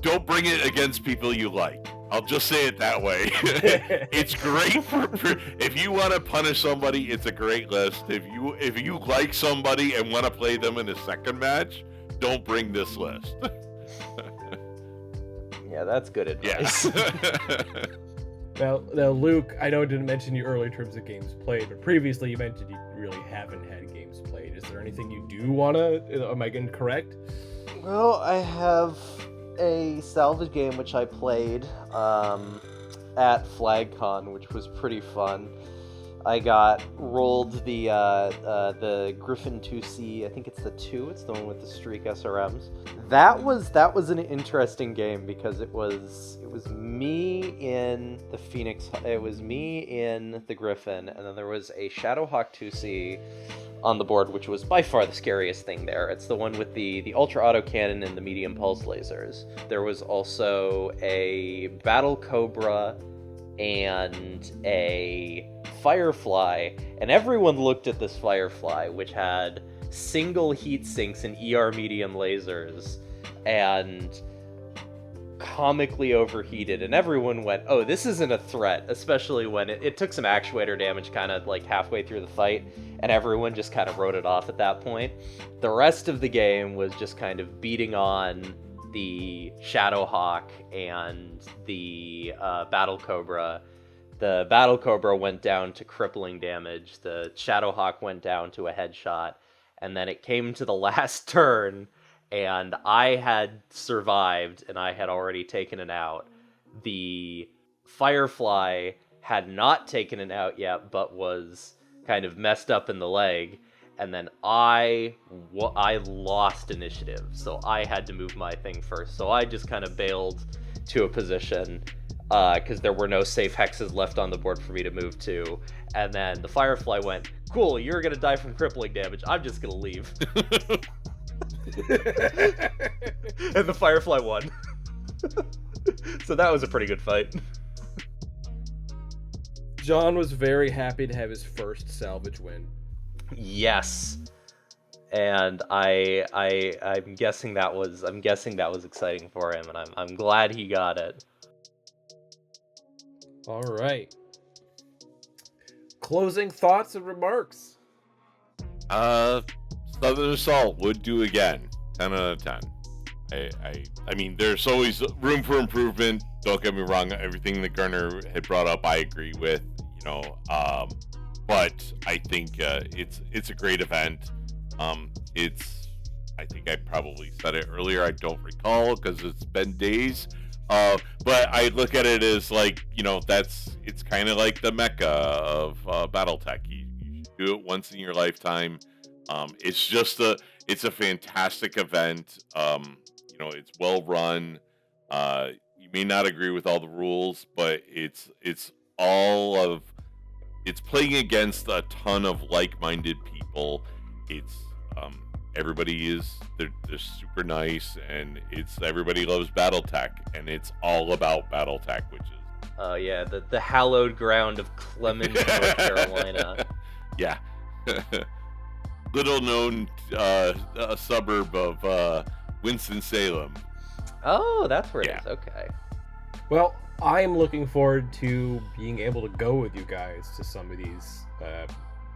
Don't bring it against people you like. I'll just say it that way. It's great for if you want to punish somebody, it's a great list. If you like somebody and want to play them in a second match, don't bring this list. Yeah, that's good advice. Yes. Now, Luke, I know I didn't mention you earlier in terms of games played, but previously you mentioned you really haven't had games played. Is there anything you do want to... Am I getting correct? Well, I have a salvage game which I played. at FlagCon, which was pretty fun. I rolled the Griffin 2C. I think it's the 2. It's the one with the streak SRMs. That was an interesting game because it was me in the Phoenix. It was me in the Griffin, and then there was a Shadowhawk 2C on the board, which was by far the scariest thing there. It's the one with the ultra autocannon and the medium pulse lasers. There was also a Battle Cobra and a Firefly, and everyone looked at this Firefly, which had single heat sinks and ER medium lasers, and comically overheated, and everyone went, oh, this isn't a threat, especially when it took some actuator damage kind of like halfway through the fight, and everyone just kind of wrote it off at that point. The rest of the game was just kind of beating on the Shadowhawk and the Battle Cobra. The Battle Cobra went down to crippling damage, the Shadowhawk went down to a headshot, and then it came to the last turn, and I had survived, and I had already taken it out. The Firefly had not taken it out yet, but was kind of messed up in the leg, and then I lost initiative, so I had to move my thing first. So I just kind of bailed to a position, because there were no safe hexes left on the board for me to move to. And then the Firefly went, cool, you're going to die from crippling damage. I'm just going to leave. And the Firefly won. So that was a pretty good fight. John was very happy to have his first salvage win. Yes. And I'm guessing that was exciting for him, and I'm glad he got it. All right. Closing thoughts and remarks. Southern Assault would do again. 10 out of 10. I mean, there's always room for improvement. Don't get me wrong. Everything that Garner had brought up, I agree with. But I think it's a great event. I think I probably said it earlier. I don't recall because it's been days. But I look at it as like, it's kind of like the mecca of BattleTech. You should do it once in your lifetime. It's a fantastic event. It's well run. You may not agree with all the rules, but it's playing against a ton of like-minded people. They're super nice, and everybody loves BattleTech, and it's all about BattleTech, which is the hallowed ground of Clemens, North Carolina. Yeah. Little known a suburb of Winston-Salem. Oh, that's where it is. Okay. Well, I'm looking forward to being able to go with you guys to some of these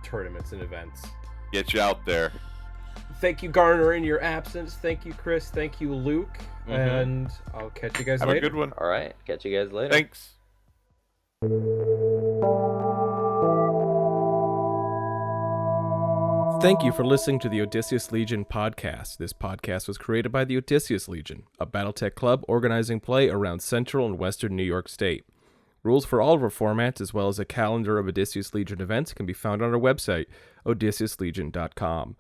tournaments and events. Get you out there. Thank you, Garner, in your absence. Thank you, Chris. Thank you, Luke. Mm-hmm. And I'll catch you guys later. Have a good one. All right. Catch you guys later. Thanks. Thank you for listening to the Odysseus Legion podcast. This podcast was created by the Odysseus Legion, a BattleTech club organizing play around Central and Western New York State. Rules for all of our formats, as well as a calendar of Odysseus Legion events, can be found on our website, odysseuslegion.com.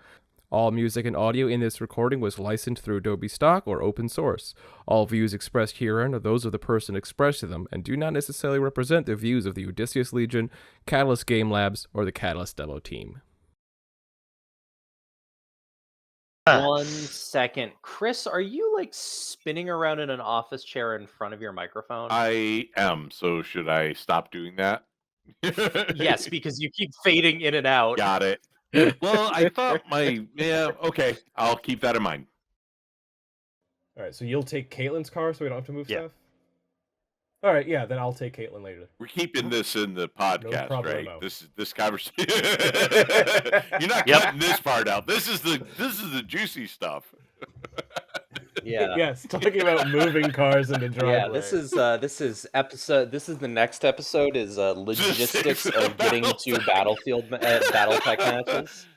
All music and audio in this recording was licensed through Adobe Stock or open source. All views expressed herein are those of the person expressing them and do not necessarily represent the views of the Odysseus Legion, Catalyst Game Labs, or the Catalyst demo team. 1 second. Chris, are you spinning around in an office chair in front of your microphone? I am, so should I stop doing that? Yes, because you keep fading in and out. Got it. Well, I thought okay, I'll keep that in mind. All right, so you'll take Caitlin's car so we don't have to move stuff? All right, yeah, then I'll take Caitlin later. We're keeping this in the podcast, no right? problemo. This conversation. You're not cutting this part out. This is the juicy stuff. Yeah. Yes, talking about moving cars in the driveway. Yeah, this is the next episode is logistics of getting to BattleTech matches.